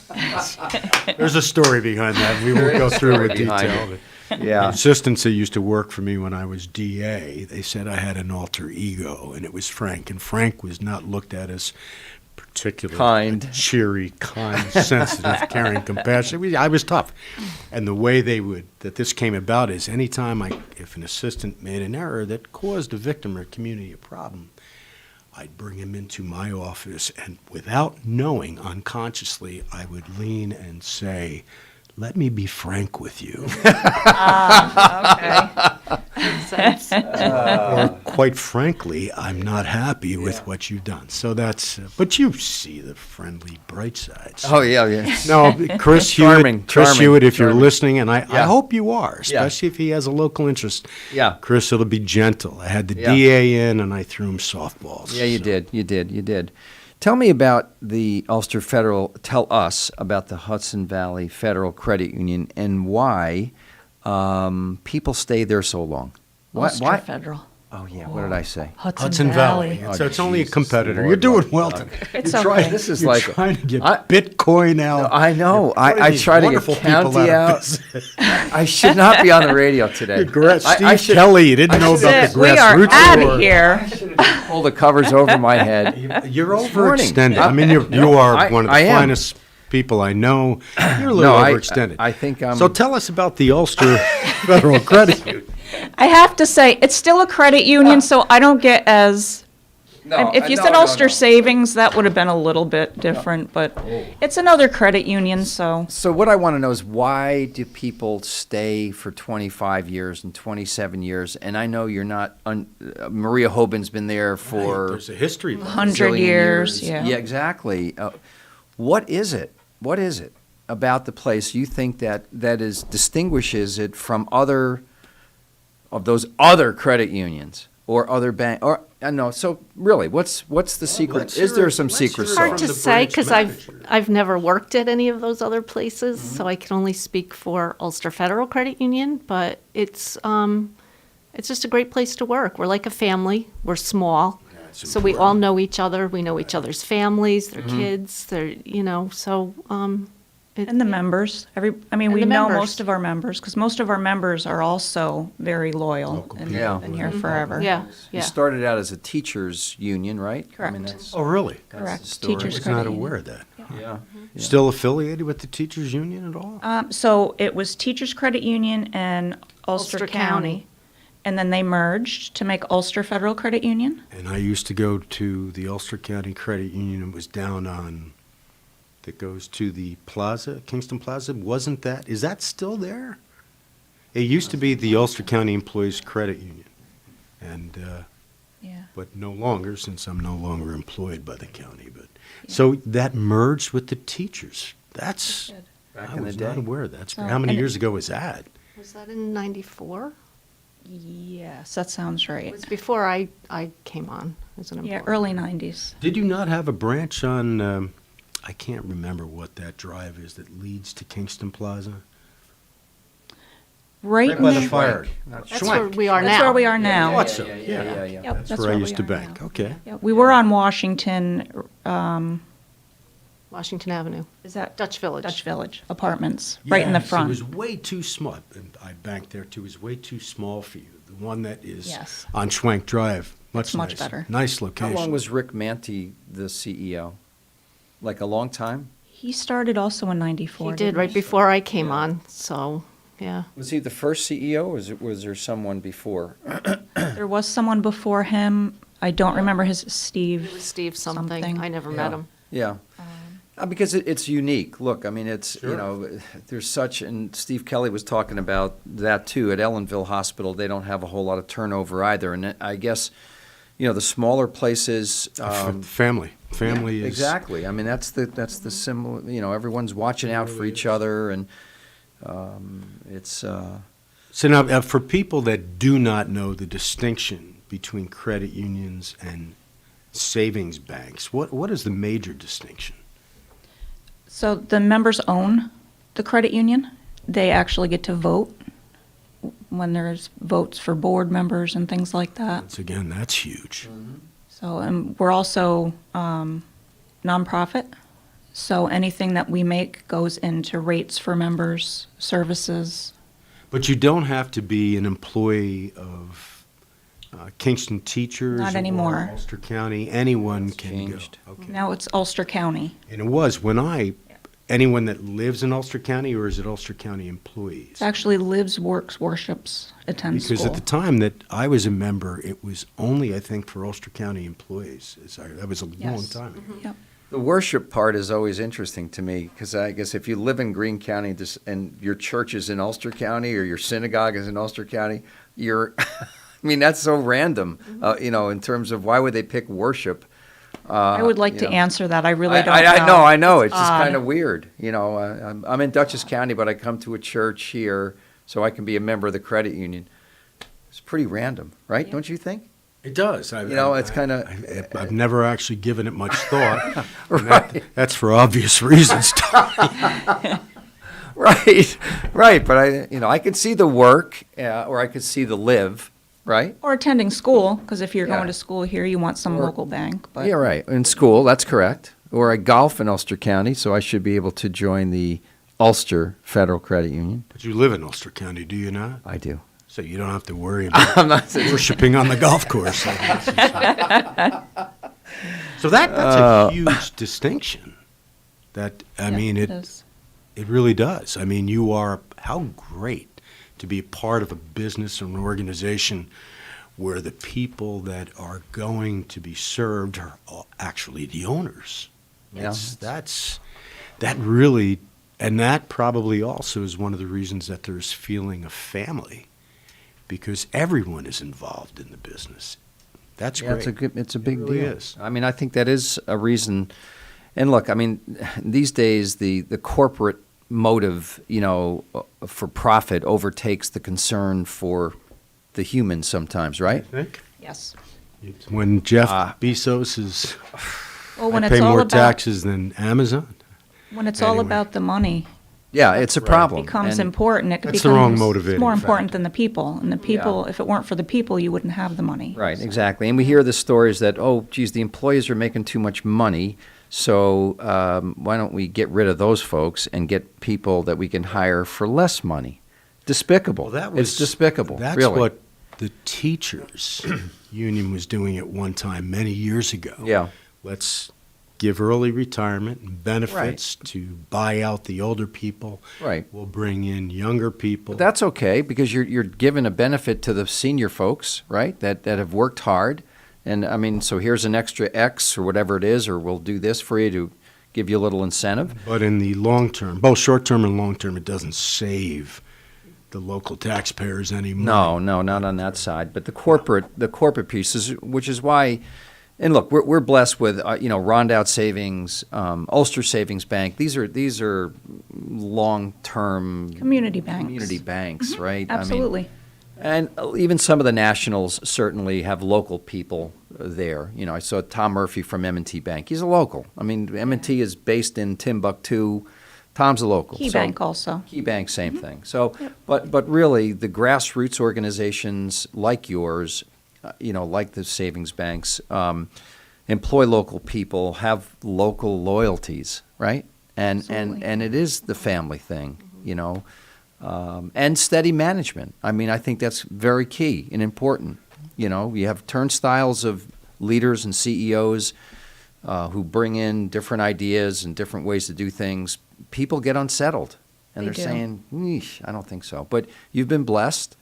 There's a story behind that. We won't go through it with behind detail. it. But Yeah. assistants that used to work for me when I was DA, they said I had an alter ego, and it was Frank. And Frank was not looked at as particularly Kind. cheery, kind, sensitive, caring, compassionate. I was tough. And the way that this came about is anytime if an assistant made an error that caused a victim or community a problem, I'd bring him into my office, and without knowing, unconsciously, I would lean and say, "Let me be frank with you." Okay. Makes sense. Or quite frankly, I'm not happy with what you've done. So that's, but you see the friendly bright sides. Oh, yeah. No, Chris Charming, Hewitt, charming, if you're charming. listening, and I Yeah. hope you are, Yeah. especially if he has a local interest. Yeah. Chris, it'll be gentle. I had the Yeah. DA in, and I threw him softballs. Yeah, you did. Tell me about the Ulster Federal. Tell us about the Hudson Valley Federal Credit Union and why people stay there so long. Ulster Federal. Oh yeah, what did I say? Hudson Valley. So it's only a competitor. Lord, You're doing Lord, well. Lord. It's You're okay. trying- This is you're like trying to get Bitcoin out. I know. You're putting I these try to get wonderful people county out of out. business. I should not be on the radio today. Steve Kelly, you didn't know about the We are grassroots out war. of here. Pull the covers over my head. You're This morning. overextended. I mean, you are one of the I am. finest people I know. You're a little No, overextended. I think I'm. So tell us about the Ulster Federal Credit Union. I have to say, it's still a credit union, so I don't get as. If you said Ulster Savings, that would have been a little bit different, but it's another credit union, so. So what I want to know is why do people stay for 25 years and 27 years? And I know you're not. Maria Hoban's been there for There's a history. 100 zillion years, yeah. Yeah, exactly. What is it? What is it about the place you think that distinguishes it from those other credit unions or other bank or no? So really, what's the secret? Is there some secret It's hard sauce? to say because I've never worked at any of those other places, so I can only speak for Ulster Federal Credit Union. But it's just a great place to work. We're like a family. We're small, so we all know each other. We know each other's families, their kids. And the members. We And the know members. most of our members, because most of our members are also very loyal and Yeah. been here forever. Yeah, You started out as a teachers union, right? Correct. Oh, really? That's the Correct. story. I Teachers was Credit not Union. aware of that. Yeah. Still affiliated with the teachers union at all? So it was Teachers Credit Union and Ulster Ulster County. County. And then they merged to make Ulster Federal Credit Union. And I used to go to the Ulster County Credit Union. It was down on, that goes to the plaza, Kingston Plaza. Is that still there? It used to be the Ulster County Employees Credit Union. And, but no longer, since I'm no longer employed by the county. But so that merged with the teachers. That's, Back I in the was day. not aware of that. That's Oh, How many and it- years ago was that? Was that in '94? Yes, that sounds right. It was before I came on as an employee. Yeah, early 90s. Did you not have a branch on, I can't remember what that drive is that leads to Kingston Plaza? Right by the now- fire. That's where we are That's now. where we are now. Thought so, Yeah. Yep, That's where I we used to are bank. now. Okay. Yeah, we were on Washington, Washington Avenue. Is that Dutch Village? Dutch Village Apartments, right in the Yes, front. It was way too small. And I banked there too. It was way too small for you. The one that is Yes. on Schwank Drive, much Much nicer. better. Nice How location. long was Rick Manti the CEO? Like a long time? He started also in '94. He did, right before I came on, so, yeah. Was he the first CEO, or was there someone before? There was someone before him. I don't remember his Steve. It was Steve something. I never met him. Yeah. Because it's unique. Look, I mean, it's, you know, there's such, and Steve Kelly was talking about that too. At Ellenville Hospital, they don't have a whole lot of turnover either. And I guess, you know, the smaller places. Family is. Exactly. I mean, that's the similar, you know, everyone's watching out for each other, and it's. So now, for people that do not know the distinction between credit unions and savings banks, what is the major distinction? So the members own the credit union. They actually get to vote when there's votes for board members and things like that. That's huge. So, and we're also nonprofit. So anything that we make goes into rates for members, services. But you don't have to be an employee of Kingston Teachers. Not anymore. Or Ulster County. Anyone can go. Okay. Now it's Ulster County. And it was anyone that lives in Ulster County, or is it Ulster County employees? It actually lives, works, worships, attends Because school. at the time that I was a member, it was only, I think, for Ulster County employees. That was a long time ago. Yep. The worship part is always interesting to me, because I guess if you live in Greene County and your church is in Ulster County or your synagogue is in Ulster County, I mean, that's so random, you know, in terms of why would they pick worship. I would like you to know. answer that. I really don't I know. It's just odd. kind of weird. You know, I'm in Dutchess County, but I come to a church here so I can be a member of the credit union. It's pretty random, right? Don't you think? It does. It's kind of. I've never actually given it much thought. Right. That's for obvious reasons. Right. But I could see the work, or I could see the live, right? Or attending school, because if you're Yeah. going to school here, you want some local bank. But Yeah, right. In school, that's correct. Or I golf in Ulster County, so I should be able to join the Ulster Federal Credit Union. But you live in Ulster County, do you not? I do. So you don't have to worry about I'm not worshiping on the golf course. So that's a huge distinction. I mean, it really does. I mean, how great to be a part of a business or an organization where the people that are going to be served are actually the owners. Yeah. That really, and that probably also is one of the reasons that there's feeling of family, because everyone is involved in the business. That's great. It's a big really deal. is. I mean, I think that is a reason. And look, I mean, these days the corporate motive, you know, for profit overtakes the concern for the humans sometimes, right? I think. Yes. When Jeff Bezos is, Well, when I it's pay all more about- taxes than Amazon. when it's all Anyway. about the money, Yeah, it's a problem. it becomes And important. It That's the wrong motivating It's more factor. important than the people. And the people, if it weren't for the people, you wouldn't have the money. Right, exactly. And we hear the stories that, oh, geez, the employees are making too much money, so why don't we get rid of those folks and get people that we can hire for less money? Despicable. It's despicable, That's really. what the teachers union was doing at one time many years ago. Yeah. Let's give early retirement and benefits to buy out the older people. Right. We'll bring in younger people. But that's okay, because you're giving a benefit to the senior folks, right, that have worked hard. And, I mean, so here's an extra X or whatever it is, or we'll do this for you to give you a little incentive. But in the long term, both short term and long term, it doesn't save the local taxpayers anymore. No, not on that side. But the corporate pieces, which is why, and look, we're blessed with Rondout Savings, Ulster Savings Bank. These are long-term Community banks. Community banks, right? Absolutely. I mean, and even some of the nationals certainly have local people there. You know, I saw Tom Murphy from M&T Bank. He's a local. I mean, M&T is based in Timbuktu. Tom's a local. Key Bank also. Key Bank, same thing. So, but really, the grassroots organizations like yours, like the savings banks, employ local people, have local loyalties, right? And it is the family thing, you know, and steady management. I mean, I think that's very key and important. You know, you have turnstiles of leaders and CEOs who bring in different ideas and different ways to do things. People get unsettled, and they're saying, "Eesh, I don't think so." But you've been blessed.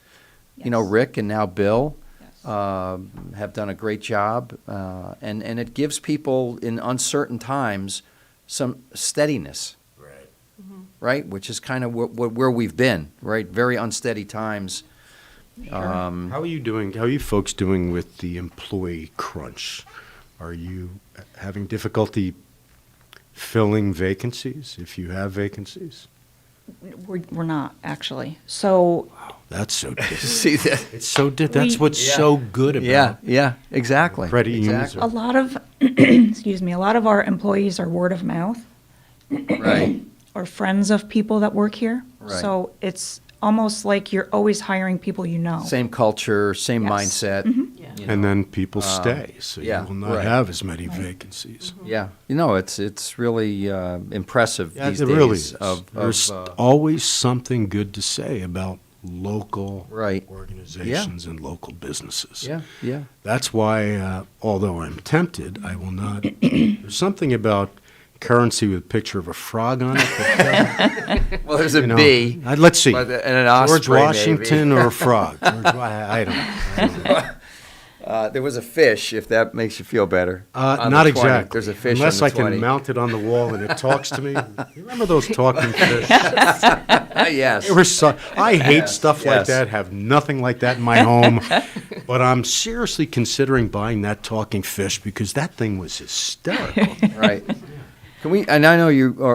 Yes. You know, Rick and now Bill have done a great job, and it gives people in uncertain times some steadiness. Right. Mm-hmm. Right, which is kind of where we've been. Right, very unsteady times. Sure. How are you doing? How are you folks doing with the employee crunch? Are you having difficulty filling vacancies, if you have vacancies? We're not, actually. So wow, that's so different. See that? It's so that's what's so good about yeah, exactly. Credit unions. A lot of excuse me, a lot of our employees are word of mouth. Right. Or friends of people that work here. Right. So it's almost like you're always hiring people you know. Same culture, same mindset. Mm-hmm. You know. And then people stay, so you will not have as many vacancies. Mm-hmm. Yeah, you know, it's really impressive these days. It really is. There's always something good to say about local right. organizations and local businesses. Yeah, yeah. That's why, although I'm tempted, I will not. There's something about currency with a picture of a frog on it. Well, there's a bee. Let's see. And an osprey, George Washington maybe. or a frog? I don't know. There was a fish, if that makes you feel better. Not exactly. There's a fish Unless on I the 20. can mount it on the wall and it talks to me. You remember those talking fish? Yes. They were I hate stuff like that, have nothing like that in my home. But I'm seriously considering buying that talking fish because that thing was hysterical. Right. Can we? And I know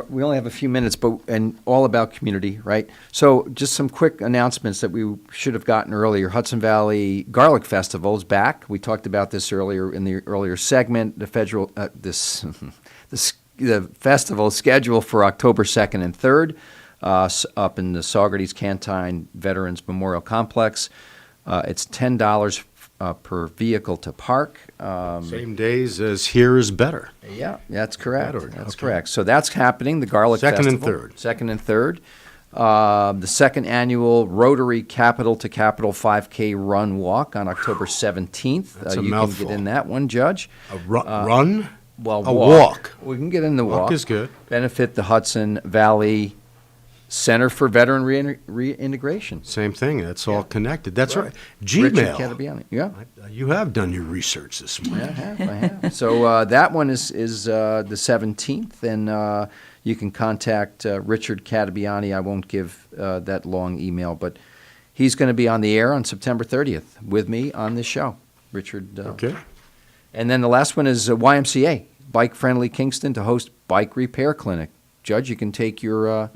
we only have a few minutes, and all about community, right? So just some quick announcements that we should have gotten earlier. Hudson Valley Garlic Festival is back. We talked about this earlier in the earlier segment. The festival is scheduled for October 2nd and 3rd up in the Saugerties Cantine Veterans Memorial Complex. It's $10 per vehicle to park. Same days as Here is Better. Yeah, that's correct. That's correct. So that's happening, the Garlic Festival. Second and third. The second annual Rotary Capital to Capital 5K Run Walk on October 17th. That's a you mouthful. can get in that one, Judge. A run? Well, a walk. We can get in the walk. Walk is good. Benefit the Hudson Valley Center for Veteran Reintegration. Same thing. That's all connected. That's right. Richard Gmail. Catabiani. Yeah. You have done your research this morning. I have. So that one is the 17th, and you can contact Richard Catabiani. I won't give that long email, but he's going to be on the air on September 30th with me on this show. Richard. Okay. And then the last one is YMCA, Bike Friendly Kingston, to host Bike Repair Clinic. Judge, you can take your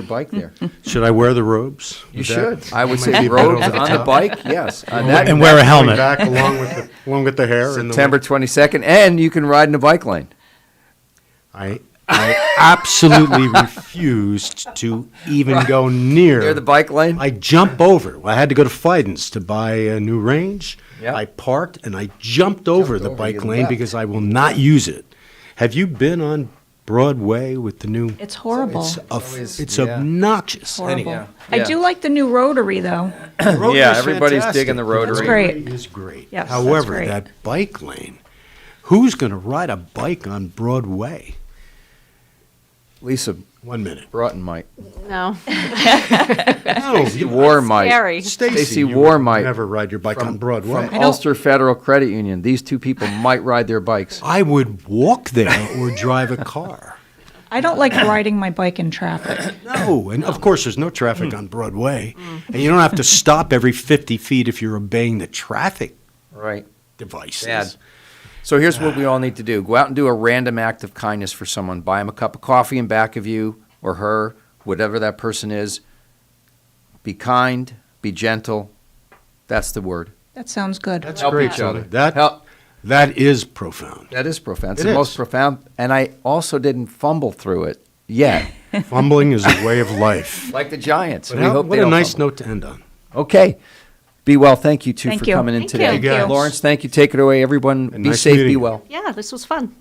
bike there. Should I wear the robes? You should. I would say robes on the bike, yes. And wear a helmet. Back along with the hair. September 22nd, and you can ride in the bike lane. I absolutely refused to even go near the bike lane. I jump over. I had to go to Fidens to buy a new range. Yep. I parked and I jumped over the bike lane because I will not use it. Have you been on Broadway with the new? It's horrible. It's obnoxious. Horrible. Yeah. I do like the new Rotary, though. Rotary's everybody's fantastic. digging the Rotary. That's great. It is great. Yes, However, that's great. that bike lane, who's going to ride a bike on Broadway? Lisa, 1 minute. Broughton might. No. Stacey War might. Scary. Stacey you War would might. never ride your bike on Broadway. From Ulster Federal Credit Union. These two people might ride their bikes. I would walk there or drive a car. I don't like riding my bike in traffic. No, and of course there's no traffic on Broadway. And you don't have to stop every 50 feet if you're obeying the traffic devices. Bad. So here's what we all need to do. Go out and do a random act of kindness for someone. Buy them a cup of coffee in back of you or her, whatever that person is. Be kind, be gentle. That's the word. That sounds good. That's Help great, each other. That is profound. That is profound. It's It the is. most profound. And I also didn't fumble through it yet. Fumbling is a way of life. Like the Giants. But We hope what they a don't nice fumble. note to end on. Okay. Be well. Thank you, two, Thank for you. coming in Thank today. you. Thank you. Lawrence, thank you. Take it away, everyone. And Be nice safe, meeting be you. well. Yeah, this was fun.